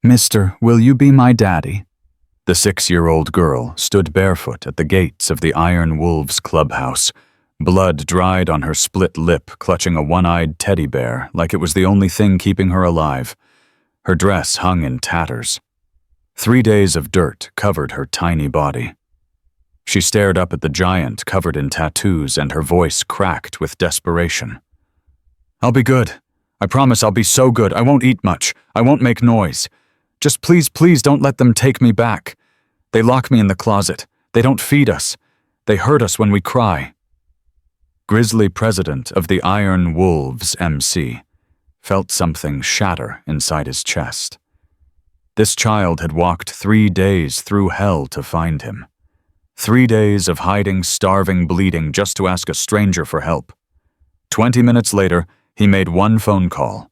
"Mister, will you be my daddy?" The 6-year-old girl stood barefoot at the gates of the Iron Wolves clubhouse, blood dried on her split lip, clutching a one-eyed teddy bear like it was the only thing keeping her alive. Her dress hung in tatters. 3 days of dirt covered her tiny body. She stared up at the giant covered in tattoos, and her voice cracked with desperation. "I'll be good. I promise I'll be so good. I won't eat much. I won't make noise. Just please, please don't let them take me back. They lock me in the closet. They don't feed us. They hurt us when we cry." Grizzly president of the Iron Wolves MC felt something shatter inside his chest. This child had walked 3 days through hell to find him. 3 days of hiding, starving, bleeding just to ask a stranger for help. 20 minutes later, he made one phone call.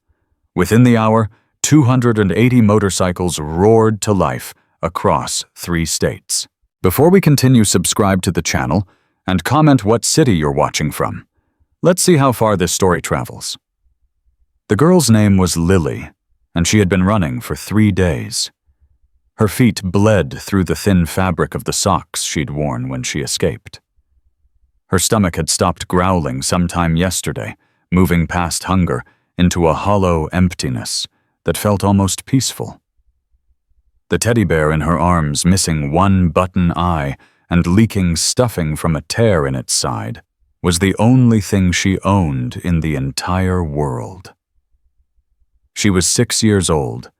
Within the hour, 280 motorcycles roared to life across 3 states. Before we continue, subscribe to the channel and comment what city you're watching from. Let's see how far this story travels. The girl's name was Lily, and she had been running for 3 days. Her feet bled through the thin fabric of the socks she'd worn when she escaped. Her stomach had stopped growling sometime yesterday, moving past hunger into a hollow emptiness that felt almost peaceful. The teddy bear in her arms, missing one button eye and leaking stuffing from a tear in its side, was the only thing she owned in the entire world. She was 6 years old,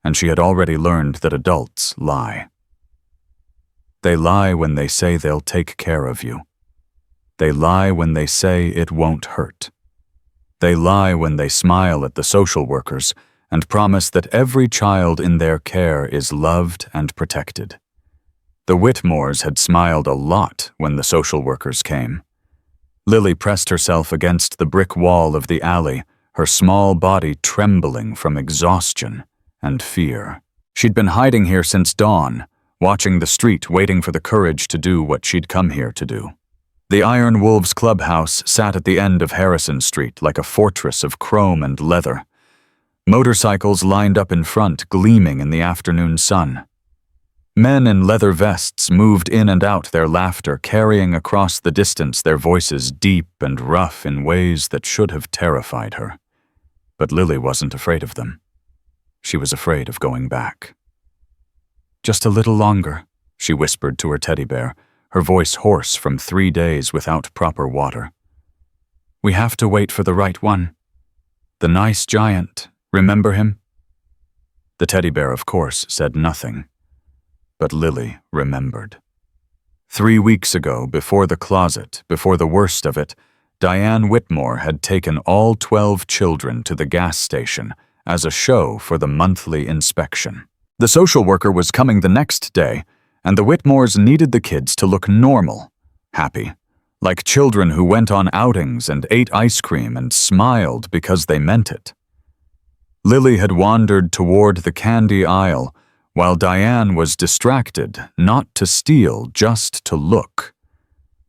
and she had already learned that adults lie. They lie when they say they'll take care of you. They lie when they say it won't hurt. They lie when they smile at the social workers and promise that every child in their care is loved and protected. The Whitmores had smiled a lot when the social workers came. Lily pressed herself against the brick wall of the alley, her small body trembling from exhaustion and fear. She'd been hiding here since dawn, watching the street, waiting for the courage to do what she'd come here to do. The Iron Wolves clubhouse sat at the end of Harrison Street like a fortress of chrome and leather. Motorcycles lined up in front, gleaming in the afternoon sun. Men in leather vests moved in and out, their laughter carrying across the distance, their voices deep and rough in ways that should have terrified her. But Lily wasn't afraid of them. She was afraid of going back. "Just a little longer," she whispered to her teddy bear, her voice hoarse from 3 days without proper water. "We have to wait for the right one. The nice giant, remember him?" The teddy bear, of course, said nothing. But Lily remembered. 3 weeks ago, before the closet, before the worst of it, Diane Whitmore had taken all 12 children to the gas station as a show for the monthly inspection. The social worker was coming the next day, and the Whitmores needed the kids to look normal, happy, like children who went on outings and ate ice cream and smiled because they meant it. Lily had wandered toward the candy aisle, while Diane was distracted, not to steal, just to look.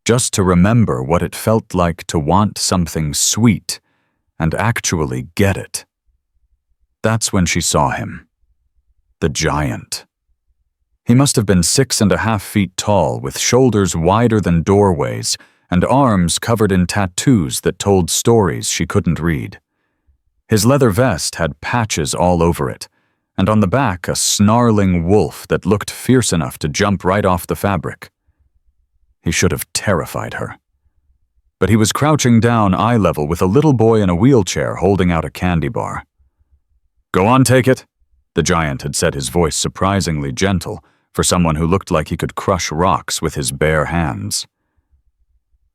Just to remember what it felt like to want something sweet and actually get it. That's when she saw him. The giant. He must have been 6.5 feet tall, with shoulders wider than doorways and arms covered in tattoos that told stories she couldn't read. His leather vest had patches all over it, and on the back a snarling wolf that looked fierce enough to jump right off the fabric. He should have terrified her. But he was crouching down eye level with a little boy in a wheelchair holding out a candy bar. "Go on, take it," the giant had said, his voice surprisingly gentle for someone who looked like he could crush rocks with his bare hands.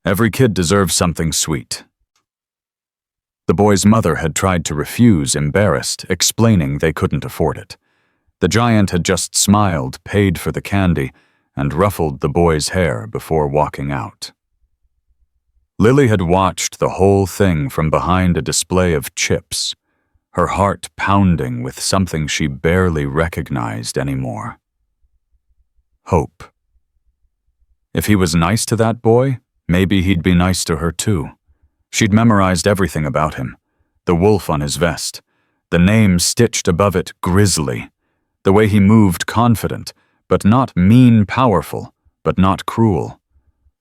"Every kid deserves something sweet." The boy's mother had tried to refuse, embarrassed, explaining they couldn't afford it. The giant had just smiled, paid for the candy, and ruffled the boy's hair before walking out. Lily had watched the whole thing from behind a display of chips, her heart pounding with something she barely recognized anymore. Hope. If he was nice to that boy, maybe he'd be nice to her too. She'd memorized everything about him. The wolf on his vest, the name stitched above it, Grizzly, The way he moved confident, but not mean powerful, but not cruel.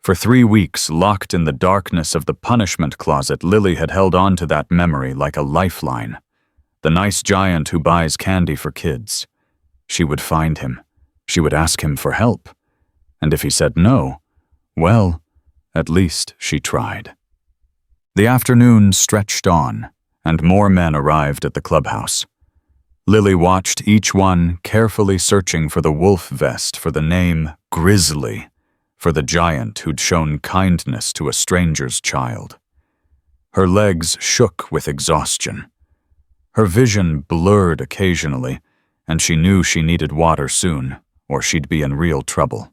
For 3 weeks, locked in the darkness of the punishment closet, Lily had held on to that memory like a lifeline. The nice giant who buys candy for kids. She would find him. She would ask him for help. And if he said no, well, at least she tried. The afternoon stretched on, and more men arrived at the clubhouse. Lily watched each one carefully searching for the wolf vest, for the name Grizzly, for the giant who'd shown kindness to a stranger's child. Her legs shook with exhaustion. Her vision blurred occasionally, and she knew she needed water soon, or she'd be in real trouble.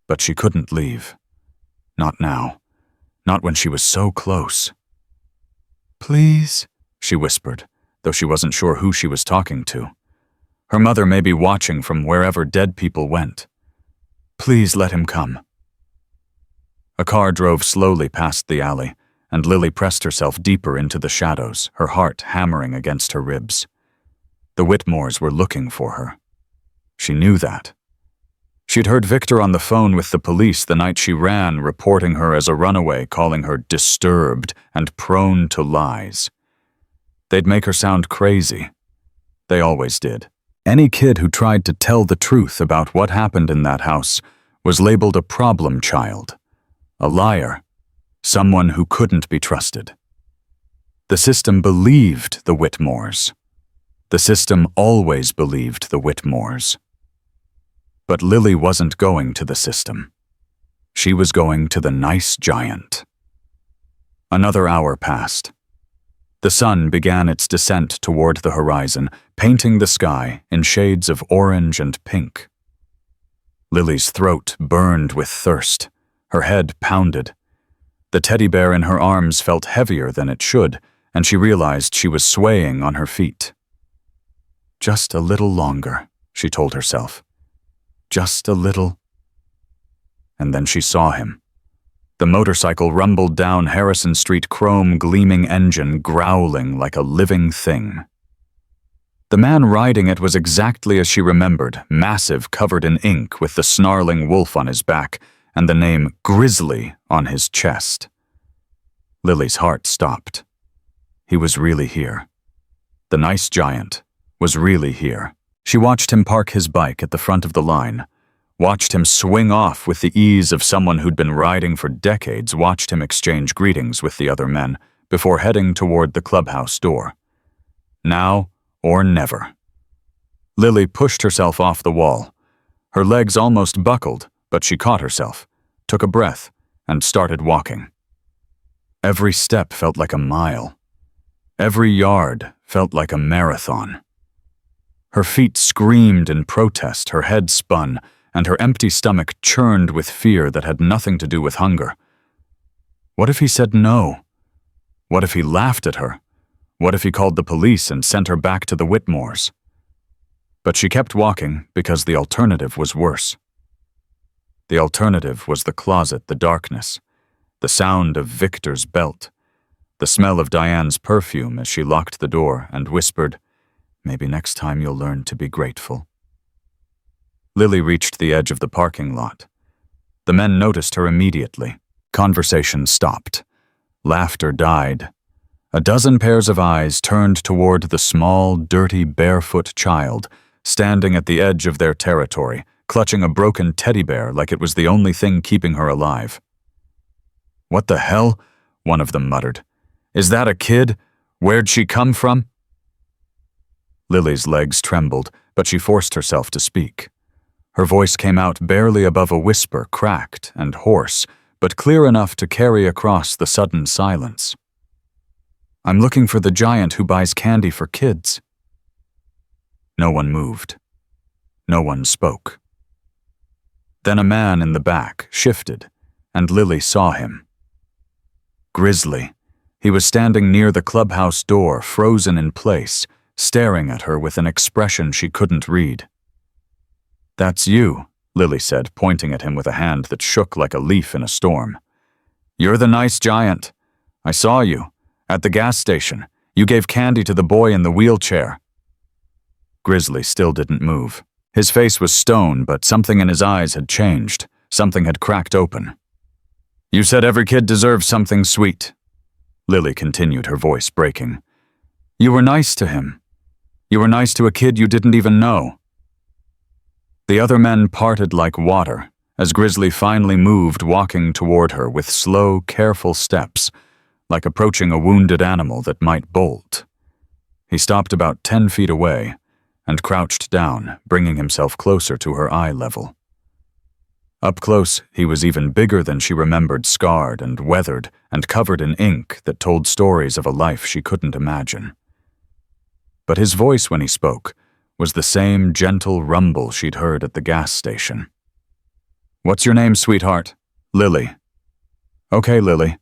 But she couldn't leave. Not now. Not when she was so close. "Please," she whispered, though she wasn't sure who she was talking to. Her mother may be watching from wherever dead people went. "Please let him come." A car drove slowly past the alley, and Lily pressed herself deeper into the shadows, her heart hammering against her ribs. The Whitmores were looking for her. She knew that. She'd heard Victor on the phone with the police the night she ran, reporting her as a runaway, calling her disturbed and prone to lies. They'd make her sound crazy. They always did. Any kid who tried to tell the truth about what happened in that house was labeled a problem child, a liar, someone who couldn't be trusted. The system believed the Whitmores. The system always believed the Whitmores. But Lily wasn't going to the system. She was going to the nice giant. Another hour passed. The sun began its descent toward the horizon, painting the sky in shades of orange and pink. Lily's throat burned with thirst. Her head pounded. The teddy bear in her arms felt heavier than it should, and she realized she was swaying on her feet. Just a little longer, she told herself. Just a little. And then she saw him. The motorcycle rumbled down Harrison Street, chrome-gleaming engine growling like a living thing. The man riding it was exactly as she remembered, massive, covered in ink, with the snarling wolf on his back and the name Grizzly on his chest. Lily's heart stopped. He was really here. The nice giant was really here. She watched him park his bike at the front of the line, watched him swing off with the ease of someone who'd been riding for decades, watched him exchange greetings with the other men before heading toward the clubhouse door. Now or never. Lily pushed herself off the wall. Her legs almost buckled, but she caught herself, took a breath, and started walking. Every step felt like a mile. Every yard felt like a marathon. Her feet screamed in protest, her head spun, and her empty stomach churned with fear that had nothing to do with hunger. What if he said no? What if he laughed at her? What if he called the police and sent her back to the Whitmores? But she kept walking because the alternative was worse. The alternative was the closet, the darkness, the sound of Victor's belt, the smell of Diane's perfume as she locked the door and whispered, "Maybe next time you'll learn to be grateful." Lily reached the edge of the parking lot. The men noticed her immediately. Conversation stopped. Laughter died. A dozen pairs of eyes turned toward the small, dirty, barefoot child, standing at the edge of their territory, clutching a broken teddy bear like it was the only thing keeping her alive. "What the hell?" one of them muttered. "Is that a kid? Where'd she come from?" Lily's legs trembled, but she forced herself to speak. Her voice came out barely above a whisper, cracked and hoarse, but clear enough to carry across the sudden silence. "I'm looking for the giant who buys candy for kids." No one moved. No one spoke. Then a man in the back shifted, and Lily saw him. Grizzly. He was standing near the clubhouse door, frozen in place, staring at her with an expression she couldn't read. "That's you," Lily said, pointing at him with a hand that shook like a leaf in a storm. "You're the nice giant. I saw you. At the gas station. You gave candy to the boy in the wheelchair." Grizzly still didn't move. His face was stone, but something in his eyes had changed. Something had cracked open. "You said every kid deserves something sweet," Lily continued, her voice breaking. "You were nice to him. You were nice to a kid you didn't even know." The other men parted like water as Grizzly finally moved, walking toward her with slow, careful steps, like approaching a wounded animal that might bolt. He stopped about 10 feet away and crouched down, bringing himself closer to her eye level. Up close, he was even bigger than she remembered, scarred and weathered and covered in ink that told stories of a life she couldn't imagine. But his voice when he spoke was the same gentle rumble she'd heard at the gas station. "What's your name, sweetheart?" "Lily." "Okay, Lily.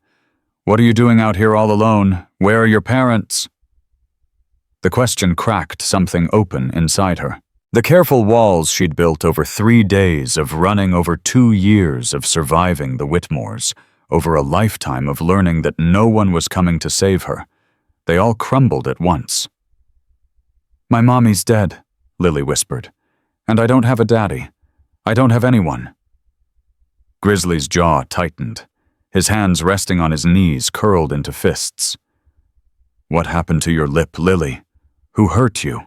What are you doing out here all alone? Where are your parents?" The question cracked something open inside her. The careful walls she'd built over 3 days of running, over 2 years of surviving the Whitmores, over a lifetime of learning that no one was coming to save her, they all crumbled at once. "My mommy's dead," Lily whispered, "and I don't have a daddy. I don't have anyone." Grizzly's jaw tightened. His hands resting on his knees curled into fists. "What happened to your lip, Lily? Who hurt you?"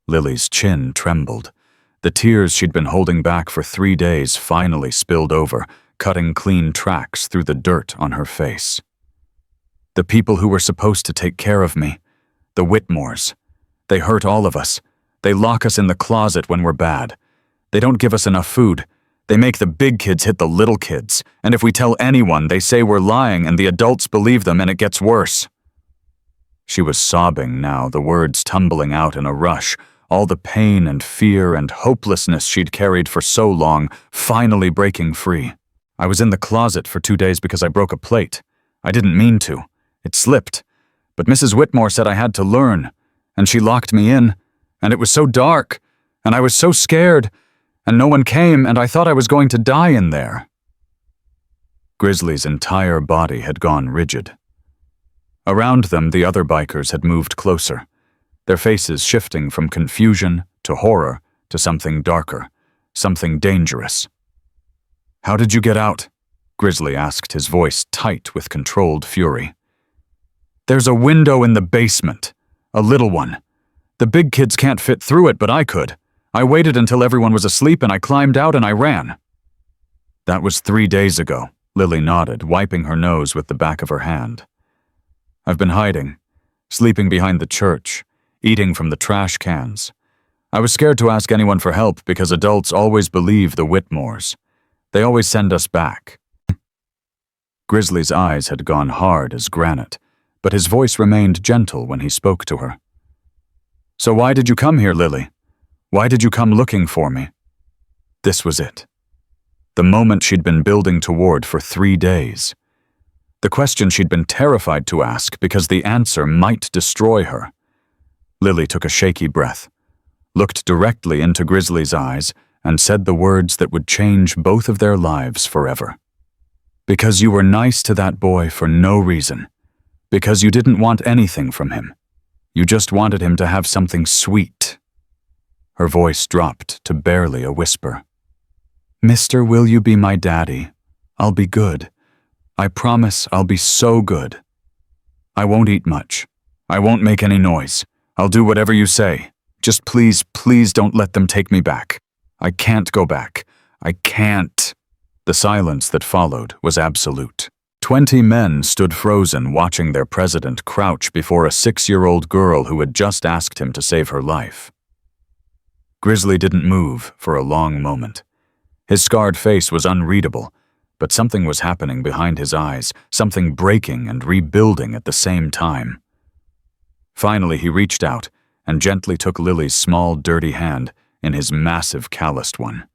Lily's chin trembled. The tears she'd been holding back for 3 days finally spilled over, cutting clean tracks through the dirt on her face. "The people who were supposed to take care of me, the Whitmores. They hurt all of us. They lock us in the closet when we're bad. They don't give us enough food. They make the big kids hit the little kids, and if we tell anyone, they say we're lying and the adults believe them and it gets worse." She was sobbing now, the words tumbling out in a rush, all the pain and fear and hopelessness she'd carried for so long, finally breaking free. "I was in the closet for 2 days because I broke a plate. I didn't mean to. It slipped. But Mrs. Whitmore said I had to learn, and she locked me in, and it was so dark, and I was so scared, and no one came, and I thought I was going to die in there." Grizzly's entire body had gone rigid. Around them, the other bikers had moved closer, their faces shifting from confusion to horror to something darker, something dangerous. "How did you get out?" Grizzly asked, his voice tight with controlled fury. "There's a window in the basement, a little one. The big kids can't fit through it, but I could. I waited until everyone was asleep and I climbed out and I ran." "That was 3 days ago," Lily nodded, wiping her nose with the back of her hand. "I've been hiding, sleeping behind the church, eating from the trash cans. I was scared to ask anyone for help because adults always believe the Whitmores. They always send us back." Grizzly's eyes had gone hard as granite, but his voice remained gentle when he spoke to her. "So why did you come here, Lily? Why did you come looking for me?" This was it. The moment she'd been building toward for 3 days. The question she'd been terrified to ask because the answer might destroy her. Lily took a shaky breath, looked directly into Grizzly's eyes, and said the words that would change both of their lives forever. "Because you were nice to that boy for no reason. Because you didn't want anything from him. You just wanted him to have something sweet." Her voice dropped to barely a whisper. "Mister, will you be my daddy? I'll be good. I promise I'll be so good. I won't eat much. I won't make any noise. I'll do whatever you say. Just please, please don't let them take me back. I can't go back. I can't." The silence that followed was absolute. 20 men stood frozen, watching their president crouch before a 6-year-old girl who had just asked him to save her life. Grizzly didn't move for a long moment. His scarred face was unreadable, but something was happening behind his eyes, something breaking and rebuilding at the same time. Finally, he reached out and gently took Lily's small, dirty hand in his massive, calloused one.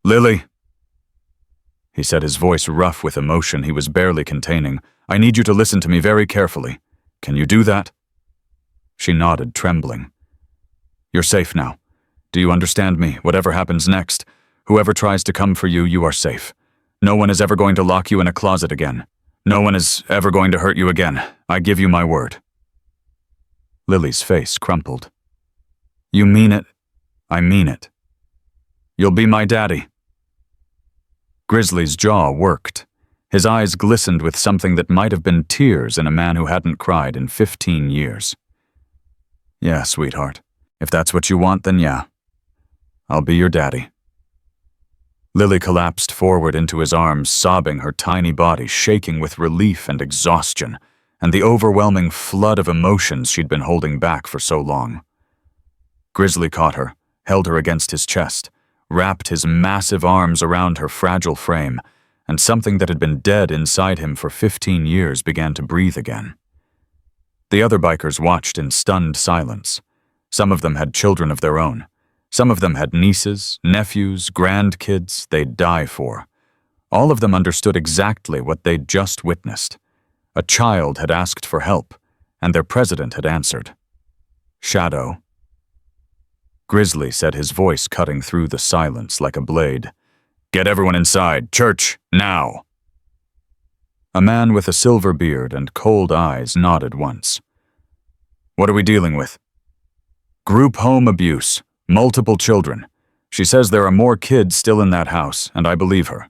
"Lily," he said, his voice rough with emotion he was barely containing, "I need you to listen to me very carefully. Can you do that?" She nodded, trembling. "You're safe now. Do you understand me? Whatever happens next, whoever tries to come for you, you are safe. No one is ever going to lock you in a closet again. No one is ever going to hurt you again. I give you my word." Lily's face crumpled. You mean it? I mean it. You'll be my daddy. Grizzly's jaw worked. His eyes glistened with something that might have been tears in a man who hadn't cried in 15 years. Yeah, sweetheart. If that's what you want, then yeah. I'll be your daddy. Lily collapsed forward into his arms, sobbing, her tiny body shaking with relief and exhaustion, and the overwhelming flood of emotions she'd been holding back for so long. Grizzly caught her, held her against his chest, wrapped his massive arms around her fragile frame, and something that had been dead inside him for 15 years began to breathe again. The other bikers watched in stunned silence. Some of them had children of their own. Some of them had nieces, nephews, grandkids they'd die for. All of them understood exactly what they'd just witnessed. A child had asked for help, and their president had answered. Shadow. Grizzly said, his voice cutting through the silence like a blade. Get everyone inside. Church, now. A man with a silver beard and cold eyes nodded once. What are we dealing with? Group home abuse. Multiple children. She says there are more kids still in that house, and I believe her.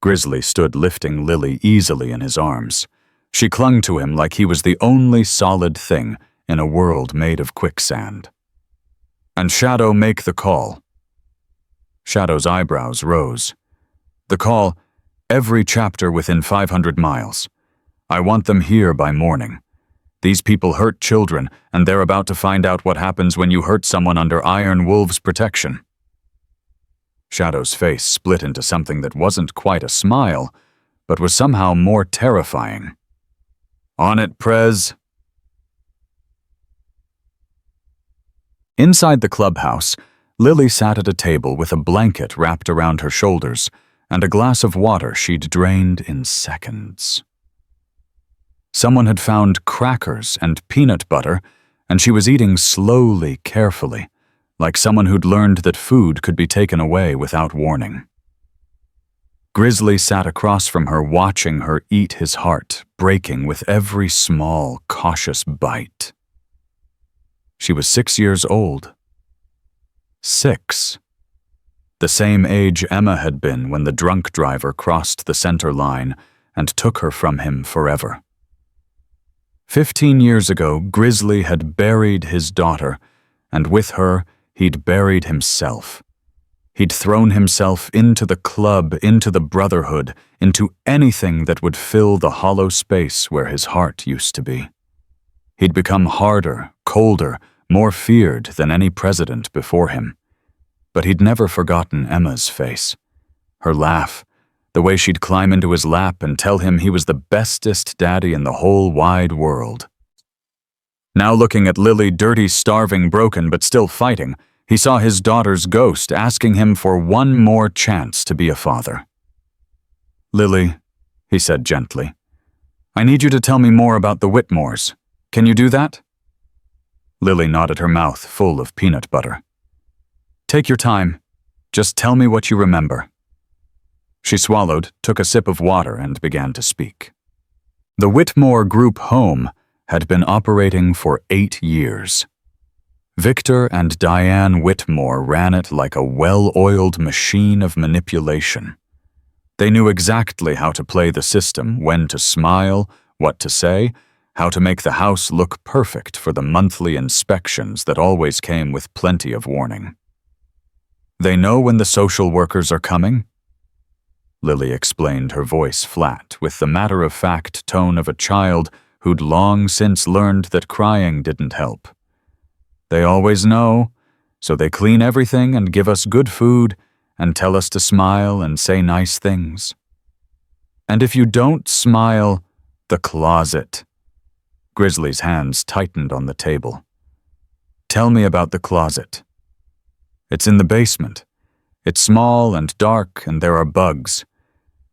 Grizzly stood lifting Lily easily in his arms. She clung to him like he was the only solid thing in a world made of quicksand. And Shadow, make the call. Shadow's eyebrows rose. The call, every chapter within 500 miles. I want them here by morning. These people hurt children, and they're about to find out what happens when you hurt someone under Iron Wolf's protection. Shadow's face split into something that wasn't quite a smile, but was somehow more terrifying. On it, Prez. Inside the clubhouse, Lily sat at a table with a blanket wrapped around her shoulders and a glass of water she'd drained in seconds. Someone had found crackers and peanut butter, and she was eating slowly, carefully, like someone who'd learned that food could be taken away without warning. Grizzly sat across from her, watching her eat, his heart breaking with every small, cautious bite. She was 6 years old. 6. The same age Emma had been when the drunk driver crossed the center line and took her from him forever. 15 years ago, Grizzly had buried his daughter, and with her, he'd buried himself. He'd thrown himself into the club, into the Brotherhood, into anything that would fill the hollow space where his heart used to be. He'd become harder, colder, more feared than any president before him. But he'd never forgotten Emma's face, her laugh, the way she'd climb into his lap and tell him he was the bestest daddy in the whole wide world. Now looking at Lily, dirty, starving, broken, but still fighting, he saw his daughter's ghost asking him for one more chance to be a father. Lily, he said gently, I need you to tell me more about the Whitmores. Can you do that? Lily nodded, her mouth full of peanut butter. Take your time. Just tell me what you remember. She swallowed, took a sip of water, and began to speak. The Whitmore Group Home had been operating for 8 years. Victor and Diane Whitmore ran it like a well-oiled machine of manipulation. They knew exactly how to play the system, when to smile, what to say, how to make the house look perfect for the monthly inspections that always came with plenty of warning. They know when the social workers are coming? Lily explained, her voice flat, with the matter-of-fact tone of a child who'd long since learned that crying didn't help. They always know, so they clean everything and give us good food and tell us to smile and say nice things. And if you don't smile, the closet. Grizzly's hands tightened on the table. Tell me about the closet. It's in the basement. It's small and dark, and there are bugs.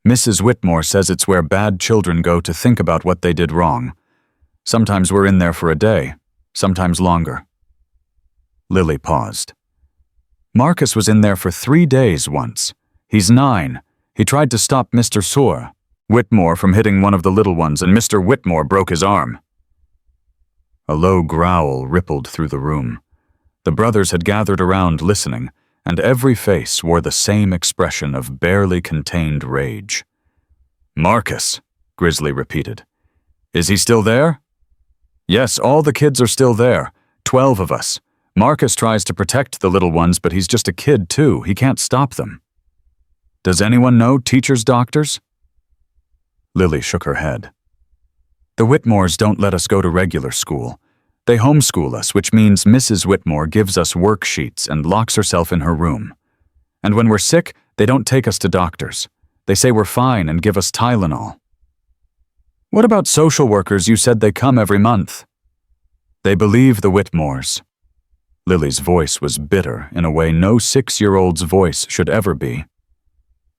Mrs. Whitmore says it's where bad children go to think about what they did wrong. Sometimes we're in there for a day, sometimes longer. Lily paused. Marcus was in there for 3 days once. He's 9. He tried to stop Mr. Soar, Whitmore, from hitting one of the little ones, and Mr. Whitmore broke his arm. A low growl rippled through the room. The brothers had gathered around listening, and every face wore the same expression of barely contained rage. "Marcus," Grizzly repeated. "Is he still there?" "Yes, all the kids are still there. 12 of us. Marcus tries to protect the little ones, but he's just a kid too. He can't stop them." "Does anyone know teachers, doctors?" Lily shook her head. "The Whitmores don't let us go to regular school. They homeschool us, which means Mrs. Whitmore gives us worksheets and locks herself in her room. And when we're sick, they don't take us to doctors. They say we're fine and give us Tylenol." "What about social workers? You said they come every month." "They believe the Whitmores." Lily's voice was bitter in a way no 6-year-old's voice should ever be.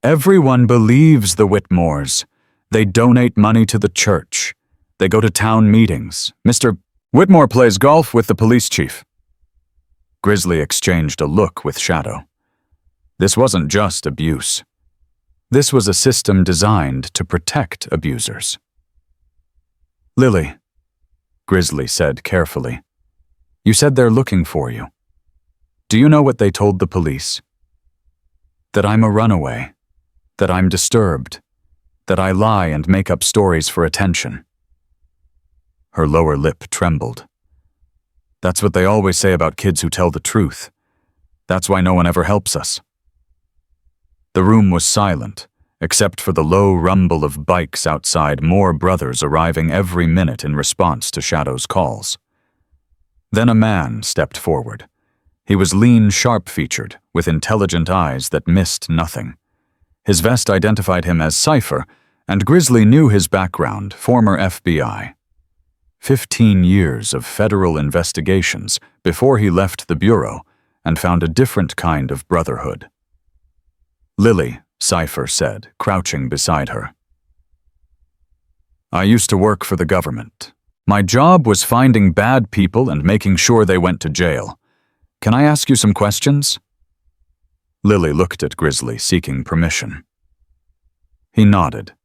"Everyone believes the Whitmores. They donate money to the church. They go to town meetings. Mr. Whitmore plays golf with the police chief." Grizzly exchanged a look with Shadow. This wasn't just abuse. This was a system designed to protect abusers. "Lily," Grizzly said carefully, "you said they're looking for you. Do you know what they told the police? That I'm a runaway, that I'm disturbed, that I lie and make up stories for attention." Her lower lip trembled. "That's what they always say about kids who tell the truth. That's why no one ever helps us." The room was silent, except for the low rumble of bikes outside, more brothers arriving every minute in response to Shadow's calls. Then a man stepped forward. He was lean, sharp-featured, with intelligent eyes that missed nothing. His vest identified him as Cypher, and Grizzly knew his background, former FBI. 15 years of federal investigations before he left the Bureau and found a different kind of brotherhood. "Lily," Cypher said, crouching beside her. "I used to work for the government. My job was finding bad people and making sure they went to jail. Can I ask you some questions?" Lily looked at Grizzly, seeking permission. He nodded.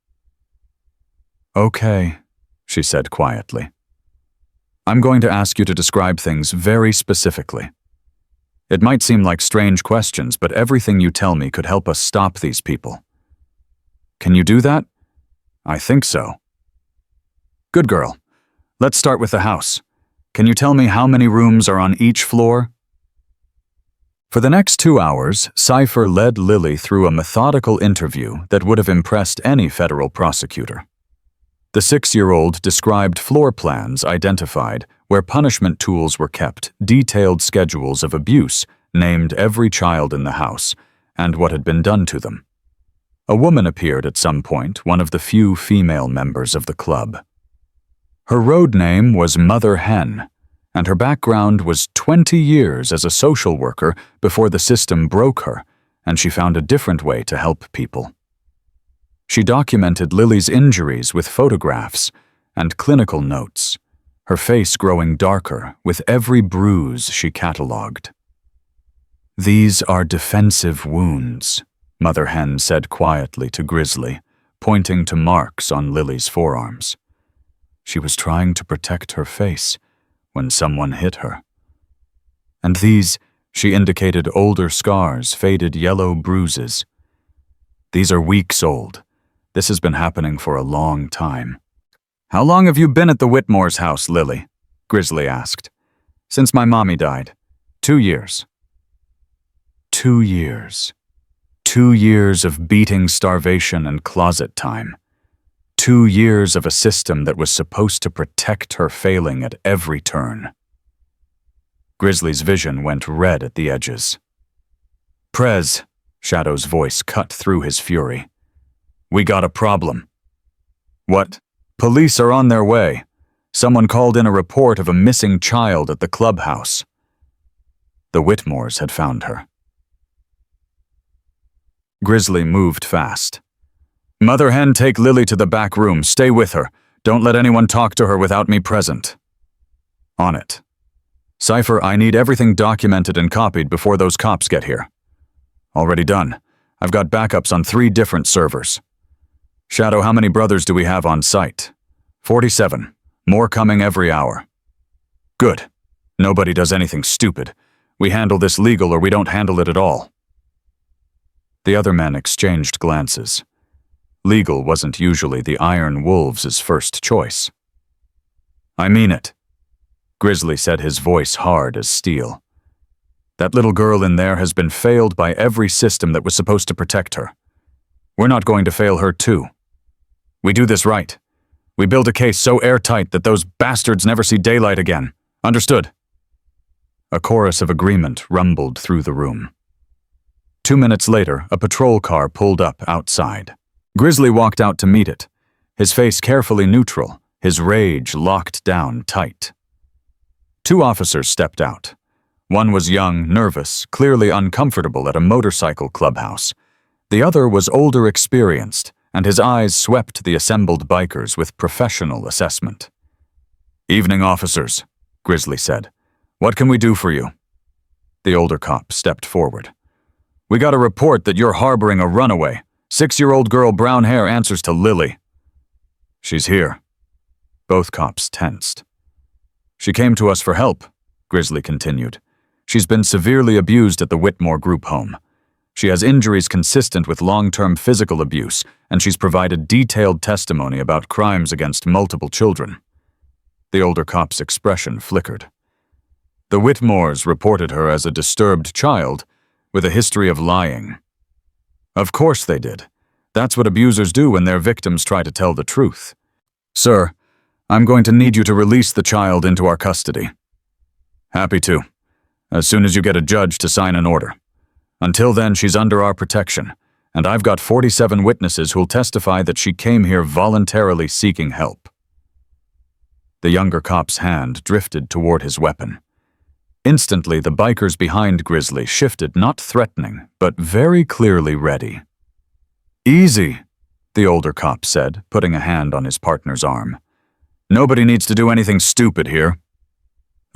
"Okay," she said quietly. "I'm going to ask you to describe things very specifically. It might seem like strange questions, but everything you tell me could help us stop these people. Can you do that?" "I think so." "Good girl. Let's start with the house. Can you tell me how many rooms are on each floor?" For the next 2 hours, Cypher led Lily through a methodical interview that would have impressed any federal prosecutor. The 6-year-old described floor plans identified where punishment tools were kept, detailed schedules of abuse, named every child in the house, and what had been done to them. A woman appeared at some point, one of the few female members of the club. Her road name was Mother Hen, and her background was 20 years as a social worker before the system broke her, and she found a different way to help people. She documented Lily's injuries with photographs and clinical notes, her face growing darker with every bruise she catalogued. "These are defensive wounds," Mother Hen said quietly to Grizzly, pointing to marks on Lily's forearms. She was trying to protect her face when someone hit her. "And these," she indicated older scars, faded yellow bruises. "These are weeks old. This has been happening for a long time." "How long have you been at the Whitmore's house, Lily?" Grizzly asked. "Since my mommy died. 2 years." 2 years. 2 years of beating, starvation, and closet time. 2 years of a system that was supposed to protect her failing at every turn. Grizzly's vision went red at the edges. "Prez," Shadow's voice cut through his fury. "We got a problem." "What?" "Police are on their way. Someone called in a report of a missing child at the clubhouse." The Whitmores had found her. Grizzly moved fast. "Mother Hen, take Lily to the back room. Stay with her. Don't let anyone talk to her without me present." "On it." "Cypher, I need everything documented and copied before those cops get here." "Already done. I've got backups on 3 different servers." "Shadow, how many brothers do we have on site?" 47. More coming every hour." "Good. Nobody does anything stupid. We handle this legal or we don't handle it at all." The other men exchanged glances. Legal wasn't usually the Iron Wolves' first choice. "I mean it," Grizzly said, his voice hard as steel. "That little girl in there has been failed by every system that was supposed to protect her. We're not going to fail her too. We do this right. We build a case so airtight that those bastards never see daylight again. Understood?" A chorus of agreement rumbled through the room. 2 minutes later, a patrol car pulled up outside. Grizzly walked out to meet it, his face carefully neutral, his rage locked down tight. 2 officers stepped out. One was young, nervous, clearly uncomfortable at a motorcycle clubhouse. The other was older, experienced, and his eyes swept the assembled bikers with professional assessment. "Evening, officers," Grizzly said. "What can we do for you?" The older cop stepped forward. "We got a report that you're harboring a runaway. 6-year-old girl, brown hair, answers to Lily." "She's here." Both cops tensed. "She came to us for help," Grizzly continued. "She's been severely abused at the Whitmore group home. She has injuries consistent with long-term physical abuse, and she's provided detailed testimony about crimes against multiple children." The older cop's expression flickered. "The Whitmores reported her as a disturbed child with a history of lying." "Of course they did. That's what abusers do when their victims try to tell the truth. Sir, I'm going to need you to release the child into our custody." "Happy to, as soon as you get a judge to sign an order. Until then, she's under our protection, and I've got 47 witnesses who'll testify that she came here voluntarily seeking help." The younger cop's hand drifted toward his weapon. Instantly, the bikers behind Grizzly shifted, not threatening, but very clearly ready. "Easy," the older cop said, putting a hand on his partner's arm. "Nobody needs to do anything stupid here."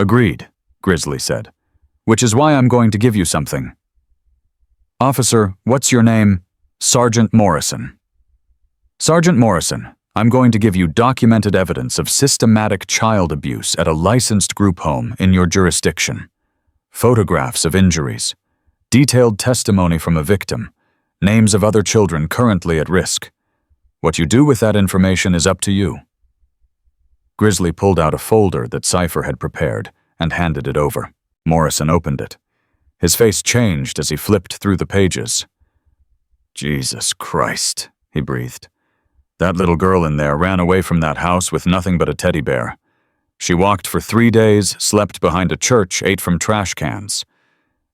"Agreed," Grizzly said, "which is why I'm going to give you something." "Officer, what's your name?" "Sergeant Morrison." "Sergeant Morrison, I'm going to give you documented evidence of systematic child abuse at a licensed group home in your jurisdiction. Photographs of injuries, detailed testimony from a victim, names of other children currently at risk. What you do with that information is up to you." Grizzly pulled out a folder that Cypher had prepared and handed it over. Morrison opened it. His face changed as he flipped through the pages. "Jesus Christ," he breathed. "That little girl in there ran away from that house with nothing but a teddy bear. She walked for 3 days, slept behind a church, ate from trash cans.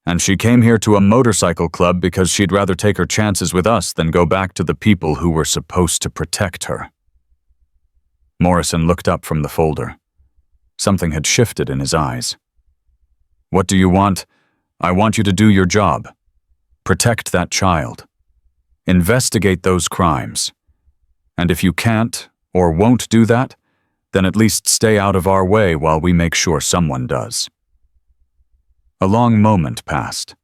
And she came here to a motorcycle club because she'd rather take her chances with us than go back to the people who were supposed to protect her." Morrison looked up from the folder. Something had shifted in his eyes. "What do you want? I want you to do your job. Protect that child. Investigate those crimes. And if you can't or won't do that, then at least stay out of our way while we make sure someone does." A long moment passed.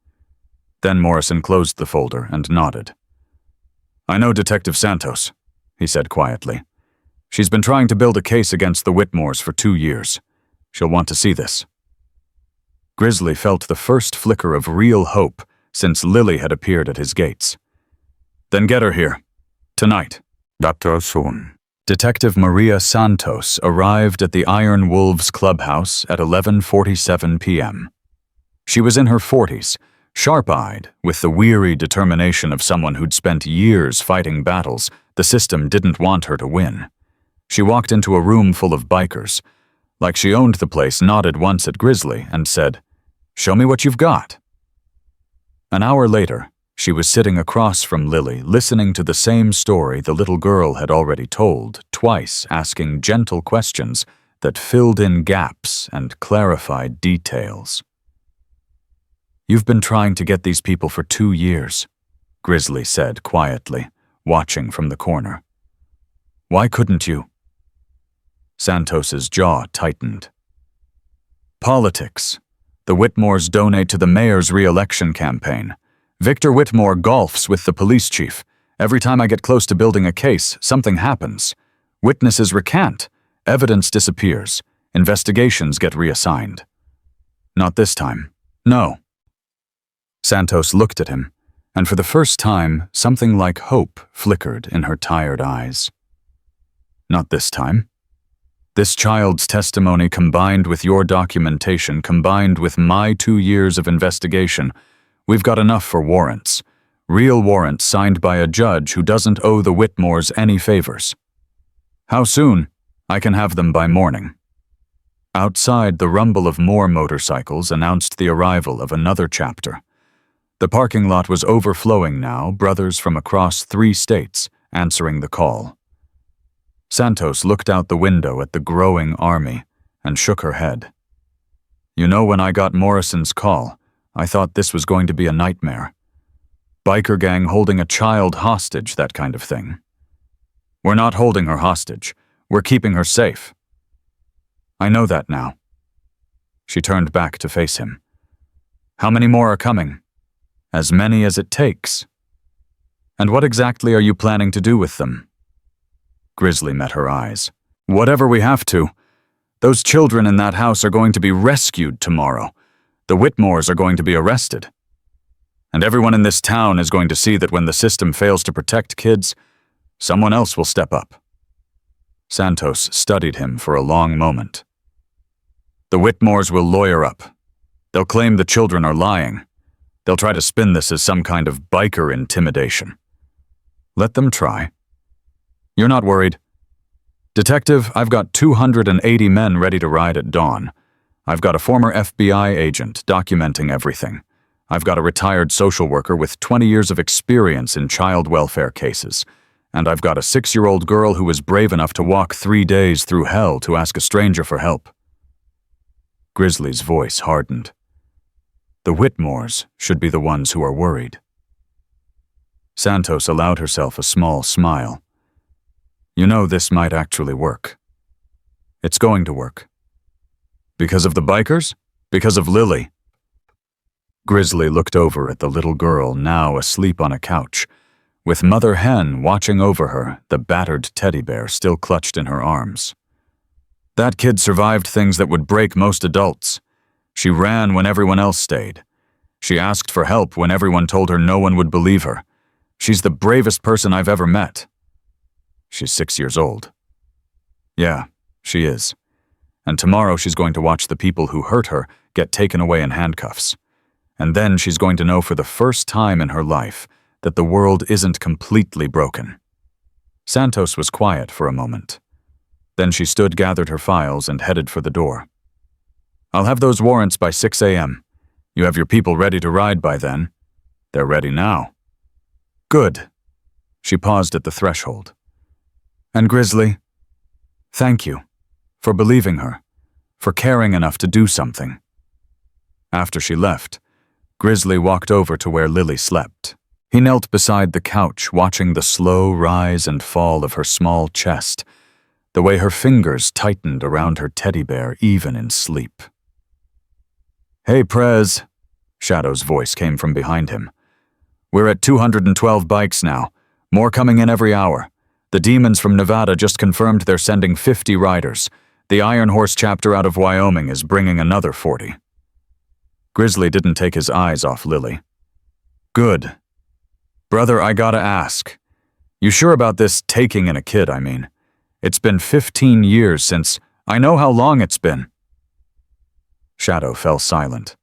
Then Morrison closed the folder and nodded. "I know Detective Santos," he said quietly. "She's been trying to build a case against the Whitmores for 2 years. She'll want to see this." Grizzly felt the first flicker of real hope since Lily had appeared at his gates. "Then get her here. Tonight." Dr. Soon. Detective Maria Santos arrived at the Iron Wolves clubhouse at 11:47 p.m. She was in her 40s, sharp-eyed, with the weary determination of someone who'd spent years fighting battles the system didn't want her to win. She walked into a room full of bikers. Like she owned the place, nodded once at Grizzly and said, "Show me what you've got." An hour later, she was sitting across from Lily, listening to the same story the little girl had already told, twice asking gentle questions that filled in gaps and clarified details. "You've been trying to get these people for 2 years," Grizzly said quietly, watching from the corner. "Why couldn't you?" Santos's jaw tightened. "Politics. The Whitmores donate to the mayor's re-election campaign. Victor Whitmore golfs with the police chief. Every time I get close to building a case, something happens. Witnesses recant. Evidence disappears. Investigations get reassigned. Not this time. No. Santos looked at him, and for the first time, something like hope flickered in her tired eyes. Not this time. This child's testimony combined with your documentation, combined with my 2 years of investigation, we've got enough for warrants. Real warrants signed by a judge who doesn't owe the Whitmores any favors. How soon? I can have them by morning. Outside, the rumble of more motorcycles announced the arrival of another chapter. The parking lot was overflowing now, brothers from across 3 states answering the call. Santos looked out the window at the growing army and shook her head. You know, when I got Morrison's call, I thought this was going to be a nightmare. Biker gang holding a child hostage, that kind of thing. We're not holding her hostage. We're keeping her safe. I know that now. She turned back to face him. How many more are coming? As many as it takes. And what exactly are you planning to do with them? Grizzly met her eyes. Whatever we have to. Those children in that house are going to be rescued tomorrow. The Whitmores are going to be arrested. And everyone in this town is going to see that when the system fails to protect kids, someone else will step up. Santos studied him for a long moment. The Whitmores will lawyer up. They'll claim the children are lying. They'll try to spin this as some kind of biker intimidation. Let them try. You're not worried. Detective, I've got 280 men ready to ride at dawn. I've got a former FBI agent documenting everything. I've got a retired social worker with 20 years of experience in child welfare cases. And I've got a 6-year-old girl who was brave enough to walk 3 days through hell to ask a stranger for help. Grizzly's voice hardened. The Whitmores should be the ones who are worried. Santos allowed herself a small smile. You know, this might actually work. It's going to work. Because of the bikers? Because of Lily? Grizzly looked over at the little girl now asleep on a couch, with Mother Hen watching over her, the battered teddy bear still clutched in her arms. That kid survived things that would break most adults. She ran when everyone else stayed. She asked for help when everyone told her no one would believe her. She's the bravest person I've ever met. She's 6 years old. Yeah, she is. And tomorrow she's going to watch the people who hurt her get taken away in handcuffs. And then she's going to know for the first time in her life that the world isn't completely broken. Santos was quiet for a moment. Then she stood, gathered her files, and headed for the door. I'll have those warrants by 6 a.m. You have your people ready to ride by then. They're ready now. Good. She paused at the threshold. And Grizzly, thank you for believing her, for caring enough to do something. After she left, Grizzly walked over to where Lily slept. He knelt beside the couch, watching the slow rise and fall of her small chest, the way her fingers tightened around her teddy bear even in sleep. Hey, Prez, Shadow's voice came from behind him. We're at 212 bikes now, more coming in every hour. The demons from Nevada just confirmed they're sending 50 riders. The Iron Horse chapter out of Wyoming is bringing another 40. Grizzly didn't take his eyes off Lily. Good. Brother, I gotta ask. You sure about this taking in a kid, I mean? It's been 15 years since... I know how long it's been. Shadow fell silent.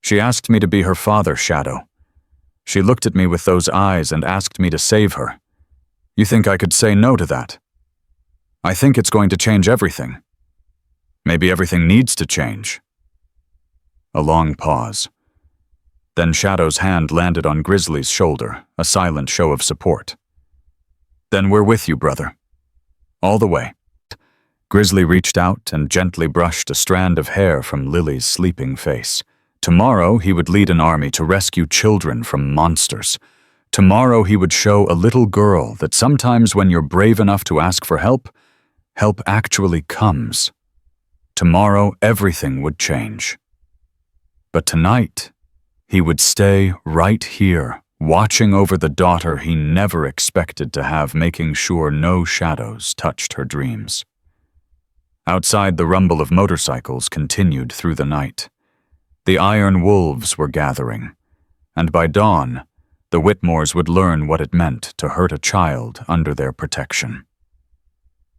She asked me to be her father, Shadow. She looked at me with those eyes and asked me to save her. You think I could say no to that? I think it's going to change everything. Maybe everything needs to change. A long pause. Then Shadow's hand landed on Grizzly's shoulder, a silent show of support. Then we're with you, brother. All the way. Grizzly reached out and gently brushed a strand of hair from Lily's sleeping face. Tomorrow he would lead an army to rescue children from monsters. Tomorrow he would show a little girl that sometimes when you're brave enough to ask for help, help actually comes. Tomorrow everything would change. But tonight, he would stay right here, watching over the daughter he never expected to have, making sure no shadows touched her dreams. Outside, the rumble of motorcycles continued through the night. The iron wolves were gathering, and by dawn, the Whitmores would learn what it meant to hurt a child under their protection.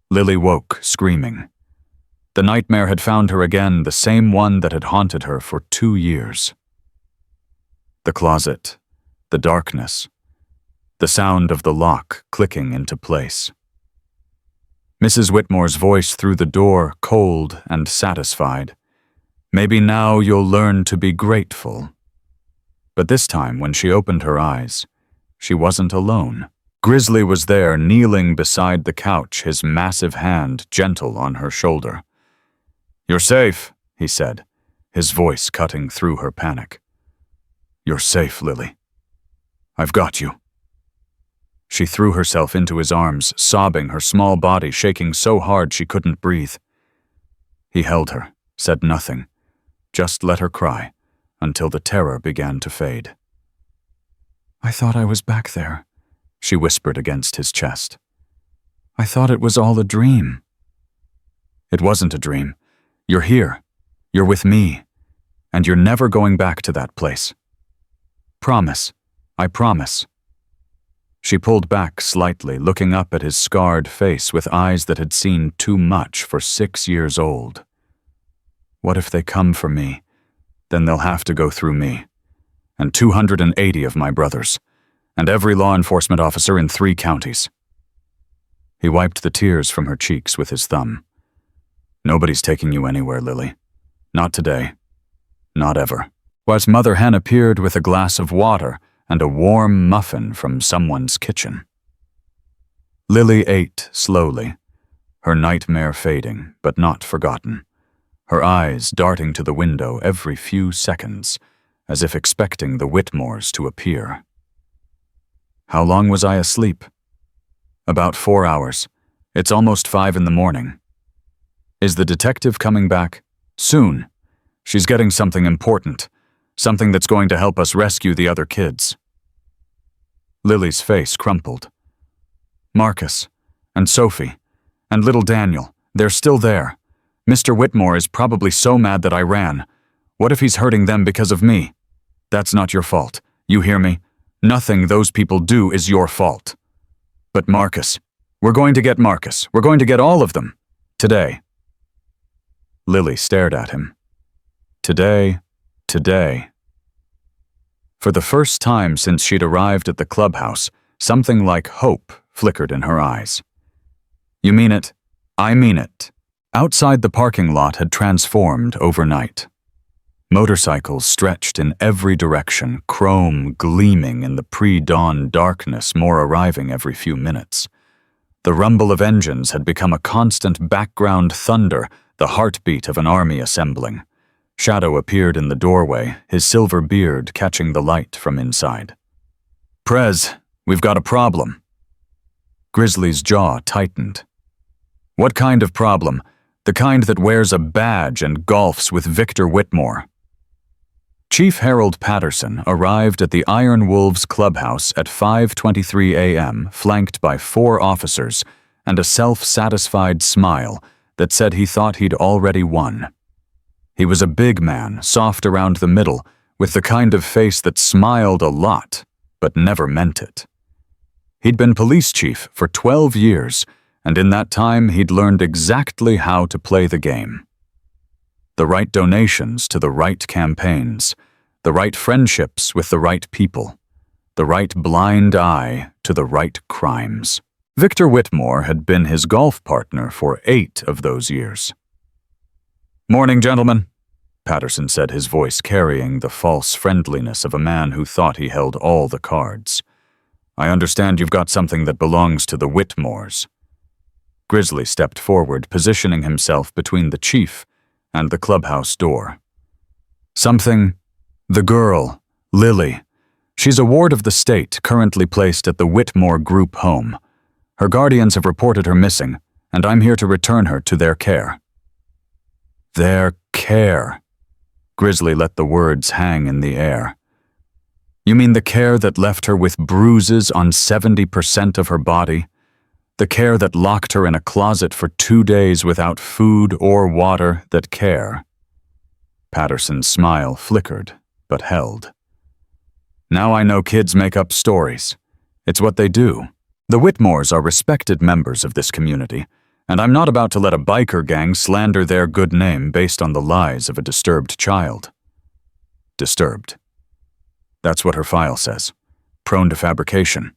Lily woke, screaming. The nightmare had found her again, the same one that had haunted her for 2 years. The closet, the darkness, the sound of the lock clicking into place. Mrs. Whitmore's voice through the door, cold and satisfied. Maybe now you'll learn to be grateful. But this time, when she opened her eyes, she wasn't alone. Grizzly was there, kneeling beside the couch, his massive hand gentle on her shoulder. "You're safe," he said, his voice cutting through her panic. "You're safe, Lily. I've got you." She threw herself into his arms, sobbing, her small body shaking so hard she couldn't breathe. He held her, said nothing, just let her cry, until the terror began to fade. "I thought I was back there," she whispered against his chest. "I thought it was all a dream." "It wasn't a dream. You're here. You're with me. And you're never going back to that place. Promise. I promise." She pulled back slightly, looking up at his scarred face with eyes that had seen too much for 6 years old. "What if they come for me? Then they'll have to go through me. And 280 of my brothers. And every law enforcement officer in 3 counties. He wiped the tears from her cheeks with his thumb. "Nobody's taking you anywhere, Lily. Not today. Not ever." As Mother Hen appeared with a glass of water and a warm muffin from someone's kitchen. Lily ate slowly, her nightmare fading, but not forgotten, her eyes darting to the window every few seconds, as if expecting the Whitmores to appear. How long was I asleep? About 4 hours. It's almost 5 in the morning. Is the detective coming back? Soon. She's getting something important, something that's going to help us rescue the other kids. Lily's face crumpled. Marcus, and Sophie, and little Daniel, they're still there. Mr. Whitmore is probably so mad that I ran. What if he's hurting them because of me? That's not your fault. You hear me? Nothing those people do is your fault. But Marcus, we're going to get Marcus. We're going to get all of them. Today. Lily stared at him. Today. For the first time since she'd arrived at the clubhouse, something like hope flickered in her eyes. You mean it? I mean it. Outside the parking lot had transformed overnight. Motorcycles stretched in every direction, chrome gleaming in the pre-dawn darkness, more arriving every few minutes. The rumble of engines had become a constant background thunder, the heartbeat of an army assembling. Shadow appeared in the doorway, his silver beard catching the light from inside. "Prez, we've got a problem." Grizzly's jaw tightened. "What kind of problem? The kind that wears a badge and golfs with Victor Whitmore." Chief Harold Patterson arrived at the Iron Wolves clubhouse at 5:23 a.m., flanked by 4 officers and a self-satisfied smile that said he thought he'd already won. He was a big man, soft around the middle, with the kind of face that smiled a lot, but never meant it. He'd been police chief for 12 years, and in that time he'd learned exactly how to play the game. The right donations to the right campaigns, the right friendships with the right people, the right blind eye to the right crimes. Victor Whitmore had been his golf partner for 8 of those years. "Morning, gentlemen," Patterson said, his voice carrying the false friendliness of a man who thought he held all the cards. "I understand you've got something that belongs to the Whitmores." Grizzly stepped forward, positioning himself between the chief and the clubhouse door. "Something? The girl, Lily. She's a ward of the state, currently placed at the Whitmore Group home. Her guardians have reported her missing, and I'm here to return her to their care." Their care. Grizzly let the words hang in the air. "You mean the care that left her with bruises on 70% of her body? The care that locked her in a closet for 2 days without food or water? That care?" Patterson's smile flickered, but held. Now I know kids make up stories. It's what they do. The Whitmores are respected members of this community, and I'm not about to let a biker gang slander their good name based on the lies of a disturbed child. Disturbed. That's what her file says. Prone to fabrication.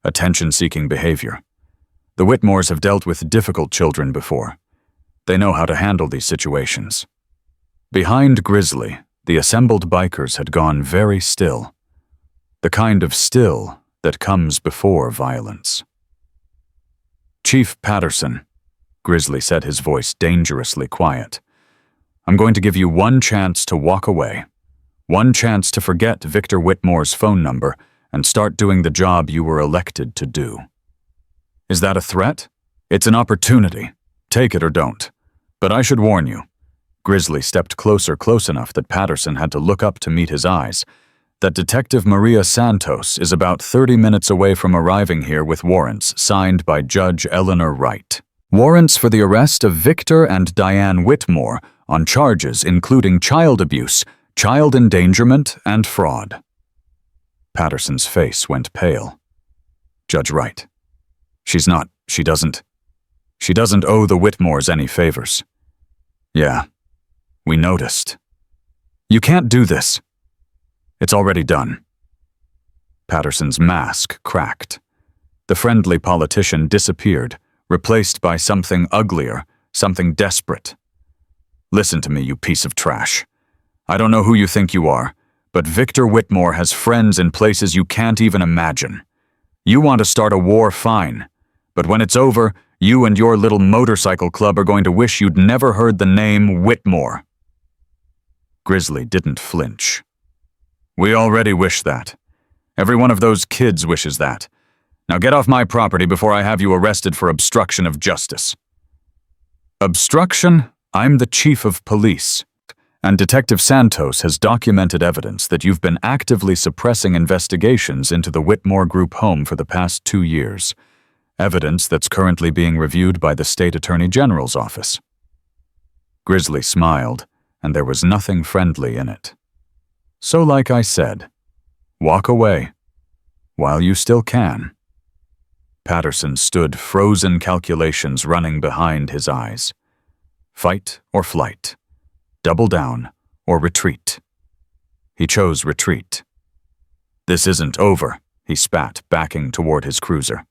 Attention-seeking behavior. The Whitmores have dealt with difficult children before. They know how to handle these situations. Behind Grizzly, the assembled bikers had gone very still. The kind of still that comes before violence. Chief Patterson, Grizzly said, his voice dangerously quiet. I'm going to give you one chance to walk away. One chance to forget Victor Whitmore's phone number and start doing the job you were elected to do. Is that a threat? It's an opportunity. Take it or don't. But I should warn you. Grizzly stepped close enough that Patterson had to look up to meet his eyes, that Detective Maria Santos is about 30 minutes away from arriving here with warrants signed by Judge Eleanor Wright. Warrants for the arrest of Victor and Diane Whitmore on charges including child abuse, child endangerment, and fraud. Patterson's face went pale. Judge Wright. She doesn't owe the Whitmores any favors. Yeah, we noticed. You can't do this. It's already done. Patterson's mask cracked. The friendly politician disappeared, replaced by something uglier, something desperate. Listen to me, you piece of trash. I don't know who you think you are, but Victor Whitmore has friends in places you can't even imagine. You want to start a war, fine. But when it's over, you and your little motorcycle club are going to wish you'd never heard the name Whitmore. Grizzly didn't flinch. We already wish that. Every one of those kids wishes that. Now get off my property before I have you arrested for obstruction of justice. Obstruction? I'm the chief of police, and Detective Santos has documented evidence that you've been actively suppressing investigations into the Whitmore Group home for the past 2 years. Evidence that's currently being reviewed by the State Attorney General's office. Grizzly smiled, and there was nothing friendly in it. So like I said, walk away, while you still can. Patterson stood, frozen calculations running behind his eyes. Fight or flight, double down or retreat. He chose retreat. This isn't over, he spat, backing toward his cruiser.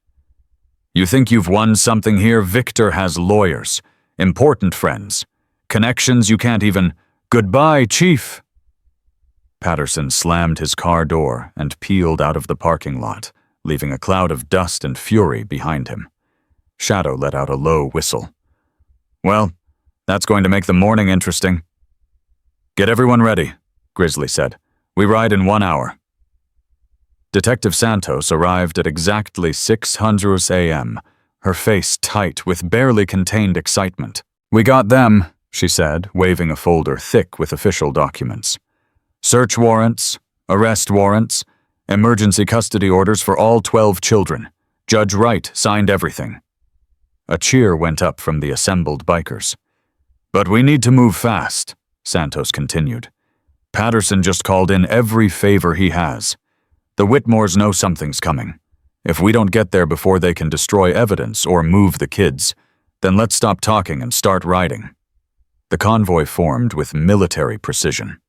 You think you've won something here? Victor has lawyers, important friends, connections you can't even... Goodbye, Chief! Patterson slammed his car door and peeled out of the parking lot, leaving a cloud of dust and fury behind him. Shadow let out a low whistle. Well, that's going to make the morning interesting. Get everyone ready, Grizzly said. We ride in 1 hour. Detective Santos arrived at exactly 6:00 a.m., her face tight with barely contained excitement. We got them, she said, waving a folder thick with official documents. Search warrants, arrest warrants, emergency custody orders for all 12 children. Judge Wright signed everything. A cheer went up from the assembled bikers. But we need to move fast, Santos continued. Patterson just called in every favor he has. The Whitmores know something's coming. If we don't get there before they can destroy evidence or move the kids, then let's stop talking and start riding. The convoy formed with military precision.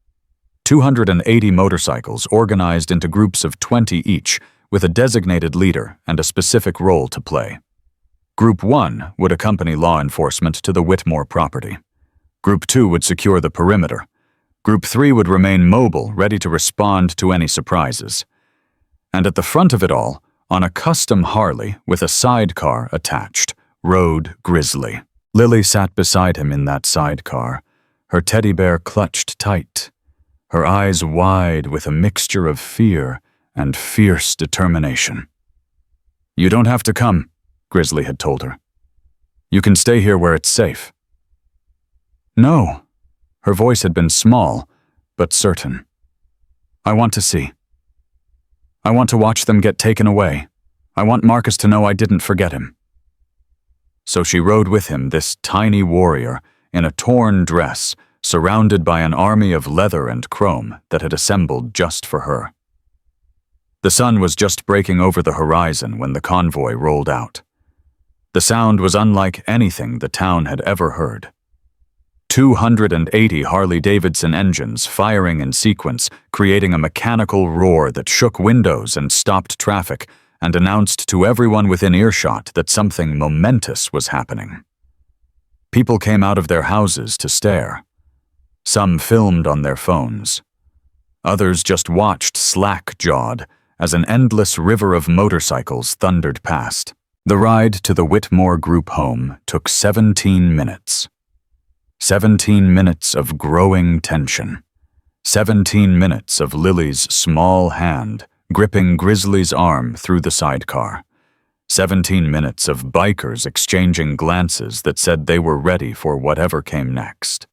280 motorcycles organized into groups of 20 each, with a designated leader and a specific role to play. Group 1 would accompany law enforcement to the Whitmore property. Group 2 would secure the perimeter. Group 3 would remain mobile, ready to respond to any surprises. And at the front of it all, on a custom Harley with a sidecar attached, rode Grizzly. Lily sat beside him in that sidecar, her teddy bear clutched tight, her eyes wide with a mixture of fear and fierce determination. You don't have to come, Grizzly had told her. You can stay here where it's safe. No. Her voice had been small, but certain. I want to see. I want to watch them get taken away. I want Marcus to know I didn't forget him. So she rode with him, this tiny warrior, in a torn dress, surrounded by an army of leather and chrome that had assembled just for her. The sun was just breaking over the horizon when the convoy rolled out. The sound was unlike anything the town had ever heard. 280 Harley-Davidson engines firing in sequence, creating a mechanical roar that shook windows and stopped traffic and announced to everyone within earshot that something momentous was happening. People came out of their houses to stare. Some filmed on their phones. Others just watched slack-jawed as an endless river of motorcycles thundered past. The ride to the Whitmore Group home took 17 minutes. 17 minutes of growing tension. 17 minutes of Lily's small hand gripping Grizzly's arm through the sidecar. 17 minutes of bikers exchanging glances that said they were ready for whatever came next.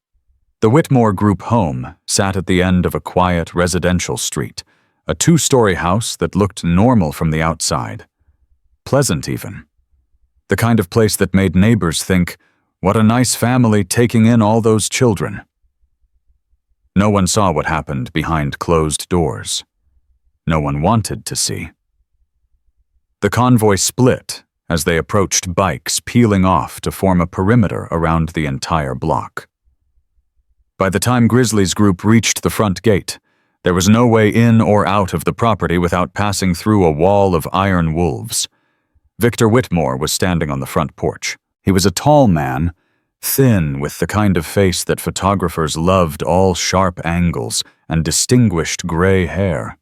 The Whitmore Group home sat at the end of a quiet residential street, a 2-story house that looked normal from the outside. Pleasant even. The kind of place that made neighbors think, what a nice family taking in all those children. No one saw what happened behind closed doors. No one wanted to see. The convoy split as they approached bikes peeling off to form a perimeter around the entire block. By the time Grizzly's group reached the front gate, there was no way in or out of the property without passing through a wall of iron wolves. Victor Whitmore was standing on the front porch. He was a tall man, thin with the kind of face that photographers loved, all sharp angles and distinguished gray hair.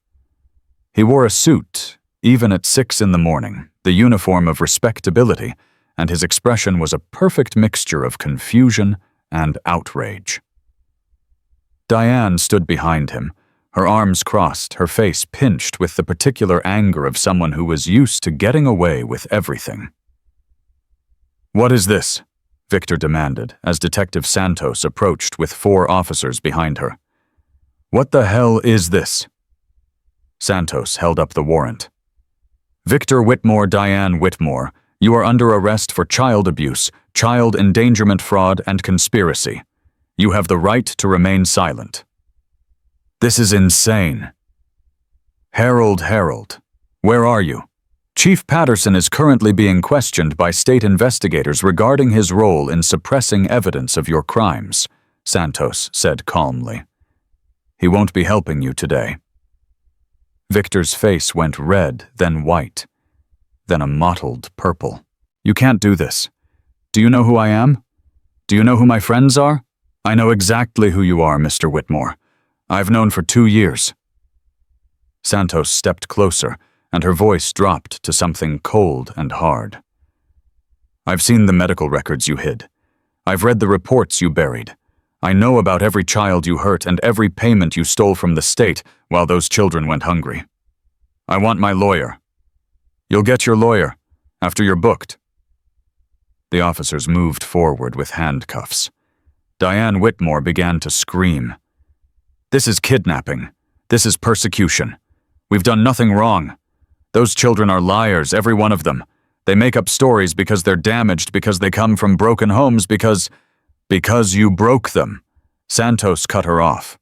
He wore a suit, even at 6 in the morning, the uniform of respectability, and his expression was a perfect mixture of confusion and outrage. Diane stood behind him, her arms crossed, her face pinched with the particular anger of someone who was used to getting away with everything. "What is this?" Victor demanded as Detective Santos approached with 4 officers behind her. "What the hell is this?" Santos held up the warrant. "Victor Whitmore, Diane Whitmore, you are under arrest for child abuse, child endangerment fraud, and conspiracy. You have the right to remain silent." "This is insane." Harold, where are you? Chief Patterson is currently being questioned by state investigators regarding his role in suppressing evidence of your crimes," Santos said calmly. "He won't be helping you today." Victor's face went red, then white, then a mottled purple. "You can't do this. Do you know who I am? Do you know who my friends are? I know exactly who you are, Mr. Whitmore. I've known for 2 years." Santos stepped closer, and her voice dropped to something cold and hard. "I've seen the medical records you hid. I've read the reports you buried. I know about every child you hurt and every payment you stole from the state while those children went hungry. I want my lawyer." "You'll get your lawyer after you're booked." The officers moved forward with handcuffs. Diane Whitmore began to scream. "This is kidnapping. This is persecution. We've done nothing wrong. Those children are liars, every one of them. They make up stories because they're damaged, because they come from broken homes, because you broke them." Santos cut her off.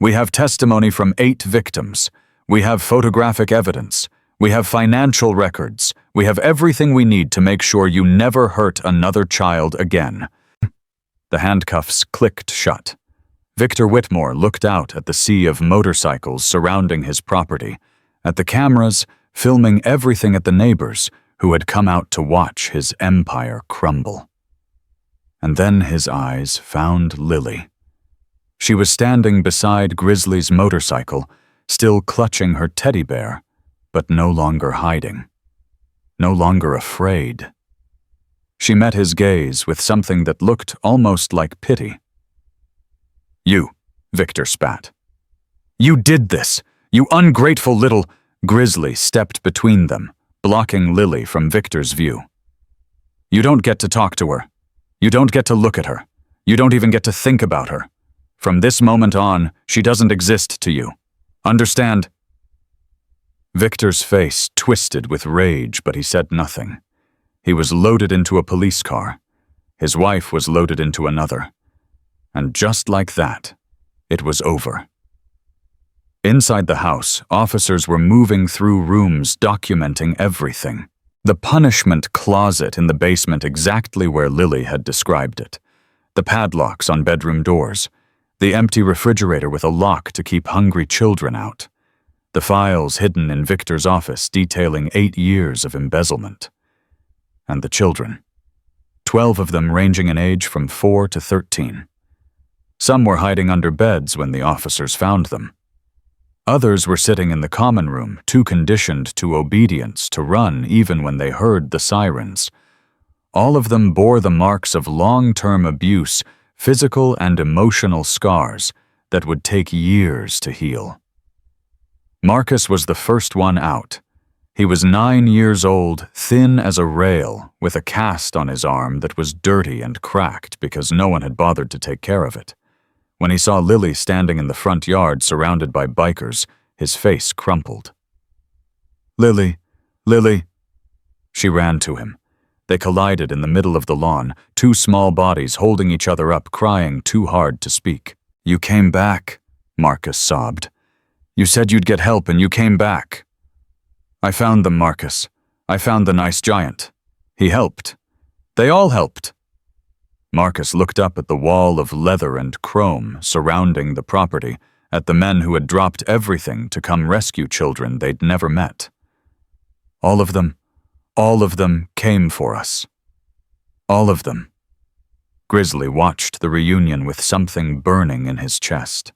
"We have testimony from 8 victims. We have photographic evidence. We have financial records. We have everything we need to make sure you never hurt another child again." The handcuffs clicked shut. Victor Whitmore looked out at the sea of motorcycles surrounding his property, at the cameras filming everything at the neighbors who had come out to watch his empire crumble. And then his eyes found Lily. She was standing beside Grizzly's motorcycle, still clutching her teddy bear, but no longer hiding, no longer afraid. She met his gaze with something that looked almost like pity. "You," Victor spat. "You did this! You ungrateful little—" Grizzly stepped between them, blocking Lily from Victor's view. "You don't get to talk to her. You don't get to look at her. You don't even get to think about her. From this moment on, she doesn't exist to you. Understand?" Victor's face twisted with rage, but he said nothing. He was loaded into a police car. His wife was loaded into another. And just like that, it was over. Inside the house, officers were moving through rooms documenting everything. The punishment closet in the basement exactly where Lily had described it. The padlocks on bedroom doors. The empty refrigerator with a lock to keep hungry children out. The files hidden in Victor's office detailing 8 years of embezzlement. And the children. 12 of them ranging in age from 4 to 13. Some were hiding under beds when the officers found them. Others were sitting in the common room, too conditioned to obedience to run even when they heard the sirens. All of them bore the marks of long-term abuse, physical and emotional scars that would take years to heal. Marcus was the first one out. He was 9 years old, thin as a rail, with a cast on his arm that was dirty and cracked because no one had bothered to take care of it. When he saw Lily standing in the front yard surrounded by bikers, his face crumpled. "Lily, Lily." She ran to him. They collided in the middle of the lawn, 2 small bodies holding each other up, crying too hard to speak. "You came back," Marcus sobbed. "You said you'd get help and you came back." "I found them, Marcus. I found the nice giant. He helped. They all helped." Marcus looked up at the wall of leather and chrome surrounding the property, at the men who had dropped everything to come rescue children they'd never met. All of them came for us. All of them. Grizzly watched the reunion with something burning in his chest.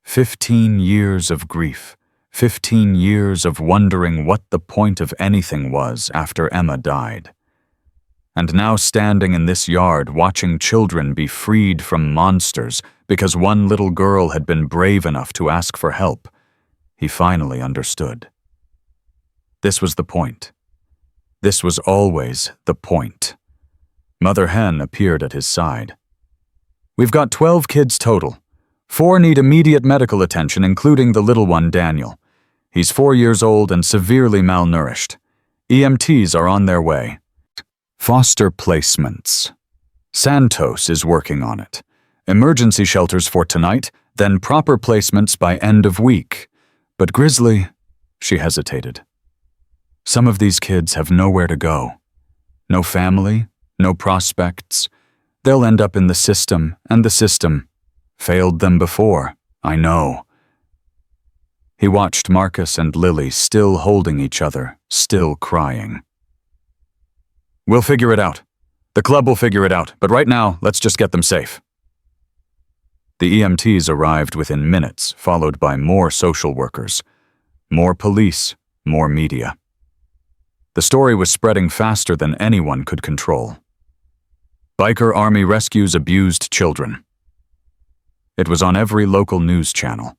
15 years of grief, 15 years of wondering what the point of anything was after Emma died. And now standing in this yard watching children be freed from monsters because one little girl had been brave enough to ask for help, he finally understood. This was the point. This was always the point. Mother Hen appeared at his side. "We've got 12 kids total. 4 need immediate medical attention, including the little one, Daniel. He's 4 years old and severely malnourished. EMTs are on their way. Foster placements. Santos is working on it. Emergency shelters for tonight, then proper placements by end of week. But Grizzly," she hesitated. "Some of these kids have nowhere to go. No family, no prospects. They'll end up in the system, and the system failed them before, I know." He watched Marcus and Lily still holding each other, still crying. "We'll figure it out. The club will figure it out, but right now, let's just get them safe." The EMTs arrived within minutes, followed by more social workers, more police, more media. The story was spreading faster than anyone could control. Biker Army rescues abused children. It was on every local news channel.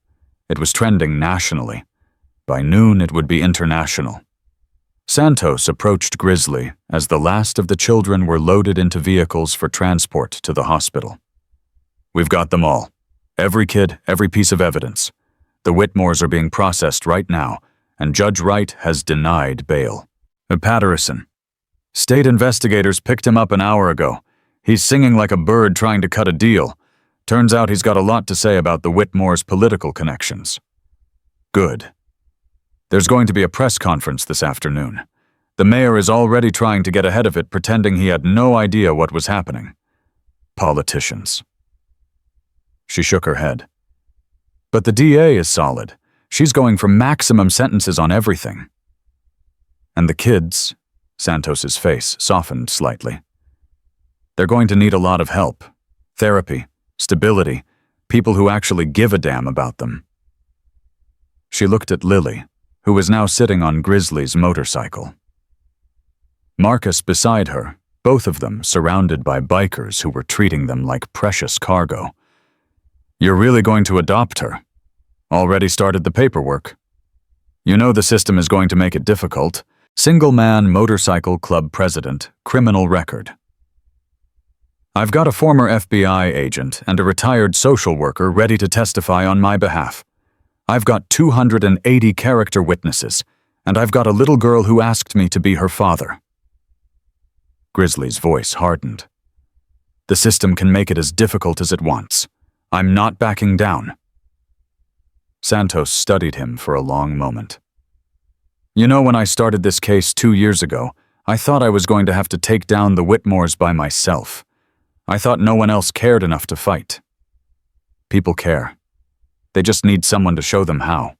It was trending nationally. By noon, it would be international. Santos approached Grizzly as the last of the children were loaded into vehicles for transport to the hospital. "We've got them all. Every kid, every piece of evidence. The Whitmores are being processed right now, and Judge Wright has denied bail." Patterson. "State investigators picked him up an hour ago. He's singing like a bird trying to cut a deal. Turns out he's got a lot to say about the Whitmores' political connections." "Good. There's going to be a press conference this afternoon. The mayor is already trying to get ahead of it, pretending he had no idea what was happening. Politicians." She shook her head. "But the DA is solid. She's going for maximum sentences on everything." "And the kids," Santos's face softened slightly. "They're going to need a lot of help. Therapy, stability, people who actually give a damn about them." She looked at Lily, who was now sitting on Grizzly's motorcycle. Marcus beside her, both of them surrounded by bikers who were treating them like precious cargo. "You're really going to adopt her? Already started the paperwork. You know the system is going to make it difficult. Single-man motorcycle club president, criminal record. I've got a former FBI agent and a retired social worker ready to testify on my behalf. I've got 280 character witnesses, and I've got a little girl who asked me to be her father." Grizzly's voice hardened. The system can make it as difficult as it wants. I'm not backing down." Santos studied him for a long moment. "You know, when I started this case 2 years ago, I thought I was going to have to take down the Whitmores by myself. I thought no one else cared enough to fight. People care. They just need someone to show them how.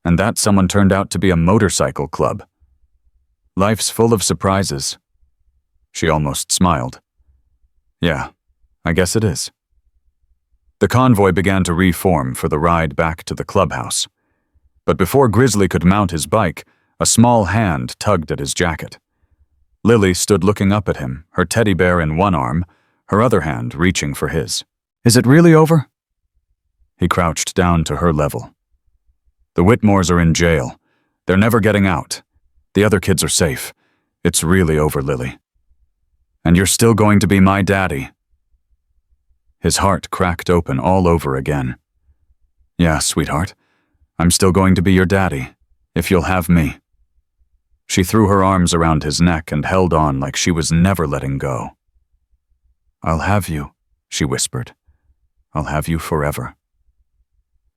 And that someone turned out to be a motorcycle club. Life's full of surprises." She almost smiled. "Yeah, I guess it is." The convoy began to reform for the ride back to the clubhouse. But before Grizzly could mount his bike, a small hand tugged at his jacket. Lily stood looking up at him, her teddy bear in one arm, her other hand reaching for his. "Is it really over?" He crouched down to her level. "The Whitmores are in jail. They're never getting out. The other kids are safe. It's really over, Lily. And you're still going to be my daddy." His heart cracked open all over again. "Yeah, sweetheart. I'm still going to be your daddy, if you'll have me." She threw her arms around his neck and held on like she was never letting go. "I'll have you," she whispered. "I'll have you forever."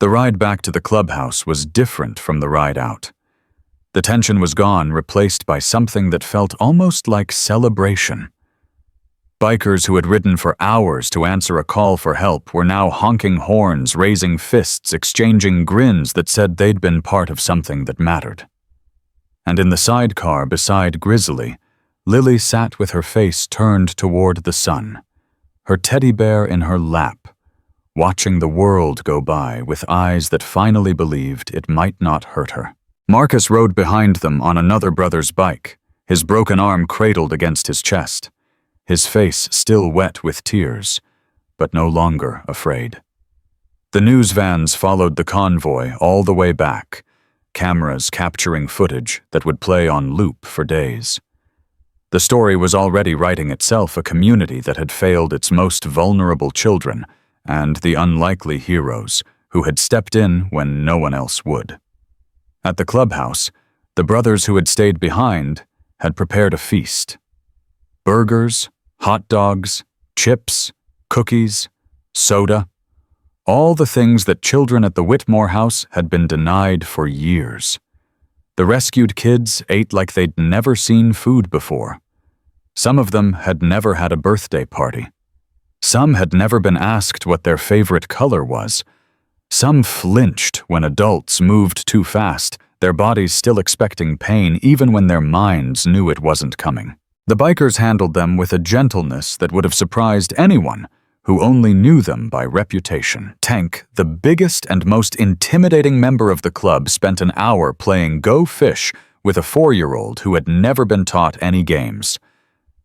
The ride back to the clubhouse was different from the ride out. The tension was gone, replaced by something that felt almost like celebration. Bikers who had ridden for hours to answer a call for help were now honking horns, raising fists, exchanging grins that said they'd been part of something that mattered. And in the sidecar beside Grizzly, Lily sat with her face turned toward the sun, her teddy bear in her lap, watching the world go by with eyes that finally believed it might not hurt her. Marcus rode behind them on another brother's bike, his broken arm cradled against his chest, his face still wet with tears, but no longer afraid. The news vans followed the convoy all the way back, cameras capturing footage that would play on loop for days. The story was already writing itself, a community that had failed its most vulnerable children and the unlikely heroes who had stepped in when no one else would. At the clubhouse, the brothers who had stayed behind had prepared a feast. Burgers, hot dogs, chips, cookies, soda, all the things that children at the Whitmore house had been denied for years. The rescued kids ate like they'd never seen food before. Some of them had never had a birthday party. Some had never been asked what their favorite color was. Some flinched when adults moved too fast, their bodies still expecting pain even when their minds knew it wasn't coming. The bikers handled them with a gentleness that would have surprised anyone who only knew them by reputation. Tank, the biggest and most intimidating member of the club, spent an hour playing Go Fish with a 4-year-old who had never been taught any games.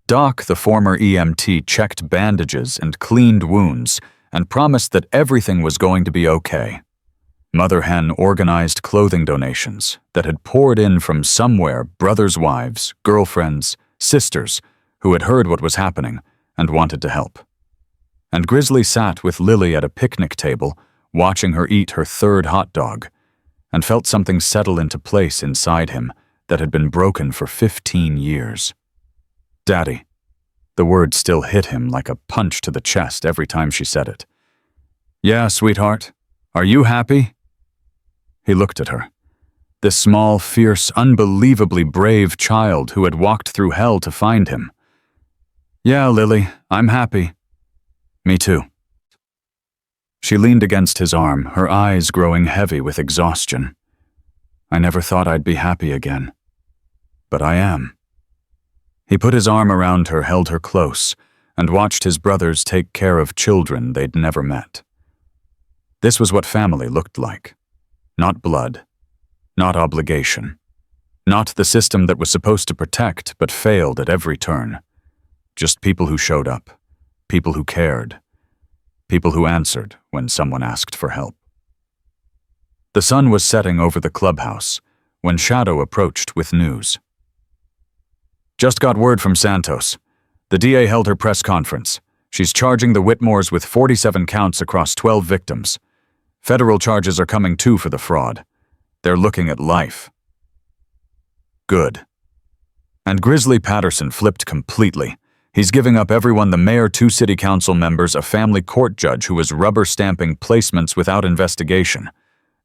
Doc, the former EMT, checked bandages and cleaned wounds and promised that everything was going to be okay. Mother Hen organized clothing donations that had poured in from somewhere, brothers' wives, girlfriends, sisters who had heard what was happening and wanted to help. And Grizzly sat with Lily at a picnic table, watching her eat her 3rd hot dog, and felt something settle into place inside him that had been broken for 15 years. "Daddy." The word still hit him like a punch to the chest every time she said it. "Yeah, sweetheart. Are you happy?" He looked at her. This small, fierce, unbelievably brave child who had walked through hell to find him. "Yeah, Lily, I'm happy." "Me too." She leaned against his arm, her eyes growing heavy with exhaustion. "I never thought I'd be happy again. But I am." He put his arm around her, held her close, and watched his brothers take care of children they'd never met. This was what family looked like. Not blood. Not obligation. Not the system that was supposed to protect but failed at every turn. Just people who showed up. People who cared. People who answered when someone asked for help. The sun was setting over the clubhouse when Shadow approached with news. "Just got word from Santos. The DA held her press conference. She's charging the Whitmores with 47 counts across 12 victims. Federal charges are coming too for the fraud. They're looking at life." "Good." And Grizzly Patterson flipped completely, He's giving up everyone, the mayor, 2 city council members, a family court judge who is rubber-stamping placements without investigation.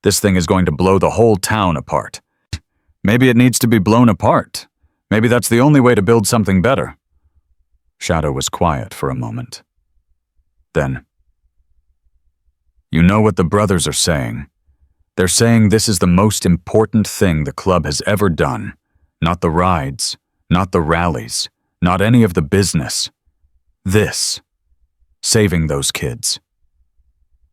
This thing is going to blow the whole town apart. Maybe it needs to be blown apart. Maybe that's the only way to build something better. Shadow was quiet for a moment. Then, "You know what the brothers are saying? They're saying this is the most important thing the club has ever done. Not the rides, not the rallies, not any of the business. This. Saving those kids."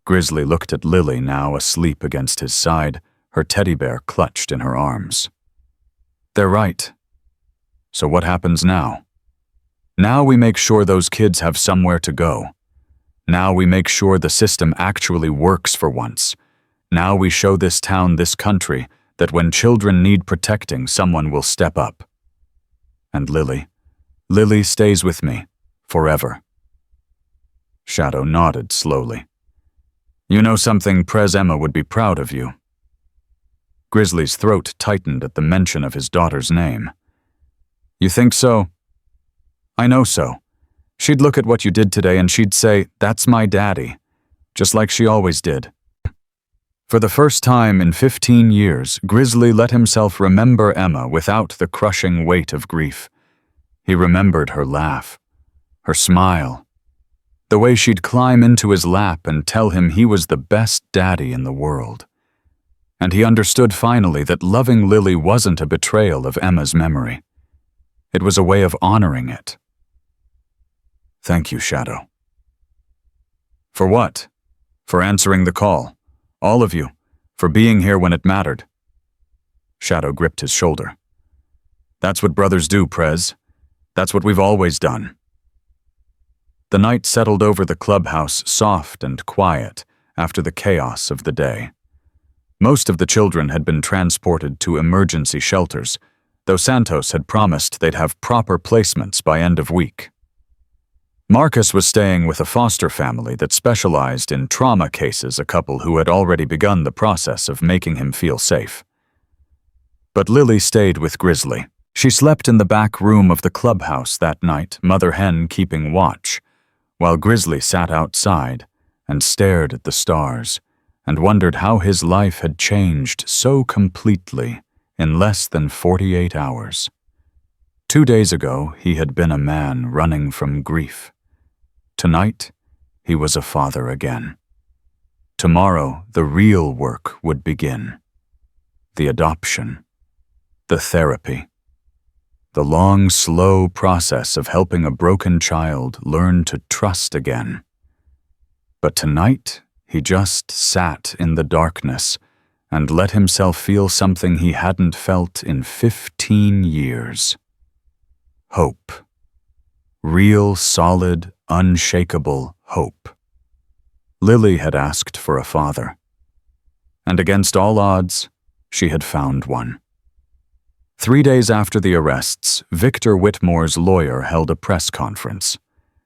Grizzly looked at Lily, now asleep against his side, her teddy bear clutched in her arms. "They're right. So what happens now? Now we make sure those kids have somewhere to go. Now we make sure the system actually works for once. Now we show this town, this country, that when children need protecting, someone will step up. And Lily stays with me, forever." Shadow nodded slowly. "You know something, Pres Emma would be proud of you." Grizzly's throat tightened at the mention of his daughter's name. "You think so?" "I know so. She'd look at what you did today and she'd say, 'That's my daddy,' just like she always did." For the first time in 15 years, Grizzly let himself remember Emma without the crushing weight of grief. He remembered her laugh, her smile, the way she'd climb into his lap and tell him he was the best daddy in the world. And he understood finally that loving Lily wasn't a betrayal of Emma's memory. It was a way of honoring it. "Thank you, Shadow." "For what?" "For answering the call. All of you. For being here when it mattered." Shadow gripped his shoulder. "That's what brothers do, Prez. That's what we've always done." The night settled over the clubhouse, soft and quiet, after the chaos of the day. Most of the children had been transported to emergency shelters, though Santos had promised they'd have proper placements by end of week. Marcus was staying with a foster family that specialized in trauma cases, a couple who had already begun the process of making him feel safe. But Lily stayed with Grizzly. She slept in the back room of the clubhouse that night, Mother Hen keeping watch, while Grizzly sat outside and stared at the stars and wondered how his life had changed so completely in less than 48 hours. 2 days ago, he had been a man running from grief. Tonight, he was a father again. Tomorrow, the real work would begin. The adoption. The therapy. The long, slow process of helping a broken child learn to trust again. But tonight, he just sat in the darkness and let himself feel something he hadn't felt in 15 years. Hope. Real, solid, unshakable hope. Lily had asked for a father. And against all odds, she had found one. 3 days after the arrests, Victor Whitmore's lawyer held a press conference.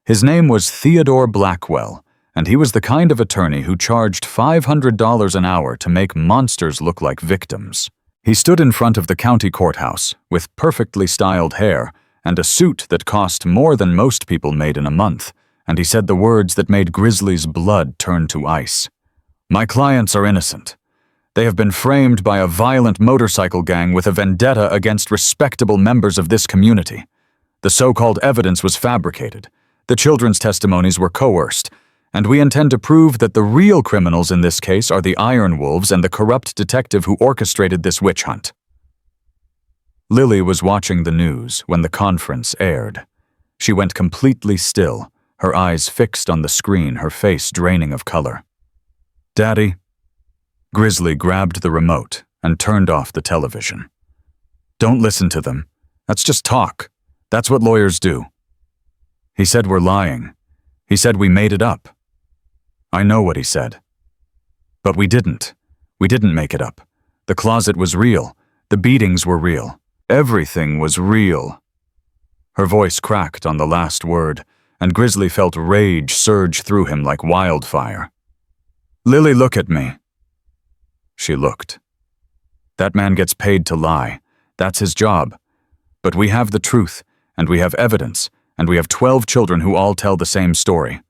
His name was Theodore Blackwell, and he was the kind of attorney who charged $500 an hour to make monsters look like victims. He stood in front of the county courthouse, with perfectly styled hair and a suit that cost more than most people made in a month, and he said the words that made Grizzly's blood turn to ice. "My clients are innocent. They have been framed by a violent motorcycle gang with a vendetta against respectable members of this community. The so-called evidence was fabricated. The children's testimonies were coerced, and we intend to prove that the real criminals in this case are the Iron Wolves and the corrupt detective who orchestrated this witch hunt." Lily was watching the news when the conference aired. She went completely still, her eyes fixed on the screen, her face draining of color. "Daddy?" Grizzly grabbed the remote and turned off the television. "Don't listen to them. That's just talk. That's what lawyers do." "He said we're lying. He said we made it up." "I know what he said." "But we didn't. We didn't make it up. The closet was real. The beatings were real. Everything was real." Her voice cracked on the last word, and Grizzly felt rage surge through him like wildfire. "Lily, look at me." She looked. "That man gets paid to lie. That's his job. But we have the truth, and we have evidence, and we have 12 children who all tell the same story.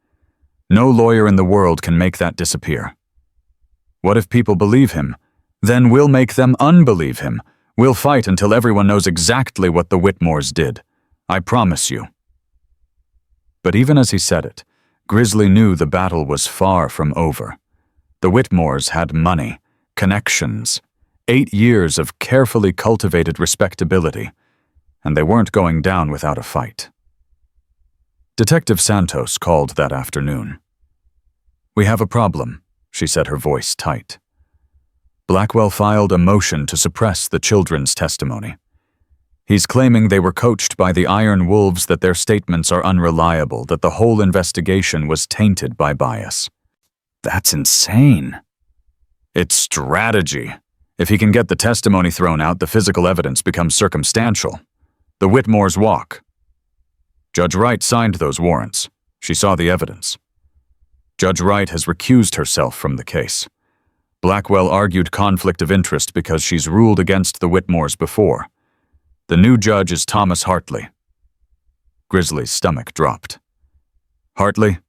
No lawyer in the world can make that disappear. What if people believe him? Then we'll make them unbelieve him. We'll fight until everyone knows exactly what the Whitmores did. I promise you." But even as he said it, Grizzly knew the battle was far from over. The Whitmores had money, connections, 8 years of carefully cultivated respectability, and they weren't going down without a fight. Detective Santos called that afternoon. "We have a problem," she said, her voice tight. Blackwell filed a motion to suppress the children's testimony. He's claiming they were coached by the Iron Wolves, that their statements are unreliable, that the whole investigation was tainted by bias. That's insane. It's strategy. If he can get the testimony thrown out, the physical evidence becomes circumstantial. The Whitmores walk. Judge Wright signed those warrants. She saw the evidence. Judge Wright has recused herself from the case. Blackwell argued conflict of interest because she's ruled against the Whitmores before. The new judge is Thomas Hartley. Grizzly's stomach dropped. Hartley?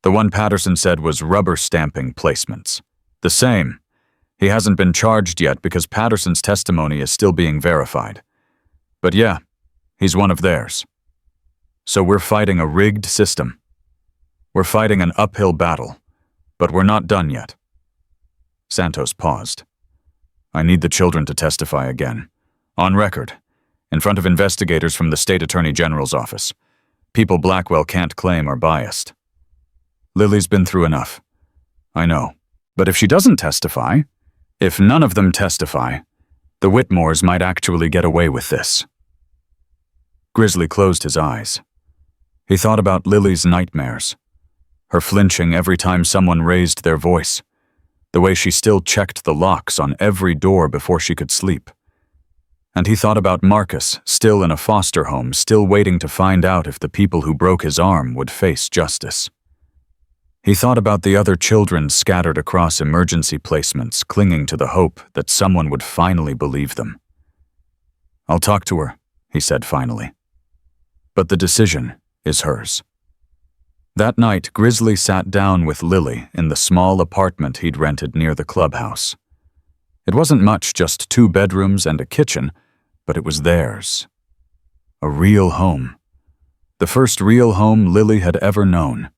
The one Patterson said was rubber stamping placements. The same. He hasn't been charged yet because Patterson's testimony is still being verified. But yeah, he's one of theirs. So we're fighting a rigged system. We're fighting an uphill battle, but we're not done yet. Santos paused. I need the children to testify again. On record. In front of investigators from the State Attorney General's office. People Blackwell can't claim are biased. Lily's been through enough. I know. But if she doesn't testify, if none of them testify, the Whitmores might actually get away with this. Grizzly closed his eyes. He thought about Lily's nightmares. Her flinching every time someone raised their voice. The way she still checked the locks on every door before she could sleep. And he thought about Marcus, still in a foster home, still waiting to find out if the people who broke his arm would face justice. He thought about the other children scattered across emergency placements, clinging to the hope that someone would finally believe them. I'll talk to her, he said finally. But the decision is hers. That night, Grizzly sat down with Lily in the small apartment he'd rented near the clubhouse. It wasn't much, just 2 bedrooms and a kitchen, but it was theirs. A real home. The first real home Lily had ever known.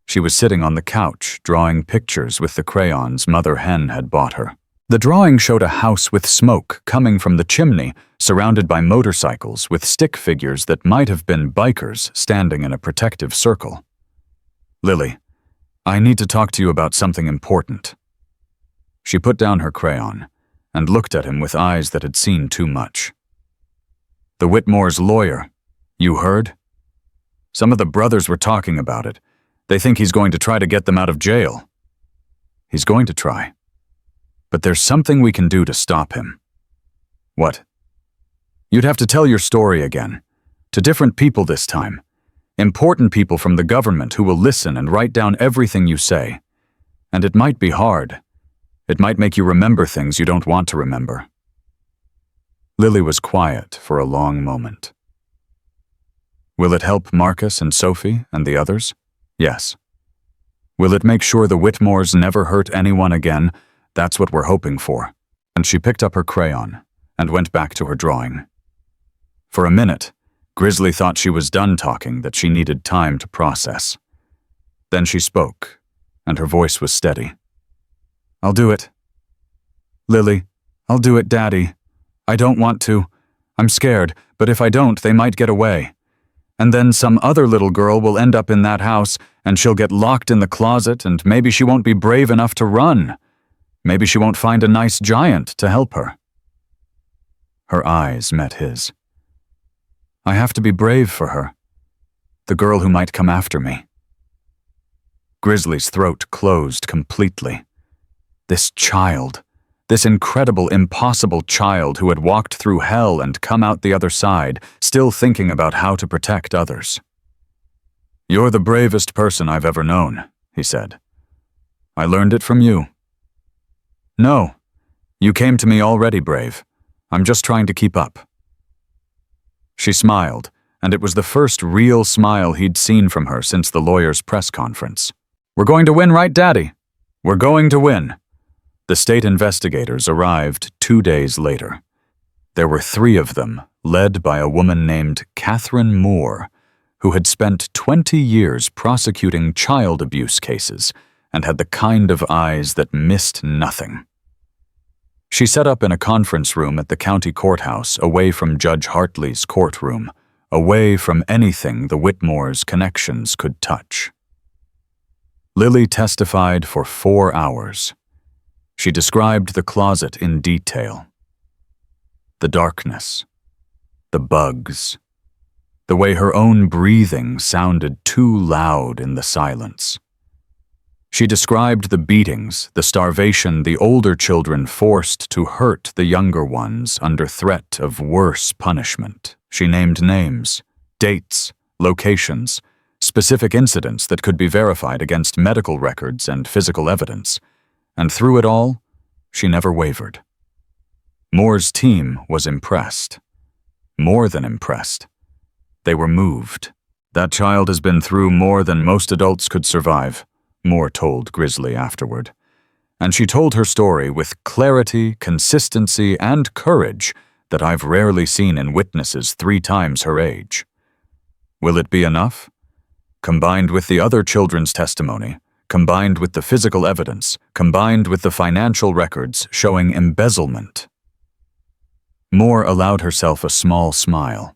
She was sitting on the couch, drawing pictures with the crayons Mother Hen had bought her. The drawing showed a house with smoke coming from the chimney, surrounded by motorcycles with stick figures that might have been bikers standing in a protective circle. Lily, I need to talk to you about something important. She put down her crayon and looked at him with eyes that had seen too much. The Whitmore's lawyer, you heard? Some of the brothers were talking about it. They think he's going to try to get them out of jail. He's going to try. But there's something we can do to stop him. What? You'd have to tell your story again. To different people this time. Important people from the government who will listen and write down everything you say. And it might be hard. It might make you remember things you don't want to remember. Lily was quiet for a long moment. Will it help Marcus and Sophie and the others? Yes. Will it make sure the Whitmores never hurt anyone again? That's what we're hoping for. And she picked up her crayon and went back to her drawing. For a minute, Grizzly thought she was done talking, that she needed time to process. Then she spoke, and her voice was steady. I'll do it. Lily, I'll do it, Daddy. I don't want to. I'm scared, but if I don't, they might get away. And then some other little girl will end up in that house, and she'll get locked in the closet, and maybe she won't be brave enough to run. Maybe she won't find a nice giant to help her. Her eyes met his. I have to be brave for her. The girl who might come after me. Grizzly's throat closed completely. This child, this incredible, impossible child who had walked through hell and come out the other side, still thinking about how to protect others. You're the bravest person I've ever known, he said. I learned it from you. No, you came to me already brave. I'm just trying to keep up. She smiled, and it was the first real smile he'd seen from her since the lawyer's press conference. "We're going to win, right, Daddy? We're going to win." The state investigators arrived 2 days later. There were 3 of them, led by a woman named Catherine Moore, who had spent 20 years prosecuting child abuse cases and had the kind of eyes that missed nothing. She set up in a conference room at the county courthouse, away from Judge Hartley's courtroom, away from anything the Whitmores' connections could touch. Lily testified for 4 hours. She described the closet in detail. The darkness, the bugs, the way her own breathing sounded too loud in the silence. She described the beatings, the starvation the older children forced to hurt the younger ones under threat of worse punishment. She named names, dates, locations, specific incidents that could be verified against medical records and physical evidence. And through it all, she never wavered. Moore's team was impressed. More than impressed. They were moved. "That child has been through more than most adults could survive," Moore told Grizzly afterward. And she told her story with clarity, consistency, and courage that I've rarely seen in witnesses 3 times her age. Will it be enough? Combined with the other children's testimony, combined with the physical evidence, combined with the financial records showing embezzlement. Moore allowed herself a small smile.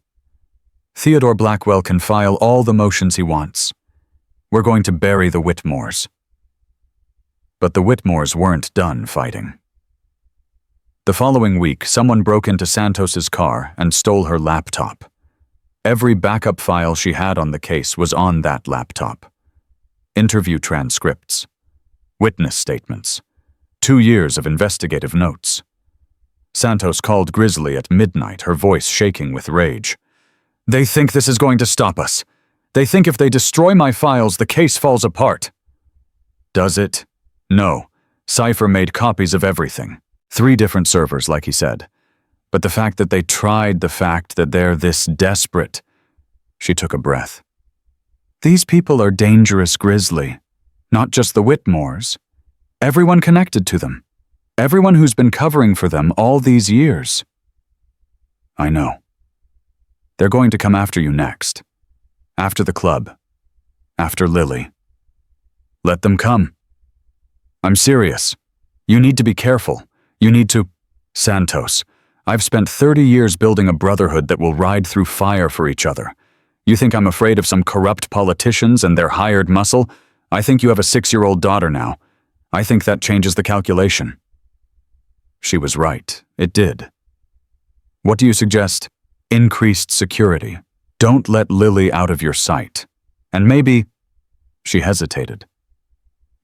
"Theodore Blackwell can file all the motions he wants. We're going to bury the Whitmores." But the Whitmores weren't done fighting. The following week, someone broke into Santos's car and stole her laptop. Every backup file she had on the case was on that laptop. Interview transcripts, witness statements, 2 years of investigative notes. Santos called Grizzly at midnight, her voice shaking with rage. "They think this is going to stop us. They think if they destroy my files, the case falls apart." "Does it?" "No. Cypher made copies of everything. 3 different servers, like he said. But the fact that they tried, the fact that they're this desperate." She took a breath. "These people are dangerous, Grizzly. Not just the Whitmores. Everyone connected to them. Everyone who's been covering for them all these years." "I know. They're going to come after you next. After the club. After Lily. Let them come. I'm serious. You need to be careful. You need to—" "Santos, I've spent 30 years building a brotherhood that will ride through fire for each other. You think I'm afraid of some corrupt politicians and their hired muscle? I think you have a 6-year-old daughter now. I think that changes the calculation." She was right. It did. "What do you suggest?" "Increased security. Don't let Lily out of your sight. And maybe—" She hesitated.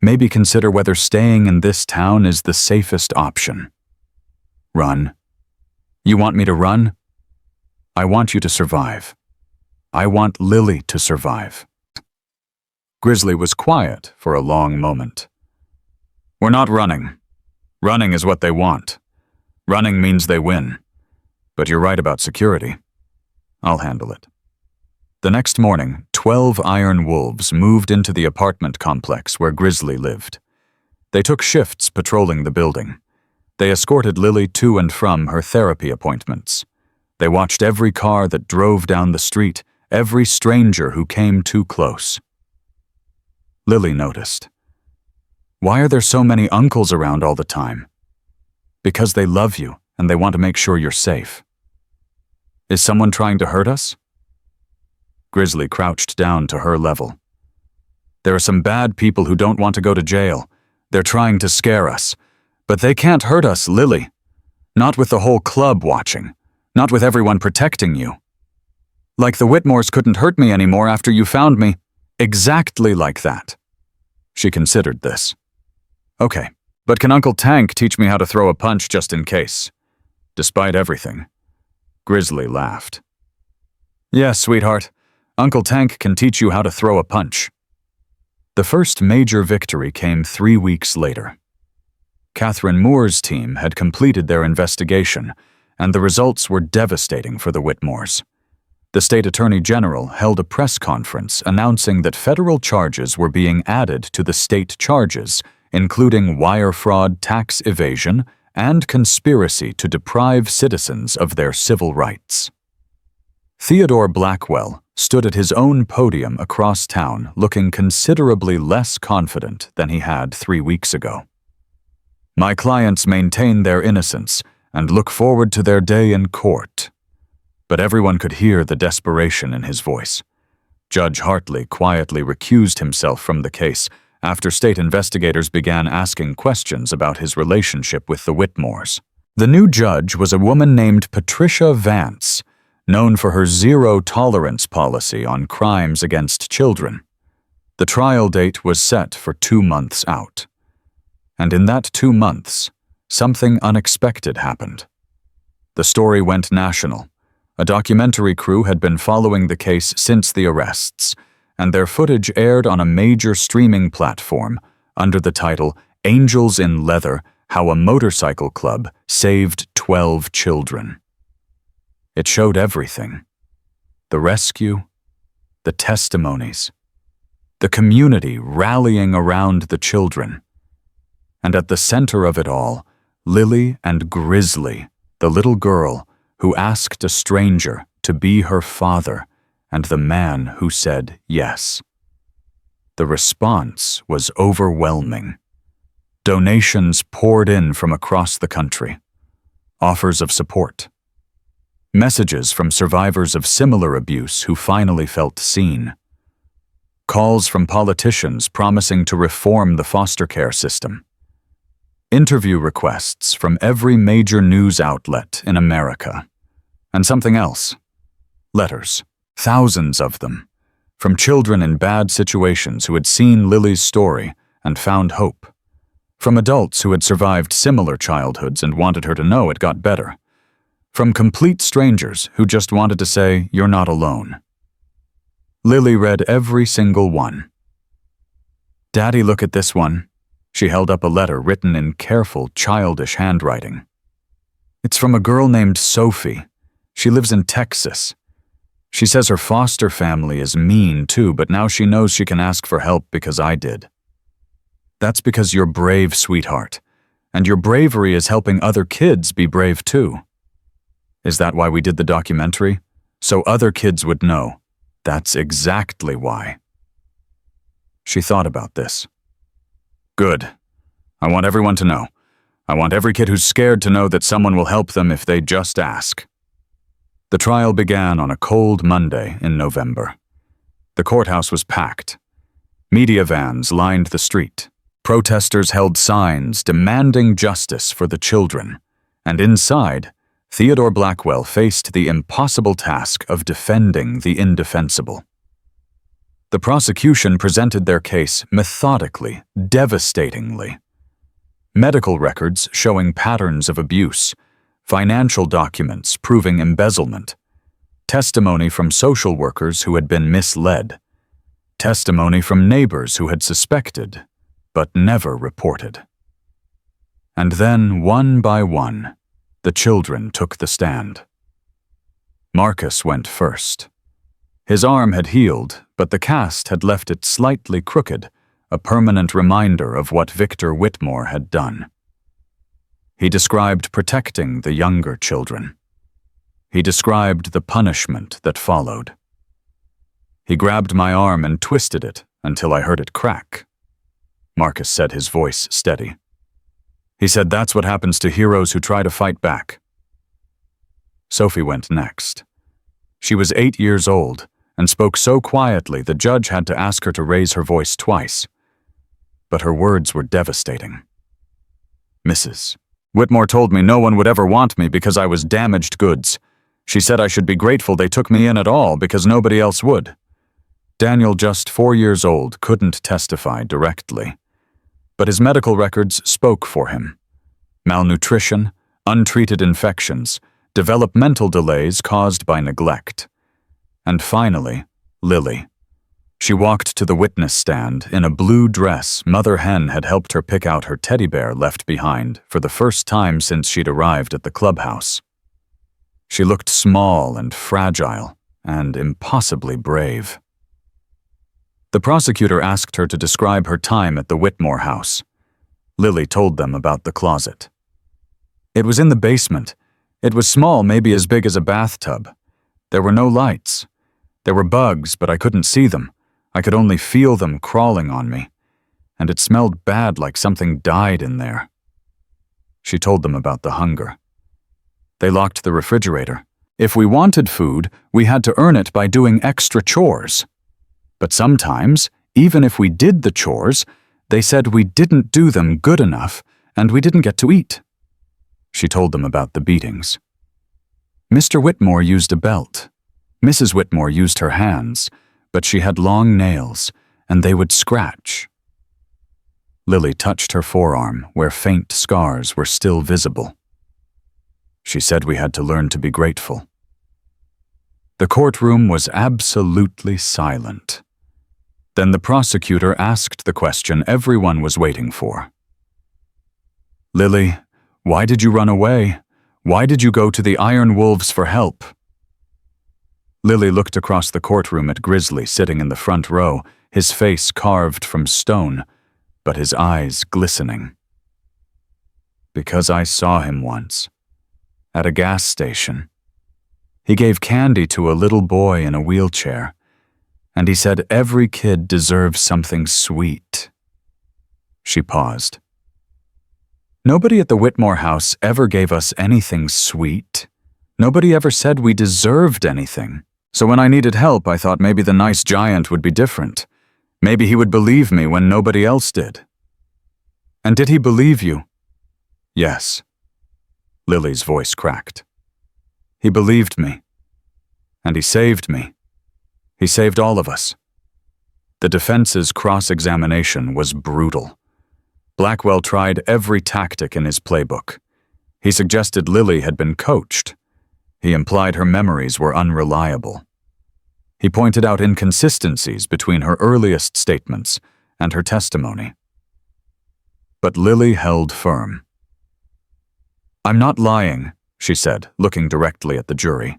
"Maybe consider whether staying in this town is the safest option." "Run? You want me to run?" "I want you to survive. I want Lily to survive." Grizzly was quiet for a long moment. "We're not running. Running is what they want. Running means they win. But you're right about security. I'll handle it." The next morning, 12 iron wolves moved into the apartment complex where Grizzly lived. They took shifts patrolling the building. They escorted Lily to and from her therapy appointments. They watched every car that drove down the street, every stranger who came too close. Lily noticed. "Why are there so many uncles around all the time?" "Because they love you and they want to make sure you're safe." "Is someone trying to hurt us?" Grizzly crouched down to her level. "There are some bad people who don't want to go to jail. They're trying to scare us. But they can't hurt us, Lily. Not with the whole club watching. Not with everyone protecting you. Like the Whitmores couldn't hurt me anymore after you found me. Exactly like that." She considered this. "Okay, but can Uncle Tank teach me how to throw a punch just in case? Despite everything." Grizzly laughed. "Yes, sweetheart. Uncle Tank can teach you how to throw a punch." The first major victory came 3 weeks later. Catherine Moore's team had completed their investigation, and the results were devastating for the Whitmores. The state attorney general held a press conference announcing that federal charges were being added to the state charges, including wire fraud, tax evasion, and conspiracy to deprive citizens of their civil rights. Theodore Blackwell stood at his own podium across town looking considerably less confident than he had 3 weeks ago. "My clients maintain their innocence and look forward to their day in court." But everyone could hear the desperation in his voice. Judge Hartley quietly recused himself from the case after state investigators began asking questions about his relationship with the Whitmores. The new judge was a woman named Patricia Vance, known for her zero-tolerance policy on crimes against children. The trial date was set for 2 months out. And in that 2 months, something unexpected happened. The story went national. A documentary crew had been following the case since the arrests, and their footage aired on a major streaming platform under the title "Angels in Leather: How a Motorcycle Club Saved 12 Children." It showed everything: the rescue, the testimonies, the community rallying around the children. And at the center of it all, Lily and Grizzly, the little girl who asked a stranger to be her father, and the man who said yes. The response was overwhelming. Donations poured in from across the country. Offers of support. Messages from survivors of similar abuse who finally felt seen. Calls from politicians promising to reform the foster care system. Interview requests from every major news outlet in America. And something else. Letters, thousands of them, from children in bad situations who had seen Lily's story and found hope. From adults who had survived similar childhoods and wanted her to know it got better. From complete strangers who just wanted to say, "You're not alone." Lily read every single one. "Daddy, look at this one." She held up a letter written in careful, childish handwriting. "It's from a girl named Sophie. She lives in Texas. She says her foster family is mean too, but now she knows she can ask for help because I did. That's because you're brave, sweetheart, and your bravery is helping other kids be brave too. Is that why we did the documentary? So other kids would know. That's exactly why." She thought about this. "Good. I want everyone to know. I want every kid who's scared to know that someone will help them if they just ask." The trial began on a cold Monday in November. The courthouse was packed. Media vans lined the street. Protesters held signs demanding justice for the children. And inside, Theodore Blackwell faced the impossible task of defending the indefensible. The prosecution presented their case methodically, devastatingly. Medical records showing patterns of abuse, financial documents proving embezzlement, testimony from social workers who had been misled, testimony from neighbors who had suspected, but never reported. And then, one by one, the children took the stand. Marcus went first. His arm had healed, but the cast had left it slightly crooked, a permanent reminder of what Victor Whitmore had done. He described protecting the younger children. He described the punishment that followed. He grabbed my arm and twisted it until I heard it crack. Marcus said, his voice steady. He said that's what happens to heroes who try to fight back. Sophie went next. She was 8 years old and spoke so quietly the judge had to ask her to raise her voice twice. But her words were devastating. "Mrs. Whitmore told me no one would ever want me because I was damaged goods. She said I should be grateful they took me in at all because nobody else would." Daniel, just 4 years old, couldn't testify directly. But his medical records spoke for him. Malnutrition, untreated infections, developmental delays caused by neglect. And finally, Lily. She walked to the witness stand in a blue dress Mother Hen had helped her pick out her teddy bear left behind for the first time since she'd arrived at the clubhouse. She looked small and fragile and impossibly brave. The prosecutor asked her to describe her time at the Whitmore house. Lily told them about the closet. It was in the basement. It was small, maybe as big as a bathtub. There were no lights. There were bugs, but I couldn't see them. I could only feel them crawling on me. And it smelled bad, like something died in there. She told them about the hunger. They locked the refrigerator. If we wanted food, we had to earn it by doing extra chores. But sometimes, even if we did the chores, they said we didn't do them good enough and we didn't get to eat. She told them about the beatings. Mr. Whitmore used a belt. Mrs. Whitmore used her hands, but she had long nails, and they would scratch. Lily touched her forearm, where faint scars were still visible. She said we had to learn to be grateful. The courtroom was absolutely silent. Then the prosecutor asked the question everyone was waiting for. "Lily, why did you run away? Why did you go to the Iron Wolves for help?" Lily looked across the courtroom at Grizzly sitting in the front row, his face carved from stone, but his eyes glistening. "Because I saw him once, at a gas station. He gave candy to a little boy in a wheelchair, and he said every kid deserves something sweet." She paused. "Nobody at the Whitmore house ever gave us anything sweet. Nobody ever said we deserved anything. So when I needed help, I thought maybe the nice giant would be different. Maybe he would believe me when nobody else did." "And did he believe you?" "Yes." Lily's voice cracked. "He believed me. And he saved me. He saved all of us." The defense's cross-examination was brutal. Blackwell tried every tactic in his playbook. He suggested Lily had been coached. He implied her memories were unreliable. He pointed out inconsistencies between her earliest statements and her testimony. But Lily held firm. "I'm not lying," she said, looking directly at the jury.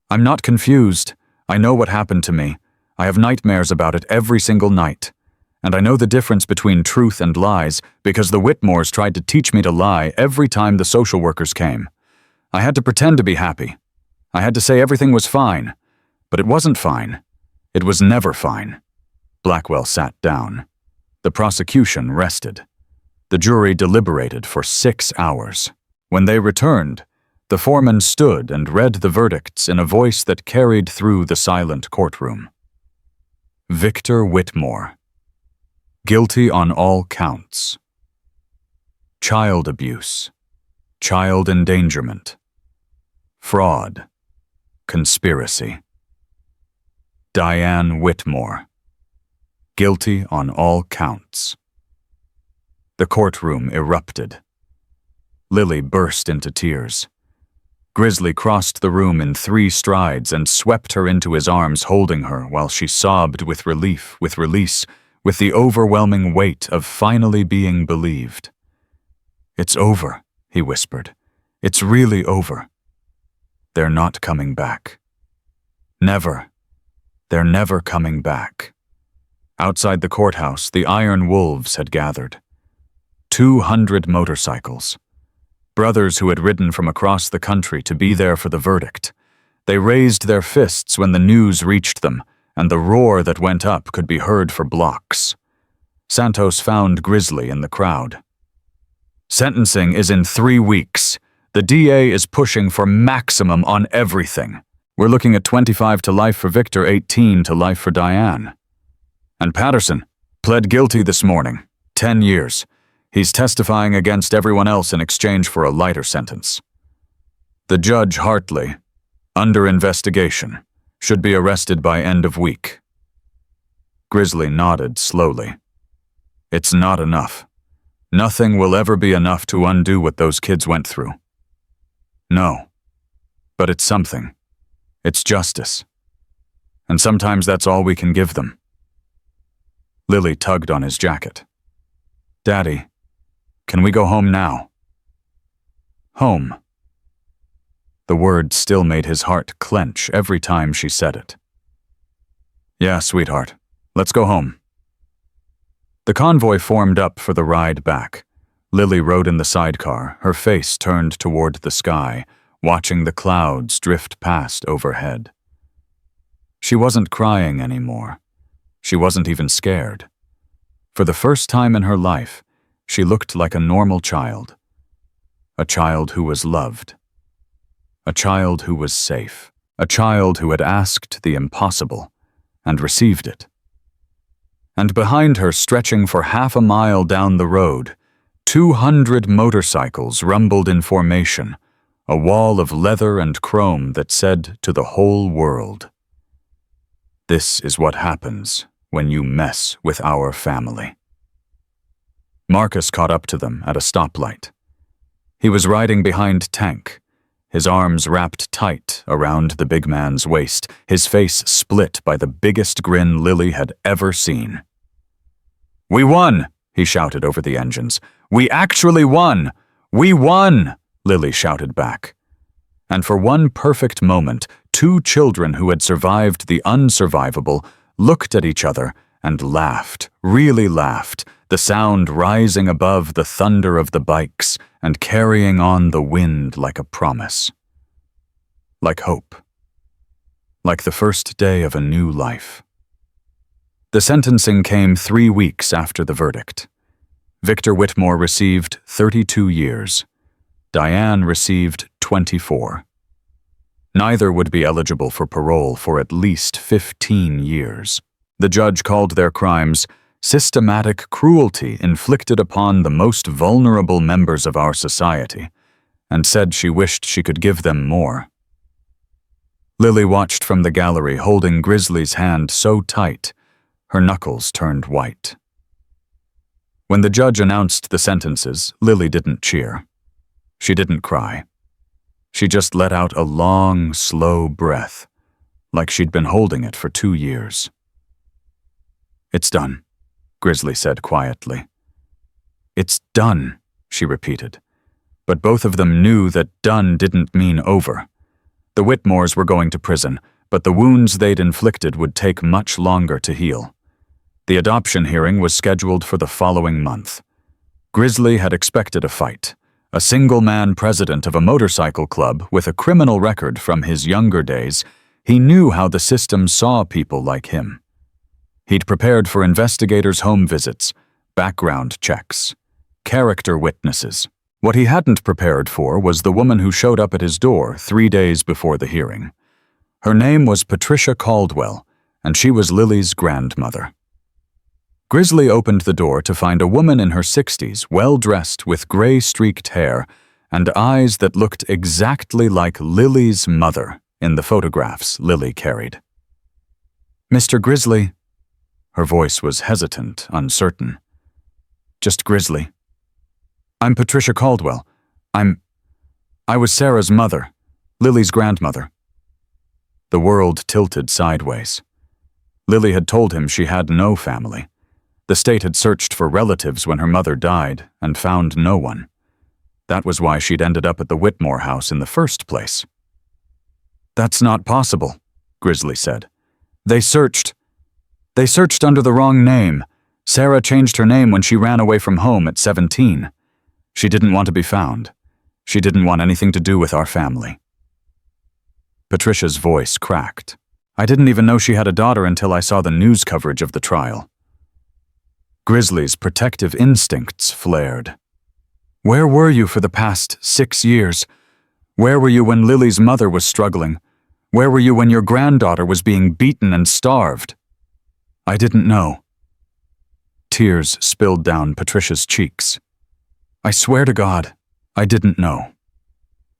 "I'm not confused. I know what happened to me. I have nightmares about it every single night. And I know the difference between truth and lies because the Whitmores tried to teach me to lie every time the social workers came. I had to pretend to be happy. I had to say everything was fine. But it wasn't fine. It was never fine." Blackwell sat down. The prosecution rested. The jury deliberated for 6 hours. When they returned, the foreman stood and read the verdicts in a voice that carried through the silent courtroom. Victor Whitmore. Guilty on all counts. Child abuse. Child endangerment. Fraud. Conspiracy. Diane Whitmore. Guilty on all counts. The courtroom erupted. Lily burst into tears. Grizzly crossed the room in 3 strides and swept her into his arms, holding her while she sobbed with relief, with release, with the overwhelming weight of finally being believed. "It's over," he whispered. "It's really over. They're not coming back. Never. They're never coming back." Outside the courthouse, the Iron Wolves had gathered. 200 motorcycles. Brothers who had ridden from across the country to be there for the verdict. They raised their fists when the news reached them, and the roar that went up could be heard for blocks. Santos found Grizzly in the crowd. "Sentencing is in 3 weeks. The DA is pushing for maximum on everything. We're looking at 25 to life for Victor, 18 to life for Diane. And Patterson pled guilty this morning, 10 years. He's testifying against everyone else in exchange for a lighter sentence. The judge, Hartley, under investigation, should be arrested by end of week." Grizzly nodded slowly. "It's not enough. Nothing will ever be enough to undo what those kids went through. No, but it's something. It's justice. And sometimes that's all we can give them." Lily tugged on his jacket. "Daddy, can we go home now?" "Home?" The word still made his heart clench every time she said it. "Yeah, sweetheart. Let's go home." The convoy formed up for the ride back. Lily rode in the sidecar, her face turned toward the sky, watching the clouds drift past overhead. She wasn't crying anymore. She wasn't even scared. For the first time in her life, she looked like a normal child. A child who was loved. A child who was safe. A child who had asked the impossible and received it. And behind her, stretching for half a mile down the road, 200 motorcycles rumbled in formation, a wall of leather and chrome that said to the whole world, "This is what happens when you mess with our family." Marcus caught up to them at a stoplight. He was riding behind Tank, his arms wrapped tight around the big man's waist, his face split by the biggest grin Lily had ever seen. "We won!" he shouted over the engines. "We actually won! We won!" Lily shouted back. And for one perfect moment, two children who had survived the unsurvivable looked at each other and laughed, really laughed, the sound rising above the thunder of the bikes and carrying on the wind like a promise. Like hope. Like the first day of a new life. The sentencing came 3 weeks after the verdict. Victor Whitmore received 32 years. Diane received 24. Neither would be eligible for parole for at least 15 years. The judge called their crimes systematic cruelty inflicted upon the most vulnerable members of our society, and said she wished she could give them more. Lily watched from the gallery, holding Grizzly's hand so tight, her knuckles turned white. When the judge announced the sentences, Lily didn't cheer. She didn't cry. She just let out a long, slow breath, like she'd been holding it for 2 years. "It's done," Grizzly said quietly. "It's done," she repeated. But both of them knew that done didn't mean over. The Whitmores were going to prison, but the wounds they'd inflicted would take much longer to heal. The adoption hearing was scheduled for the following month. Grizzly had expected a fight. A single-man president of a motorcycle club with a criminal record from his younger days, he knew how the system saw people like him. He'd prepared for investigators' home visits, background checks, character witnesses. What he hadn't prepared for was the woman who showed up at his door 3 days before the hearing. Her name was Patricia Caldwell, and she was Lily's grandmother. Grizzly opened the door to find a woman in her 60s, well-dressed with gray-streaked hair and eyes that looked exactly like Lily's mother in the photographs Lily carried. "Mr. Grizzly." Her voice was hesitant, uncertain. "Just Grizzly. I'm Patricia Caldwell. I was Sarah's mother, Lily's grandmother." The world tilted sideways. Lily had told him she had no family. The state had searched for relatives when her mother died and found no one. That was why she'd ended up at the Whitmore house in the first place. "That's not possible," Grizzly said. They searched under the wrong name. Sarah changed her name when she ran away from home at 17. She didn't want to be found. She didn't want anything to do with our family." Patricia's voice cracked. "I didn't even know she had a daughter until I saw the news coverage of the trial." Grizzly's protective instincts flared. "Where were you for the past 6 years? Where were you when Lily's mother was struggling? Where were you when your granddaughter was being beaten and starved?" "I didn't know." Tears spilled down Patricia's cheeks. "I swear to God, I didn't know.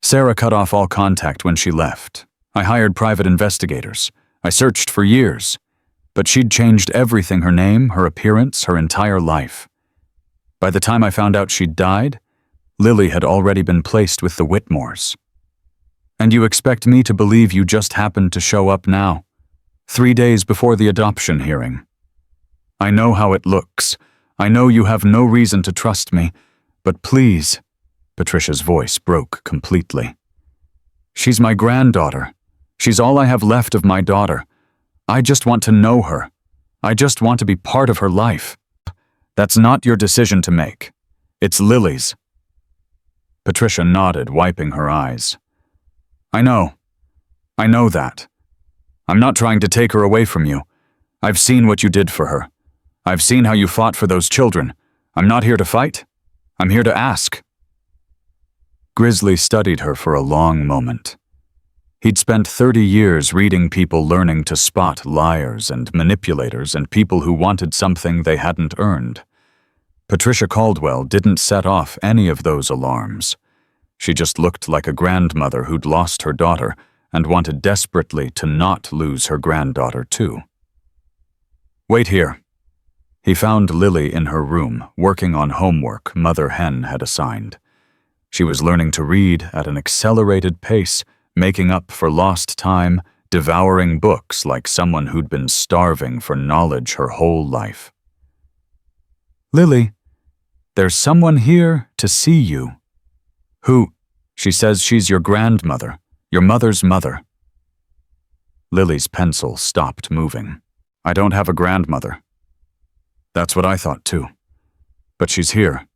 Sarah cut off all contact when she left. I hired private investigators. I searched for years. But she'd changed everything, her name, her appearance, her entire life. By the time I found out she'd died, Lily had already been placed with the Whitmores. And you expect me to believe you just happened to show up now, 3 days before the adoption hearing? I know how it looks. I know you have no reason to trust me, but please," Patricia's voice broke completely. She's my granddaughter. She's all I have left of my daughter. I just want to know her. I just want to be part of her life. That's not your decision to make. It's Lily's. Patricia nodded, wiping her eyes. I know that. I'm not trying to take her away from you. I've seen what you did for her. I've seen how you fought for those children. I'm not here to fight. I'm here to ask. Grizzly studied her for a long moment. He'd spent 30 years reading people learning to spot liars and manipulators and people who wanted something they hadn't earned. Patricia Caldwell didn't set off any of those alarms. She just looked like a grandmother who'd lost her daughter and wanted desperately to not lose her granddaughter too. Wait here. He found Lily in her room, working on homework Mother Hen had assigned. She was learning to read at an accelerated pace, making up for lost time, devouring books like someone who'd been starving for knowledge her whole life. Lily, there's someone here to see you. Who? She says she's your grandmother, your mother's mother. Lily's pencil stopped moving. I don't have a grandmother. That's what I thought too. But she's here.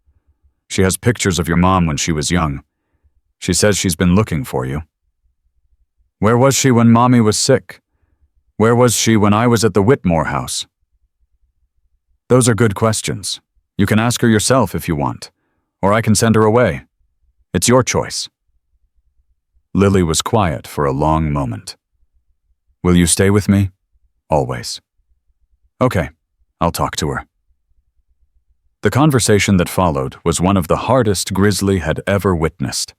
She has pictures of your mom when she was young. She says she's been looking for you. Where was she when Mommy was sick? Where was she when I was at the Whitmore house? Those are good questions. You can ask her yourself if you want, or I can send her away. It's your choice. Lily was quiet for a long moment. Will you stay with me? Always. Okay, I'll talk to her. The conversation that followed was one of the hardest Grizzly had ever witnessed.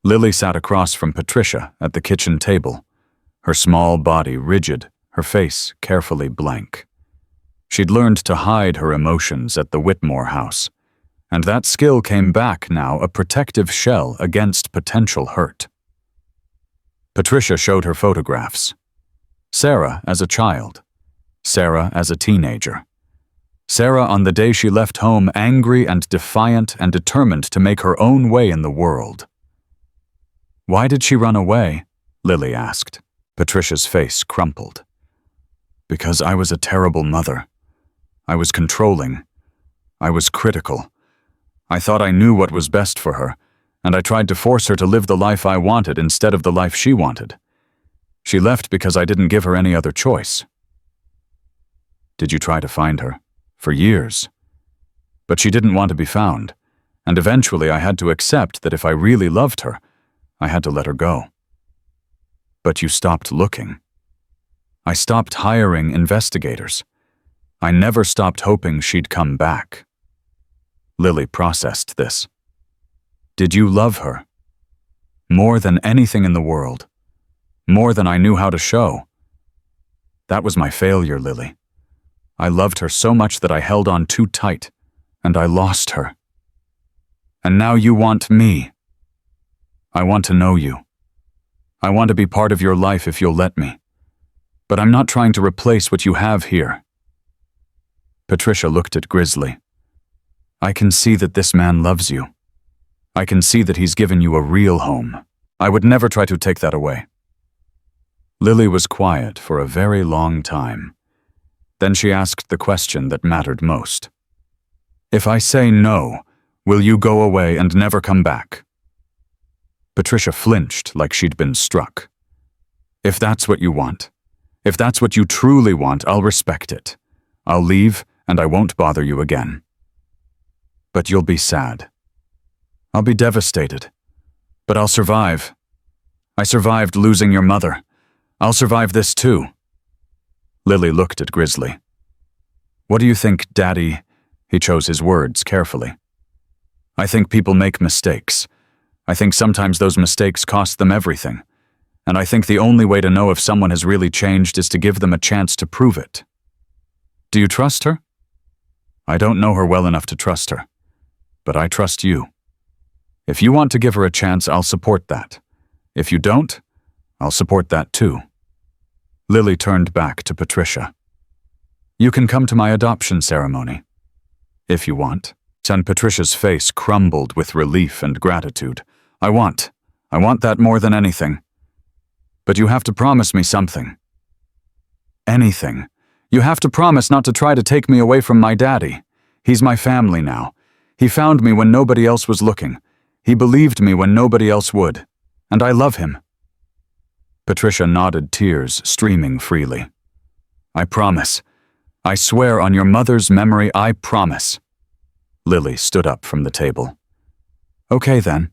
Lily sat across from Patricia at the kitchen table, her small body rigid, her face carefully blank. She'd learned to hide her emotions at the Whitmore house, and that skill came back now a protective shell against potential hurt. Patricia showed her photographs. Sarah as a child. Sarah as a teenager. Sarah on the day she left home angry and defiant and determined to make her own way in the world. Why did she run away? Lily asked. Patricia's face crumpled. Because I was a terrible mother. I was controlling. I was critical. I thought I knew what was best for her, and I tried to force her to live the life I wanted instead of the life she wanted. She left because I didn't give her any other choice. Did you try to find her? For years. But she didn't want to be found, and eventually I had to accept that if I really loved her, I had to let her go. But you stopped looking. I stopped hiring investigators. I never stopped hoping she'd come back. Lily processed this. Did you love her? More than anything in the world. More than I knew how to show. That was my failure, Lily. I loved her so much that I held on too tight, and I lost her. And now you want me. I want to know you. I want to be part of your life if you'll let me. But I'm not trying to replace what you have here. Patricia looked at Grizzly. I can see that this man loves you. I can see that he's given you a real home. I would never try to take that away. Lily was quiet for a very long time. Then she asked the question that mattered most. If I say no, will you go away and never come back? Patricia flinched like she'd been struck. If that's what you want, if that's what you truly want, I'll respect it. I'll leave and I won't bother you again. But you'll be sad. I'll be devastated. But I'll survive. I survived losing your mother. I'll survive this too. Lily looked at Grizzly. What do you think, Daddy? He chose his words carefully. I think people make mistakes. I think sometimes those mistakes cost them everything. And I think the only way to know if someone has really changed is to give them a chance to prove it. Do you trust her? I don't know her well enough to trust her. But I trust you. If you want to give her a chance, I'll support that. If you don't, I'll support that too. Lily turned back to Patricia. You can come to my adoption ceremony. If you want. And Patricia's face crumbled with relief and gratitude. I want. I want that more than anything. But you have to promise me something. Anything. You have to promise not to try to take me away from my daddy. He's my family now. He found me when nobody else was looking. He believed me when nobody else would. And I love him." Patricia nodded, tears streaming freely. "I promise. I swear on your mother's memory, I promise." Lily stood up from the table. "Okay then.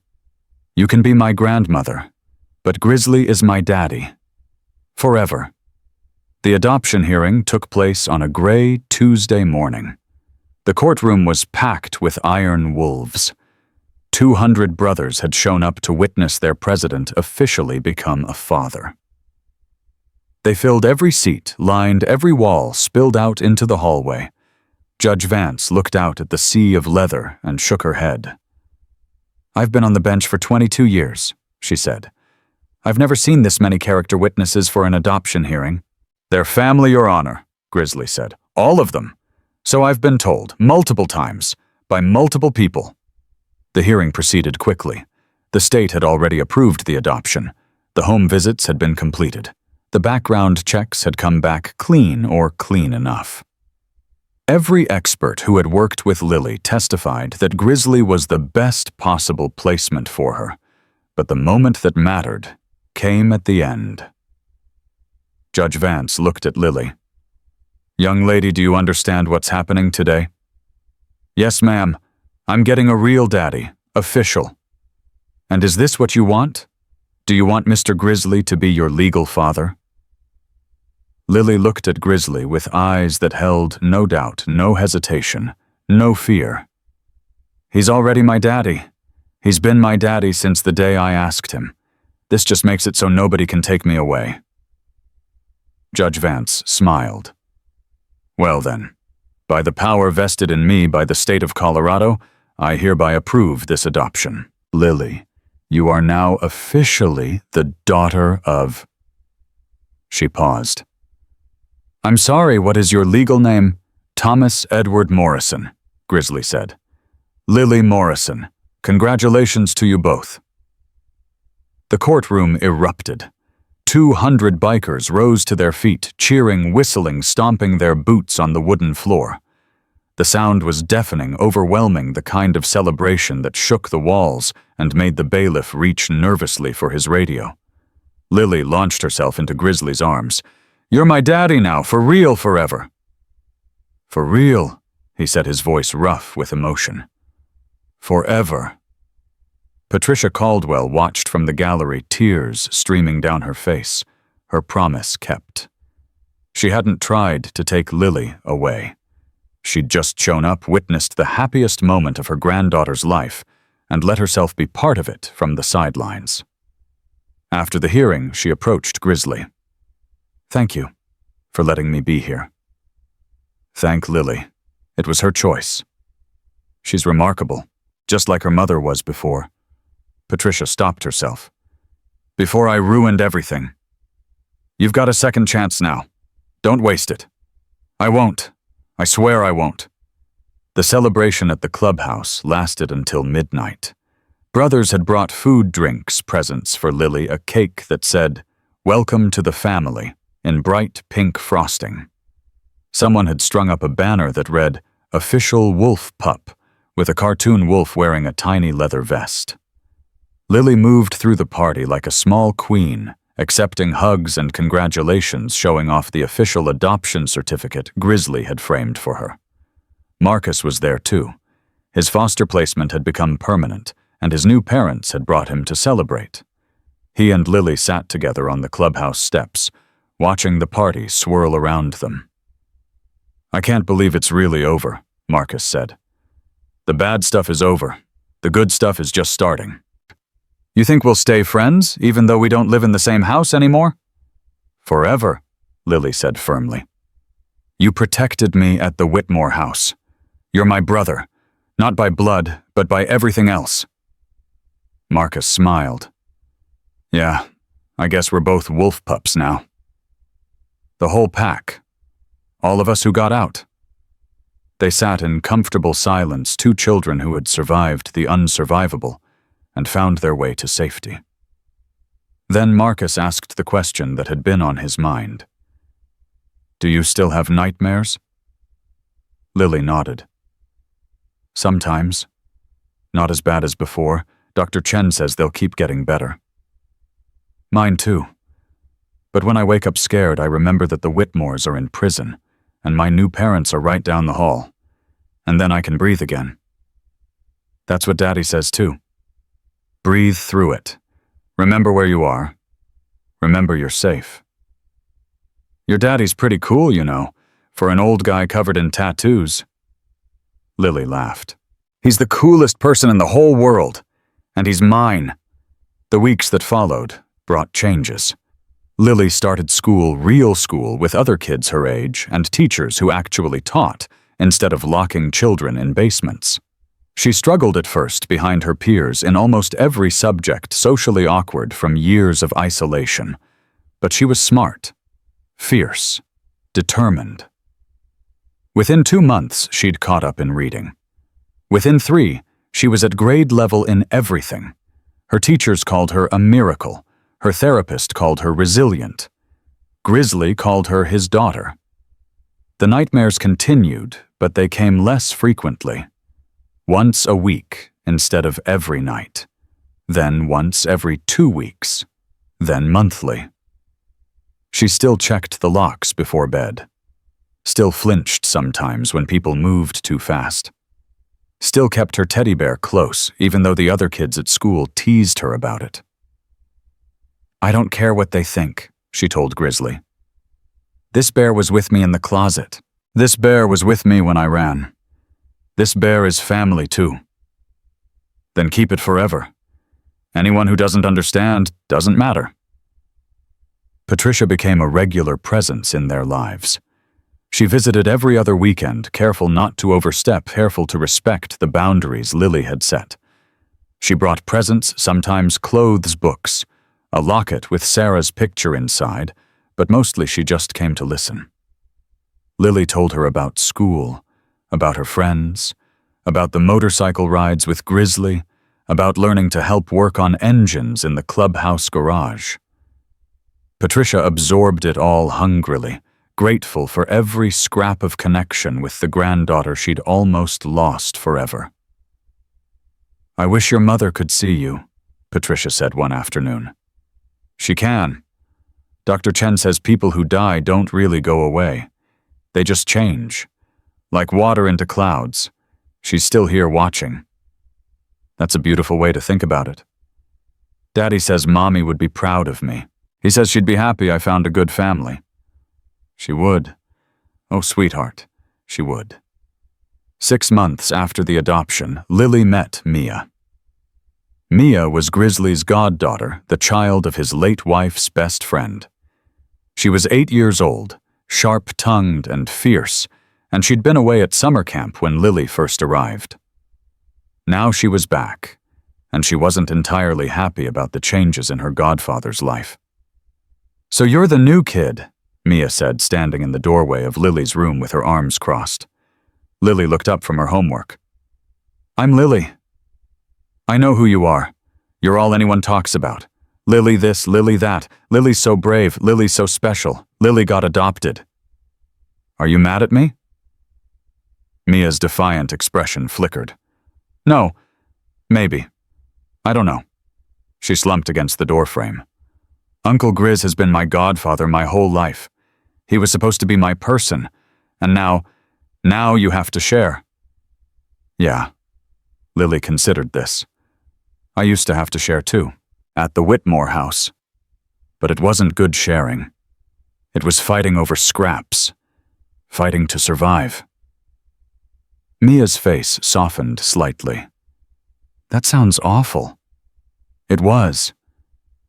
You can be my grandmother, but Grizzly is my daddy. Forever." The adoption hearing took place on a gray Tuesday morning. The courtroom was packed with iron wolves. 200 brothers had shown up to witness their president officially become a father. They filled every seat, lined every wall, spilled out into the hallway. Judge Vance looked out at the sea of leather and shook her head. "I've been on the bench for 22 years, she said. "I've never seen this many character witnesses for an adoption hearing." "They're family, Your Honor," Grizzly said. "All of them. So I've been told, multiple times, by multiple people." The hearing proceeded quickly. The state had already approved the adoption. The home visits had been completed. The background checks had come back clean or clean enough. Every expert who had worked with Lily testified that Grizzly was the best possible placement for her, but the moment that mattered came at the end. Judge Vance looked at Lily. "Young lady, do you understand what's happening today?" "Yes, ma'am. I'm getting a real daddy, official." "And is this what you want? Do you want Mr. Grizzly to be your legal father?" Lily looked at Grizzly with eyes that held no doubt, no hesitation, no fear. "He's already my daddy. He's been my daddy since the day I asked him. This just makes it so nobody can take me away." Judge Vance smiled. "Well then, by the power vested in me by the state of Colorado, I hereby approve this adoption. Lily, you are now officially the daughter of—" She paused. "I'm sorry, what is your legal name?" "Thomas Edward Morrison," Grizzly said. "Lily Morrison, congratulations to you both." The courtroom erupted. 200 bikers rose to their feet, cheering, whistling, stomping their boots on the wooden floor. The sound was deafening, overwhelming, the kind of celebration that shook the walls and made the bailiff reach nervously for his radio. Lily launched herself into Grizzly's arms. "You're my daddy now, for real, forever." "For real," he said, his voice rough with emotion. "Forever." Patricia Caldwell watched from the gallery, tears streaming down her face, her promise kept. She hadn't tried to take Lily away. She'd just shown up, witnessed the happiest moment of her granddaughter's life, and let herself be part of it from the sidelines. After the hearing, she approached Grizzly. "Thank you for letting me be here." "Thank Lily. It was her choice. She's remarkable, just like her mother was before." Patricia stopped herself. "Before I ruined everything. You've got a second chance now. Don't waste it." "I won't. I swear I won't." The celebration at the clubhouse lasted until midnight. Brothers had brought food, drinks, presents for Lily, a cake that said, "Welcome to the family," in bright pink frosting. Someone had strung up a banner that read, "Official Wolf Pup," with a cartoon wolf wearing a tiny leather vest. Lily moved through the party like a small queen, accepting hugs and congratulations, showing off the official adoption certificate Grizzly had framed for her. Marcus was there too. His foster placement had become permanent, and his new parents had brought him to celebrate. He and Lily sat together on the clubhouse steps, watching the party swirl around them. "I can't believe it's really over," Marcus said. "The bad stuff is over. The good stuff is just starting." "You think we'll stay friends, even though we don't live in the same house anymore?" "Forever," Lily said firmly. "You protected me at the Whitmore house. You're my brother, not by blood, but by everything else." Marcus smiled. "Yeah, I guess we're both wolf pups now." The whole pack. All of us who got out. They sat in comfortable silence, two children who had survived the unsurvivable and found their way to safety. Then Marcus asked the question that had been on his mind. "Do you still have nightmares?" Lily nodded. "Sometimes. Not as bad as before. Dr. Chen says they'll keep getting better." "Mine too. But when I wake up scared, I remember that the Whitmores are in prison, and my new parents are right down the hall. And then I can breathe again." "That's what Daddy says too. Breathe through it. Remember where you are. Remember you're safe." "Your daddy's pretty cool, you know, for an old guy covered in tattoos." Lily laughed. "He's the coolest person in the whole world, and he's mine." The weeks that followed brought changes. Lily started school, real school, with other kids her age and teachers who actually taught, instead of locking children in basements. She struggled at first behind her peers in almost every subject, socially awkward from years of isolation. But she was smart, fierce, determined. Within 2 months, she'd caught up in reading. Within 3, she was at grade level in everything. Her teachers called her a miracle. Her therapist called her resilient. Grizzly called her his daughter. The nightmares continued, but they came less frequently. Once a week instead of every night. Then once every 2 weeks. Then monthly. She still checked the locks before bed. Still flinched sometimes when people moved too fast. Still kept her teddy bear close, even though the other kids at school teased her about it. "I don't care what they think," she told Grizzly. "This bear was with me in the closet. This bear was with me when I ran. This bear is family too." "Then keep it forever. Anyone who doesn't understand doesn't matter." Patricia became a regular presence in their lives. She visited every other weekend, careful not to overstep, careful to respect the boundaries Lily had set. She brought presents, sometimes clothes, books, a locket with Sarah's picture inside, but mostly she just came to listen. Lily told her about school, about her friends, about the motorcycle rides with Grizzly, about learning to help work on engines in the clubhouse garage. Patricia absorbed it all hungrily, grateful for every scrap of connection with the granddaughter she'd almost lost forever. "I wish your mother could see you," Patricia said one afternoon. "She can. Dr. Chen says people who die don't really go away. They just change. Like water into clouds. She's still here watching." "That's a beautiful way to think about it." "Daddy says Mommy would be proud of me. He says she'd be happy I found a good family." "She would. Oh, sweetheart, she would." 6 months after the adoption, Lily met Mia. Mia was Grizzly's goddaughter, the child of his late wife's best friend. She was 8 years old, sharp-tongued and fierce, and she'd been away at summer camp when Lily first arrived. Now she was back, and she wasn't entirely happy about the changes in her godfather's life. "So you're the new kid," Mia said, standing in the doorway of Lily's room with her arms crossed. Lily looked up from her homework. "I'm Lily. I know who you are. You're all anyone talks about. Lily this, Lily that. Lily's so brave, Lily's so special. Lily got adopted." "Are you mad at me?" Mia's defiant expression flickered. "No, maybe. I don't know." She slumped against the doorframe. "Uncle Grizz has been my godfather my whole life. He was supposed to be my person, and now you have to share." "Yeah." Lily considered this. "I used to have to share too, at the Whitmore house. But it wasn't good sharing. It was fighting over scraps, fighting to survive." Mia's face softened slightly. "That sounds awful." "It was.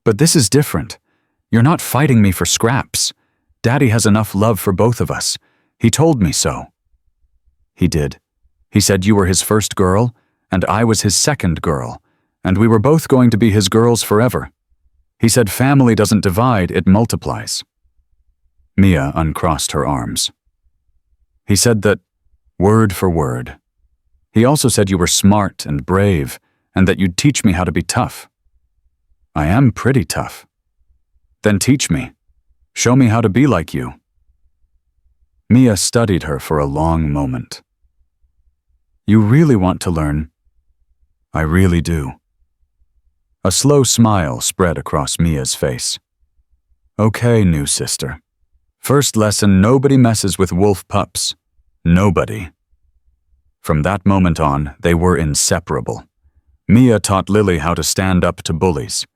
But this is different. You're not fighting me for scraps. Daddy has enough love for both of us. He told me so." "He did. He said you were his first girl, and I was his second girl, and we were both going to be his girls forever. He said family doesn't divide, it multiplies." Mia uncrossed her arms. "He said that, word for word. He also said you were smart and brave, and that you'd teach me how to be tough." "I am pretty tough," Then teach me. Show me how to be like you. Mia studied her for a long moment. You really want to learn? I really do. A slow smile spread across Mia's face. Okay, new sister. First lesson, nobody messes with wolf pups. Nobody. From that moment on, they were inseparable. Mia taught Lily how to stand up to bullies.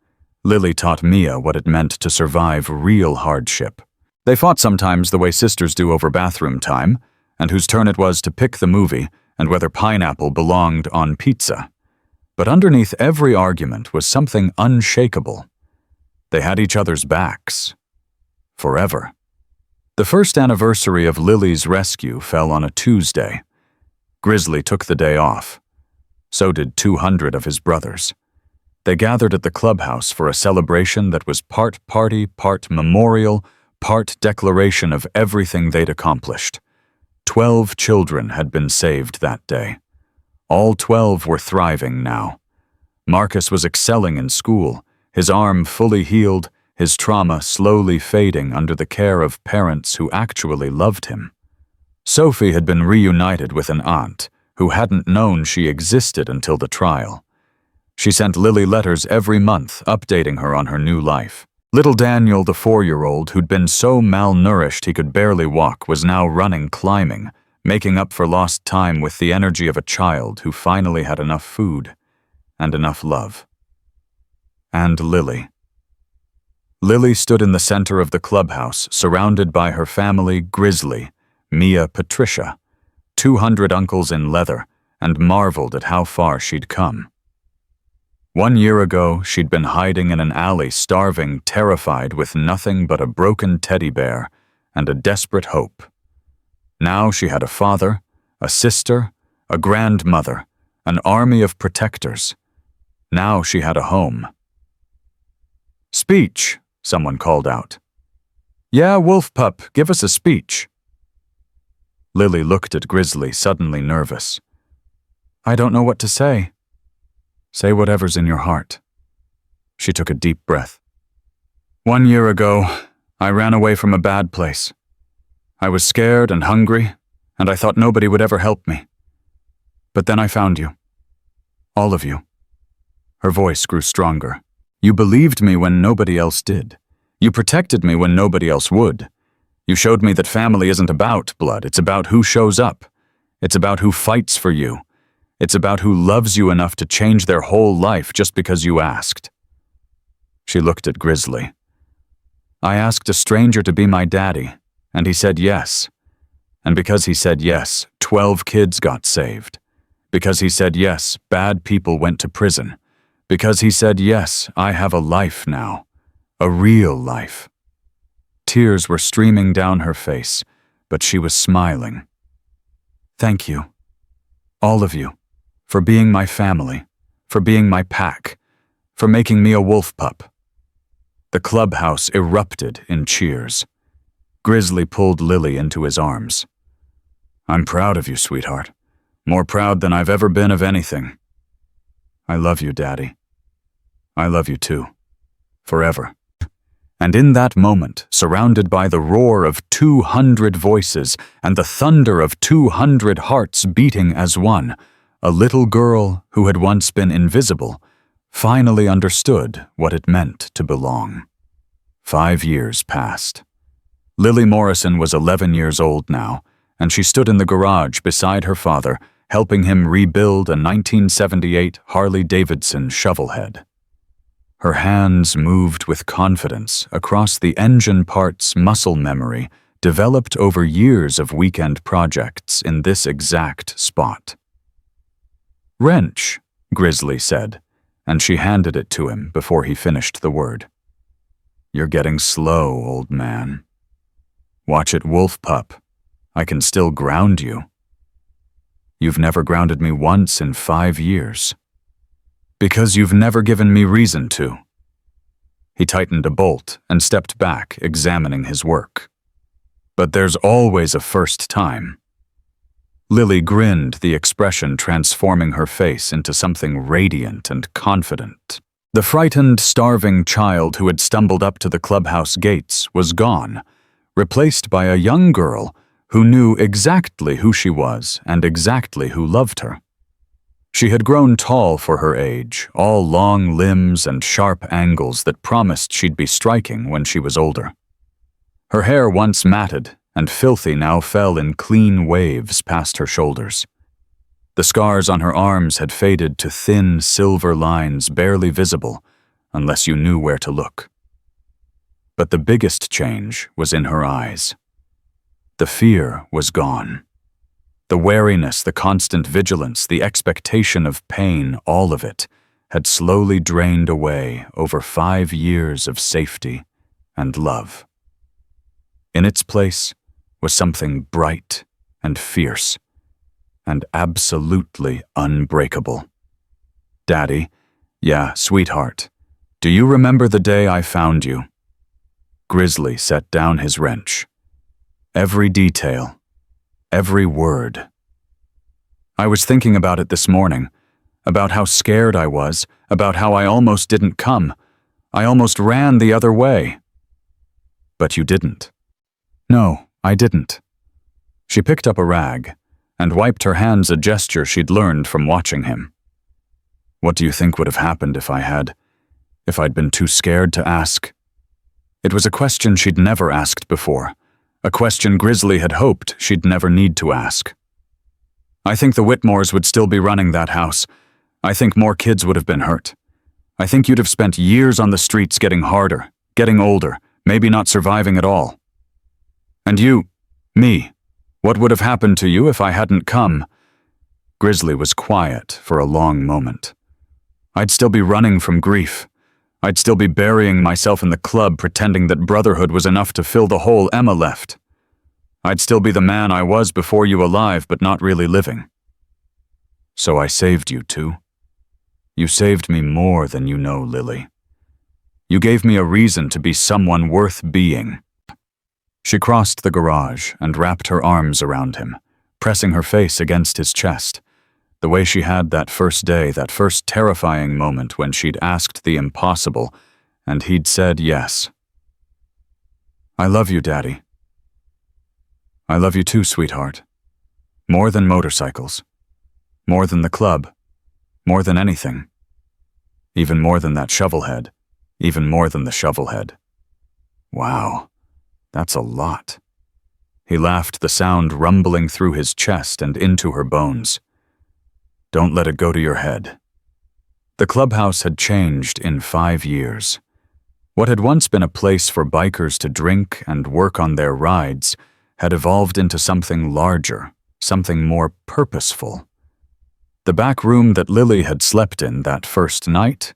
Lily taught Mia what it meant to survive real hardship. They fought sometimes the way sisters do over bathroom time, and whose turn it was to pick the movie and whether pineapple belonged on pizza. But underneath every argument was something unshakable. They had each other's backs. Forever. The first anniversary of Lily's rescue fell on a Tuesday. Grizzly took the day off. So did 200 of his brothers. They gathered at the clubhouse for a celebration that was part party, part memorial, part declaration of everything they'd accomplished. 12 children had been saved that day. All 12 were thriving now. Marcus was excelling in school, his arm fully healed, his trauma slowly fading under the care of parents who actually loved him. Sophie had been reunited with an aunt who hadn't known she existed until the trial. She sent Lily letters every month updating her on her new life. Little Daniel, the 4-year-old who'd been so malnourished he could barely walk, was now running, climbing, making up for lost time with the energy of a child who finally had enough food and enough love. And Lily. Lily stood in the center of the clubhouse, surrounded by her family, Grizzly, Mia, Patricia, 200 uncles in leather, and marveled at how far she'd come. 1 year ago, she'd been hiding in an alley, starving, terrified, with nothing but a broken teddy bear and a desperate hope. Now she had a father, a sister, a grandmother, an army of protectors. Now she had a home. Speech, someone called out. Yeah, Wolf Pup, give us a speech. Lily looked at Grizzly, suddenly nervous. I don't know what to say. Say whatever's in your heart. She took a deep breath. 1 year ago, I ran away from a bad place. I was scared and hungry, and I thought nobody would ever help me. But then I found you. All of you. Her voice grew stronger. You believed me when nobody else did. You protected me when nobody else would. You showed me that family isn't about blood. It's about who shows up. It's about who fights for you. It's about who loves you enough to change their whole life just because you asked. She looked at Grizzly. I asked a stranger to be my daddy, and he said yes. And because he said yes, 12 kids got saved. Because he said yes, bad people went to prison. Because he said yes, I have a life now. A real life. Tears were streaming down her face, but she was smiling. Thank you, all of you, for being my family, for being my pack, for making me a wolf pup. The clubhouse erupted in cheers. Grizzly pulled Lily into his arms. I'm proud of you, sweetheart. More proud than I've ever been of anything. I love you, Daddy. I love you too. Forever. And in that moment, surrounded by the roar of 200 voices and the thunder of 200 hearts beating as one, a little girl who had once been invisible finally understood what it meant to belong. 5 years passed. Lily Morrison was 11 years old now, and she stood in the garage beside her father, helping him rebuild a 1978 Harley-Davidson shovelhead. Her hands moved with confidence across the engine parts muscle memory developed over years of weekend projects in this exact spot. Wrench, Grizzly said, and she handed it to him before he finished the word. You're getting slow, old man. Watch it, Wolf Pup. I can still ground you. You've never grounded me once in 5 years. Because you've never given me reason to. He tightened a bolt and stepped back, examining his work. But there's always a first time. Lily grinned, the expression transforming her face into something radiant and confident. The frightened, starving child who had stumbled up to the clubhouse gates was gone, replaced by a young girl who knew exactly who she was and exactly who loved her. She had grown tall for her age, all long limbs and sharp angles that promised she'd be striking when she was older. Her hair, once matted and filthy, now fell in clean waves past her shoulders. The scars on her arms had faded to thin silver lines barely visible unless you knew where to look. But the biggest change was in her eyes. The fear was gone. The wariness, the constant vigilance, the expectation of pain, all of it had slowly drained away over 5 years of safety and love. In its place was something bright and fierce and absolutely unbreakable. Daddy, yeah, sweetheart, do you remember the day I found you? Grizzly set down his wrench. Every detail, every word. I was thinking about it this morning, about how scared I was, about how I almost didn't come. I almost ran the other way. But you didn't. No, I didn't. She picked up a rag and wiped her hands, a gesture she'd learned from watching him. What do you think would have happened if I'd been too scared to ask? It was a question she'd never asked before, a question Grizzly had hoped she'd never need to ask. I think the Whitmores would still be running that house. I think more kids would have been hurt. I think you'd have spent years on the streets getting harder, getting older, maybe not surviving at all. And you, me, what would have happened to you if I hadn't come? Grizzly was quiet for a long moment. I'd still be running from grief. I'd still be burying myself in the club, pretending that Brotherhood was enough to fill the hole Emma left. I'd still be the man I was before you, alive but not really living. So I saved you too. You saved me more than you know, Lily. You gave me a reason to be someone worth being. She crossed the garage and wrapped her arms around him, pressing her face against his chest, the way she had that first day, that first terrifying moment when she'd asked the impossible and he'd said yes. I love you, Daddy. I love you too, sweetheart. More than motorcycles. More than the club. More than anything. Even more than that shovelhead. Even more than the shovelhead. Wow, that's a lot. He laughed, the sound rumbling through his chest and into her bones. Don't let it go to your head. The clubhouse had changed in 5 years. What had once been a place for bikers to drink and work on their rides had evolved into something larger, something more purposeful. The back room that Lily had slept in that first night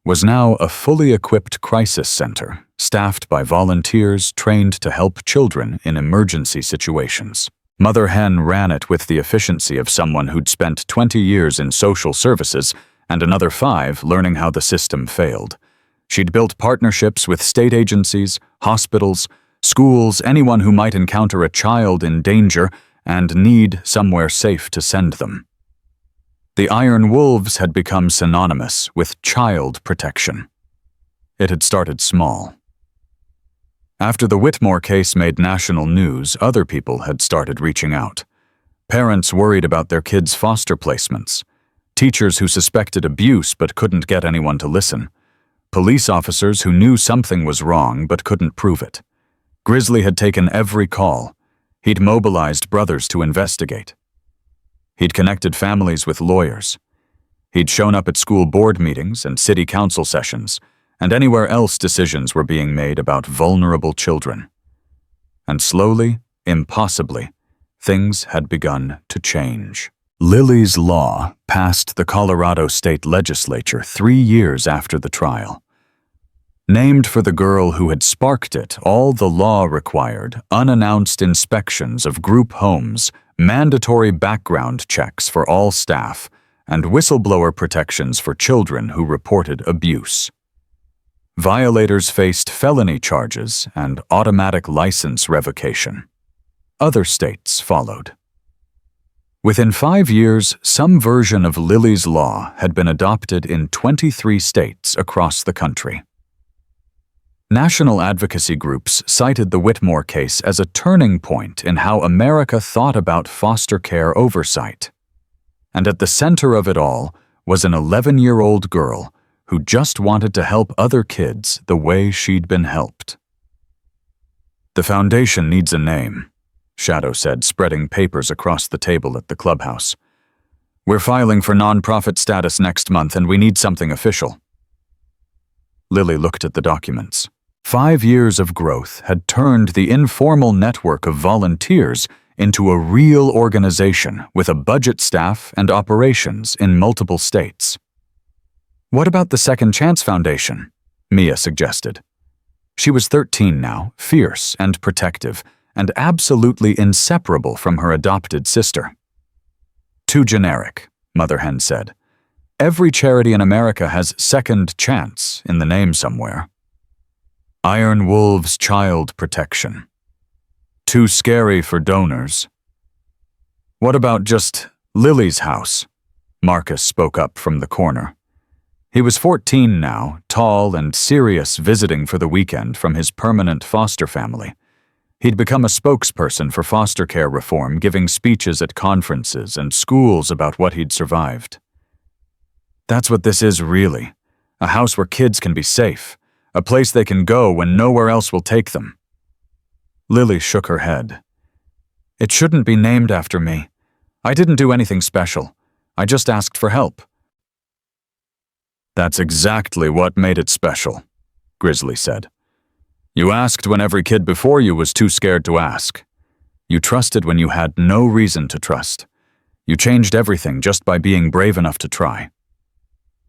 was now a fully equipped crisis center, staffed by volunteers trained to help children in emergency situations. Mother Hen ran it with the efficiency of someone who'd spent 20 years in social services and another 5 learning how the system failed. She'd built partnerships with state agencies, hospitals, schools, anyone who might encounter a child in danger and need somewhere safe to send them. The Iron Wolves had become synonymous with child protection. It had started small. After the Whitmore case made national news, other people had started reaching out. Parents worried about their kids' foster placements. Teachers who suspected abuse but couldn't get anyone to listen. Police officers who knew something was wrong but couldn't prove it. Grizzly had taken every call. He'd mobilized brothers to investigate. He'd connected families with lawyers. He'd shown up at school board meetings and city council sessions, and anywhere else decisions were being made about vulnerable children. And slowly, impossibly, things had begun to change. Lily's law passed the Colorado State Legislature 3 years after the trial. Named for the girl who had sparked it, all the law required unannounced inspections of group homes, mandatory background checks for all staff, and whistleblower protections for children who reported abuse. Violators faced felony charges and automatic license revocation. Other states followed. Within 5 years, some version of Lily's Law had been adopted in 23 states across the country. National advocacy groups cited the Whitmore case as a turning point in how America thought about foster care oversight. And at the center of it all was an 11-year-old girl who just wanted to help other kids the way she'd been helped. "The foundation needs a name," Shadow said, spreading papers across the table at the clubhouse. "We're filing for nonprofit status next month, and we need something official." Lily looked at the documents. 5 years of growth had turned the informal network of volunteers into a real organization with a budget, staff, and operations in multiple states. "What about the Second Chance Foundation?" Mia suggested. She was 13 now, fierce and protective, and absolutely inseparable from her adopted sister. "Too generic," Mother Hen said. "Every charity in America has Second Chance in the name somewhere." "Iron Wolves Child Protection." "Too scary for donors." "What about just Lily's house?" Marcus spoke up from the corner. He was 14 now, tall and serious, visiting for the weekend from his permanent foster family. He'd become a spokesperson for foster care reform, giving speeches at conferences and schools about what he'd survived. "That's what this is, really. A house where kids can be safe. A place they can go when nowhere else will take them." Lily shook her head. "It shouldn't be named after me. I didn't do anything special. I just asked for help." "That's exactly what made it special," Grizzly said. "You asked when every kid before you was too scared to ask. You trusted when you had no reason to trust. You changed everything just by being brave enough to try."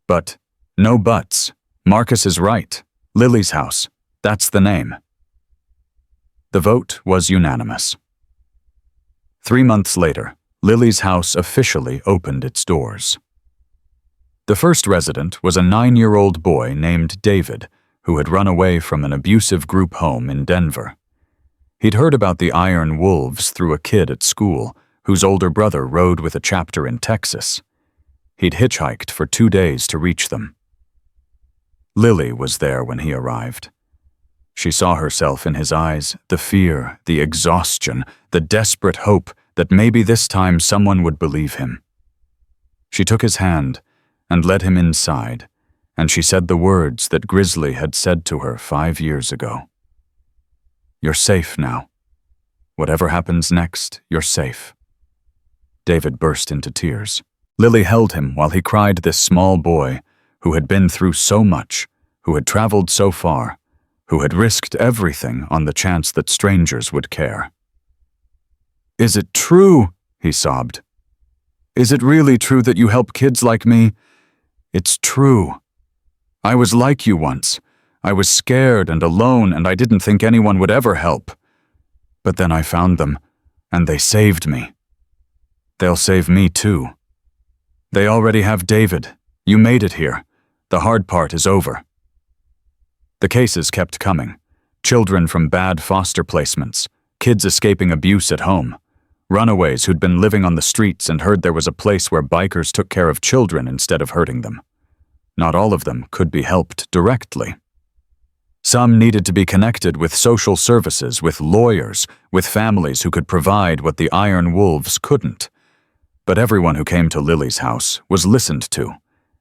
"But, no buts. Marcus is right. Lily's house. That's the name." The vote was unanimous. 3 months later, Lily's house officially opened its doors. The first resident was a 9-year-old boy named David, who had run away from an abusive group home in Denver. He'd heard about the Iron Wolves through a kid at school whose older brother rode with a chapter in Texas. He'd hitchhiked for 2 days to reach them. Lily was there when he arrived. She saw herself in his eyes, the fear, the exhaustion, the desperate hope that maybe this time someone would believe him. She took his hand and led him inside, and she said the words that Grizzly had said to her 5 years ago. "You're safe now. Whatever happens next, you're safe." David burst into tears. Lily held him while he cried, this small boy who had been through so much, who had traveled so far, who had risked everything on the chance that strangers would care. "Is it true?" he sobbed. "Is it really true that you help kids like me? It's true. I was like you once. I was scared and alone, and I didn't think anyone would ever help. But then I found them, and they saved me. They'll save me too. They already have David. You made it here. The hard part is over." The cases kept coming. Children from bad foster placements, kids escaping abuse at home, runaways who'd been living on the streets and heard there was a place where bikers took care of children instead of hurting them. Not all of them could be helped directly. Some needed to be connected with social services, with lawyers, with families who could provide what the Iron Wolves couldn't. But everyone who came to Lily's house was listened to.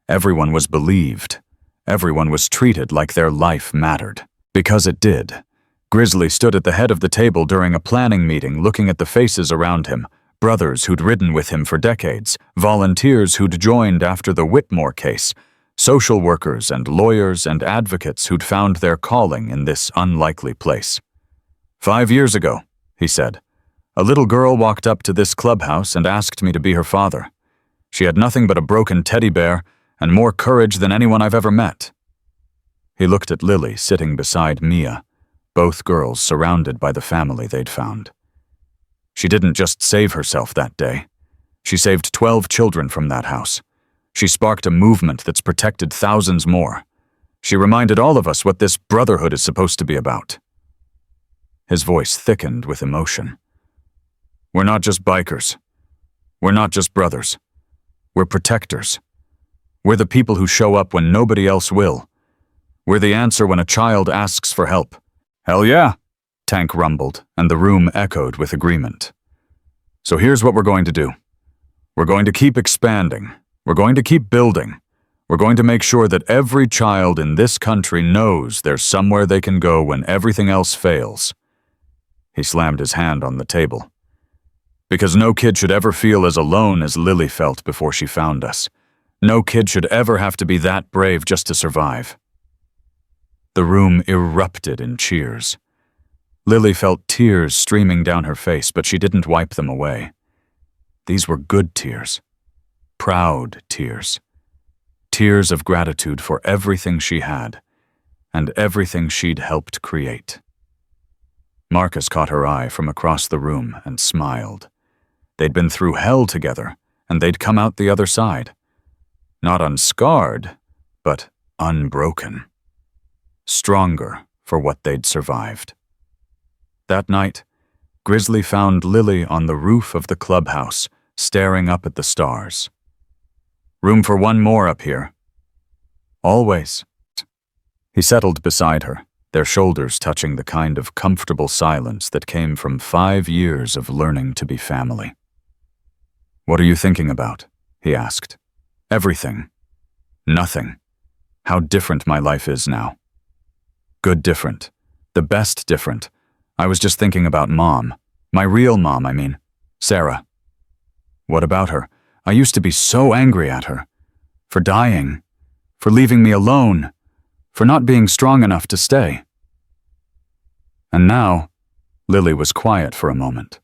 Everyone was believed. Everyone was treated like their life mattered. Because it did. Grizzly stood at the head of the table during a planning meeting, looking at the faces around him, brothers who'd ridden with him for decades, volunteers who'd joined after the Whitmore case, social workers and lawyers and advocates who'd found their calling in this unlikely place. 5 years ago, he said, a little girl walked up to this clubhouse and asked me to be her father. She had nothing but a broken teddy bear and more courage than anyone I've ever met. He looked at Lily sitting beside Mia, both girls surrounded by the family they'd found. She didn't just save herself that day. She saved 12 children from that house. She sparked a movement that's protected thousands more. She reminded all of us what this Brotherhood is supposed to be about. His voice thickened with emotion. We're not just bikers. We're not just brothers. We're protectors. We're the people who show up when nobody else will. We're the answer when a child asks for help." "Hell yeah," Tank rumbled, and the room echoed with agreement. "So here's what we're going to do. We're going to keep expanding. We're going to keep building. We're going to make sure that every child in this country knows there's somewhere they can go when everything else fails." He slammed his hand on the table. "Because no kid should ever feel as alone as Lily felt before she found us. No kid should ever have to be that brave just to survive." The room erupted in cheers. Lily felt tears streaming down her face, but she didn't wipe them away. These were good tears. Proud tears. Tears of gratitude for everything she had, and everything she'd helped create. Marcus caught her eye from across the room and smiled. They'd been through hell together, and they'd come out the other side. Not unscarred, but unbroken. Stronger for what they'd survived. That night, Grizzly found Lily on the roof of the clubhouse, staring up at the stars. "Room for one more up here." "Always." He settled beside her, their shoulders touching the kind of comfortable silence that came from 5 years of learning to be family. "What are you thinking about?" he asked. "Everything. Nothing. How different my life is now." "Good different. The best different. I was just thinking about Mom. My real mom, I mean. Sarah." "What about her? I used to be so angry at her. For dying. For leaving me alone. For not being strong enough to stay." "And now," Lily was quiet for a moment.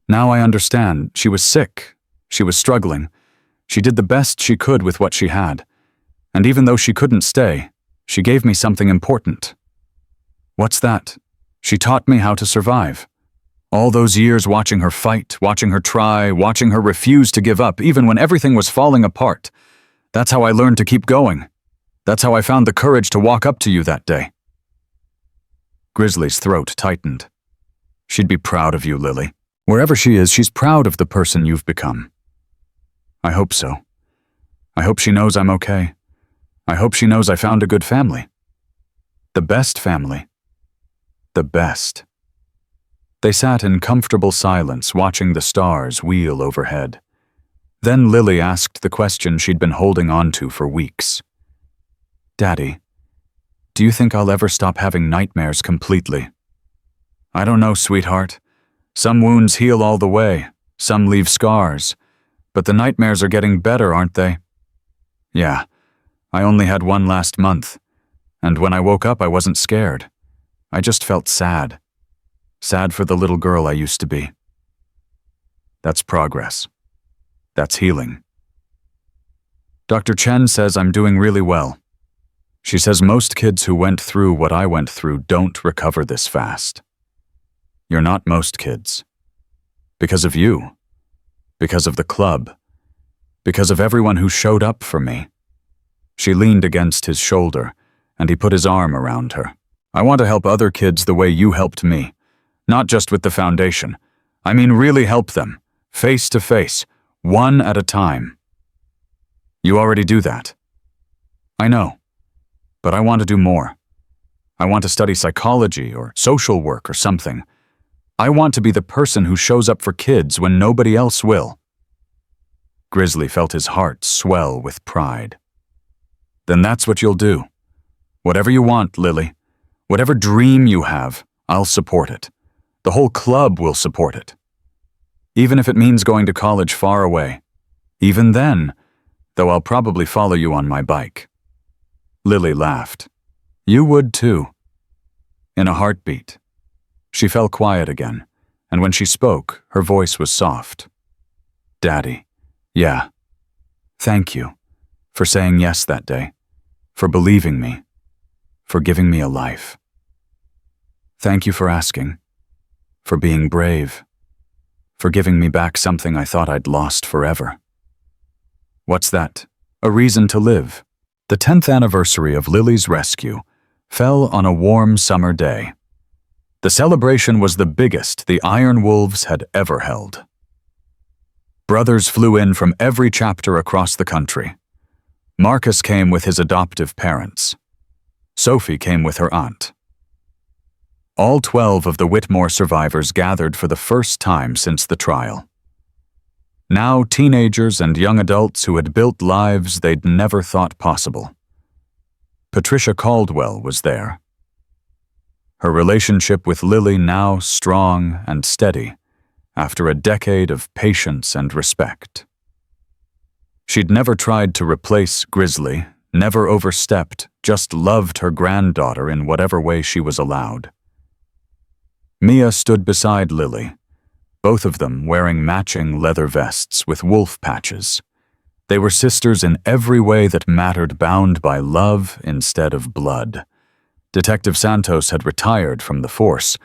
"Now I understand. She was sick. She was struggling. She did the best she could with what she had. And even though she couldn't stay, she gave me something important." "What's that?" "She taught me how to survive. All those years watching her fight, watching her try, watching her refuse to give up, even when everything was falling apart. That's how I learned to keep going. That's how I found the courage to walk up to you that day." Grizzly's throat tightened. "She'd be proud of you, Lily. Wherever she is, she's proud of the person you've become." "I hope so. I hope she knows I'm okay. I hope she knows I found a good family. The best family. The best." They sat in comfortable silence, watching the stars wheel overhead. Then Lily asked the question she'd been holding on to for weeks. "Daddy, do you think I'll ever stop having nightmares completely?" "I don't know, sweetheart. Some wounds heal all the way, some leave scars, but the nightmares are getting better, aren't they?" "Yeah, I only had one last month, and when I woke up I wasn't scared. I just felt sad. Sad for the little girl I used to be." "That's progress. That's healing." "Dr. Chen says I'm doing really well. She says most kids who went through what I went through don't recover this fast. You're not most kids. Because of you. Because of the club. Because of everyone who showed up for me." She leaned against his shoulder, and he put his arm around her. "I want to help other kids the way you helped me. Not just with the foundation. I mean really help them, face to face, one at a time." "You already do that." "I know. But I want to do more. I want to study psychology or social work or something. I want to be the person who shows up for kids when nobody else will." Grizzly felt his heart swell with pride. "Then that's what you'll do. Whatever you want, Lily. Whatever dream you have, I'll support it. The whole club will support it. Even if it means going to college far away. Even then, though I'll probably follow you on my bike." Lily laughed. "You would too." In a heartbeat. She fell quiet again, and when she spoke, her voice was soft. "Daddy, yeah. Thank you for saying yes that day, for believing me, for giving me a life. Thank you for asking, for being brave, for giving me back something I thought I'd lost forever." What's that? A reason to live. The 10th anniversary of Lily's rescue fell on a warm summer day. The celebration was the biggest the Iron Wolves had ever held. Brothers flew in from every chapter across the country. Marcus came with his adoptive parents. Sophie came with her aunt. All 12 of the Whitmore survivors gathered for the first time since the trial. Now teenagers and young adults who had built lives they'd never thought possible. Patricia Caldwell was there. Her relationship with Lily now strong and steady after a decade of patience and respect. She'd never tried to replace Grizzly, never overstepped, just loved her granddaughter in whatever way she was allowed. Mia stood beside Lily, both of them wearing matching leather vests with wolf patches. They were sisters in every way that mattered, bound by love instead of blood. Detective Santos had retired from the force,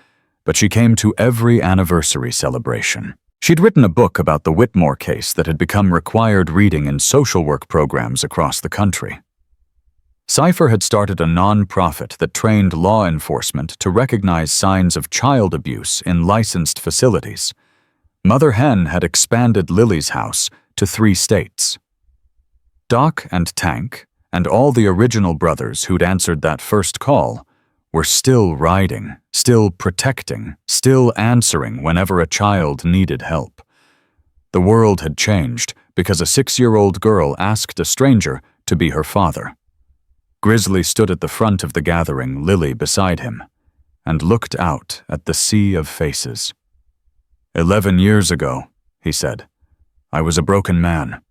but she came to every anniversary celebration. She'd written a book about the Whitmore case that had become required reading in social work programs across the country. Cypher had started a non-profit that trained law enforcement to recognize signs of child abuse in licensed facilities. Mother Hen had expanded Lily's house to 3 states. Doc and Tank, and all the original brothers who'd answered that first call, were still riding, still protecting, still answering whenever a child needed help. The world had changed because a 6-year-old girl asked a stranger to be her father. Grizzly stood at the front of the gathering, Lily beside him, and looked out at the sea of faces. 11 years ago, he said, I was a broken man.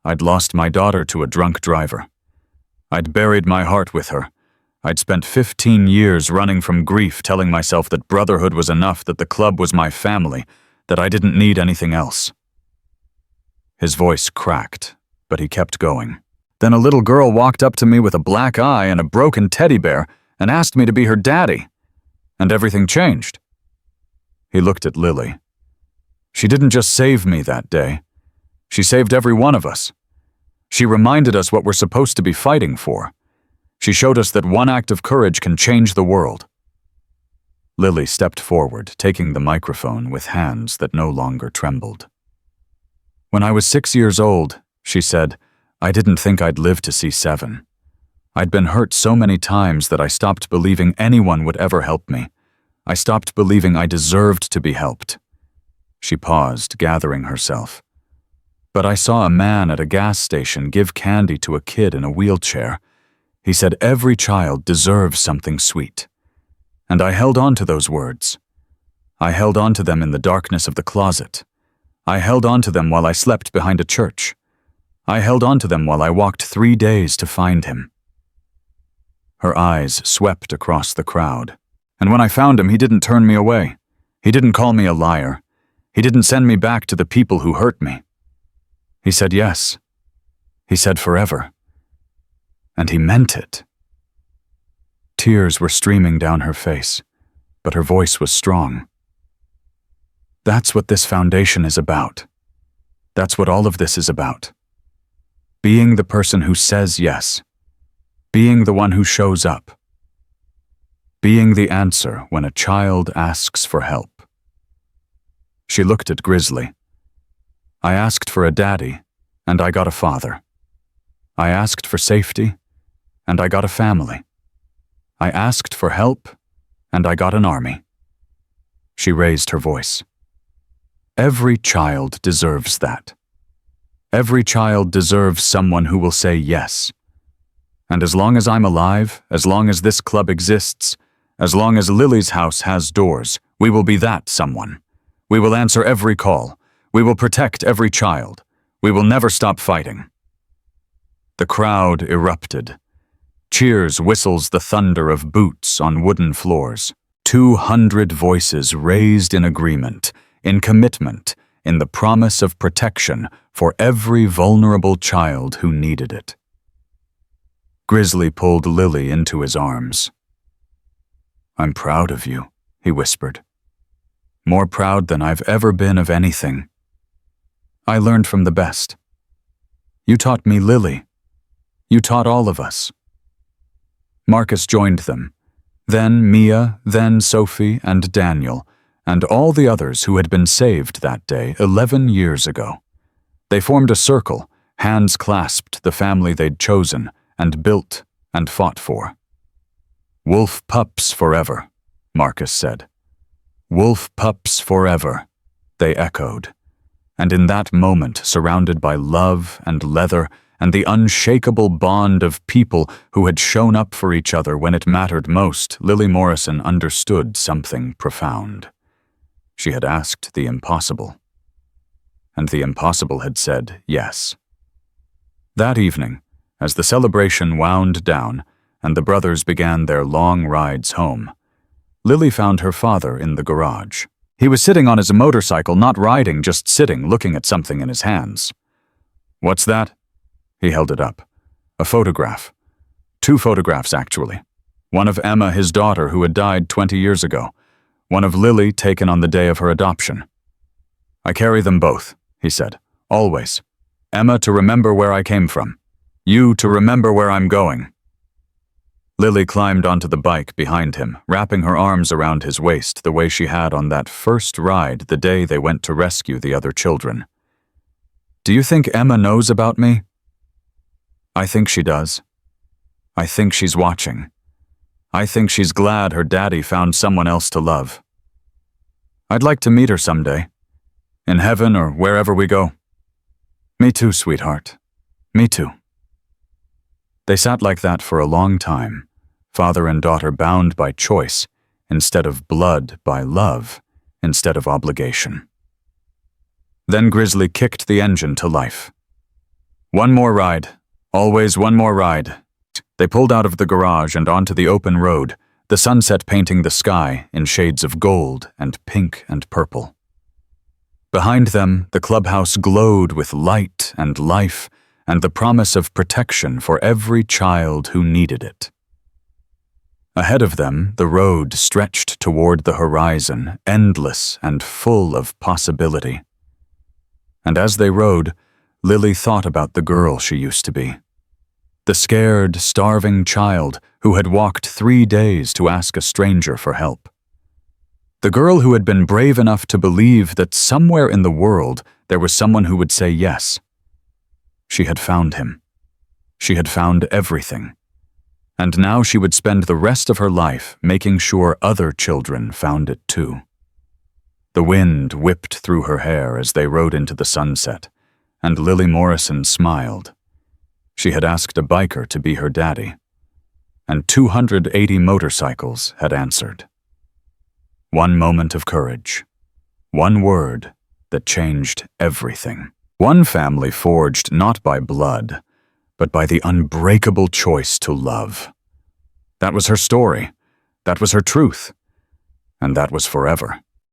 I'd lost my daughter to a drunk driver. I'd buried my heart with her. I'd spent 15 years running from grief, telling myself that Brotherhood was enough, that the club was my family, that I didn't need anything else. His voice cracked, but he kept going. Then a little girl walked up to me with a black eye and a broken teddy bear and asked me to be her daddy. And everything changed. He looked at Lily. She didn't just save me that day. She saved every one of us. She reminded us what we're supposed to be fighting for. She showed us that one act of courage can change the world. Lily stepped forward, taking the microphone with hands that no longer trembled. When I was 6 years old, she said, I didn't think I'd live to see 7. I'd been hurt so many times that I stopped believing anyone would ever help me. I stopped believing I deserved to be helped. She paused, gathering herself. But I saw a man at a gas station give candy to a kid in a wheelchair. He said every child deserves something sweet. And I held on to those words. I held on to them in the darkness of the closet. I held on to them while I slept behind a church. I held on to them while I walked 3 days to find him. Her eyes swept across the crowd. And when I found him, he didn't turn me away. He didn't call me a liar. He didn't send me back to the people who hurt me. He said yes. He said forever. And he meant it. Tears were streaming down her face, but her voice was strong. That's what this foundation is about. That's what all of this is about. Being the person who says yes. Being the one who shows up. Being the answer when a child asks for help. She looked at Grizzly. I asked for a daddy, and I got a father. I asked for safety, and I got a family. I asked for help, and I got an army. She raised her voice. Every child deserves that. Every child deserves someone who will say yes. And as long as I'm alive, as long as this club exists, as long as Lily's house has doors, we will be that someone. We will answer every call. We will protect every child. We will never stop fighting. The crowd erupted. Cheers, whistles, the thunder of boots on wooden floors. 200 voices raised in agreement, in commitment, in the promise of protection for every vulnerable child who needed it. Grizzly pulled Lily into his arms. I'm proud of you, he whispered. More proud than I've ever been of anything. I learned from the best. You taught me, Lily. You taught all of us. Marcus joined them, then Mia, then Sophie and Daniel, and all the others who had been saved that day 11 years ago. They formed a circle, hands clasped the family they'd chosen and built and fought for. "Wolf pups forever," Marcus said. "Wolf pups forever," they echoed. And in that moment, surrounded by love and leather and the unshakable bond of people who had shown up for each other when it mattered most, Lily Morrison understood something profound. She had asked the impossible. And the impossible had said yes. That evening, as the celebration wound down and the brothers began their long rides home, Lily found her father in the garage. He was sitting on his motorcycle, not riding, just sitting, looking at something in his hands. "What's that?" He held it up. A photograph. 2 photographs, actually. One of Emma, his daughter, who had died 20 years ago. One of Lily, taken on the day of her adoption. "I carry them both," he said. "Always. Emma to remember where I came from. You to remember where I'm going." Lily climbed onto the bike behind him, wrapping her arms around his waist the way she had on that first ride the day they went to rescue the other children. "Do you think Emma knows about me?" "I think she does. I think she's watching. I think she's glad her daddy found someone else to love. I'd like to meet her someday. In heaven or wherever we go." "Me too, sweetheart. Me too." They sat like that for a long time, father and daughter bound by choice instead of blood, by love instead of obligation. Then Grizzly kicked the engine to life. "One more ride. Always one more ride." They pulled out of the garage and onto the open road, the sunset painting the sky in shades of gold and pink and purple. Behind them, the clubhouse glowed with light and life and the promise of protection for every child who needed it. Ahead of them, the road stretched toward the horizon, endless and full of possibility. And as they rode, Lily thought about the girl she used to be. The scared, starving child who had walked 3 days to ask a stranger for help. The girl who had been brave enough to believe that somewhere in the world there was someone who would say yes. She had found him. She had found everything. And now she would spend the rest of her life making sure other children found it too. The wind whipped through her hair as they rode into the sunset, and Lily Morrison smiled. She had asked a biker to be her daddy, and 280 motorcycles had answered. One moment of courage. One word that changed everything. One family forged not by blood, but by the unbreakable choice to love. That was her story. That was her truth. And that was forever.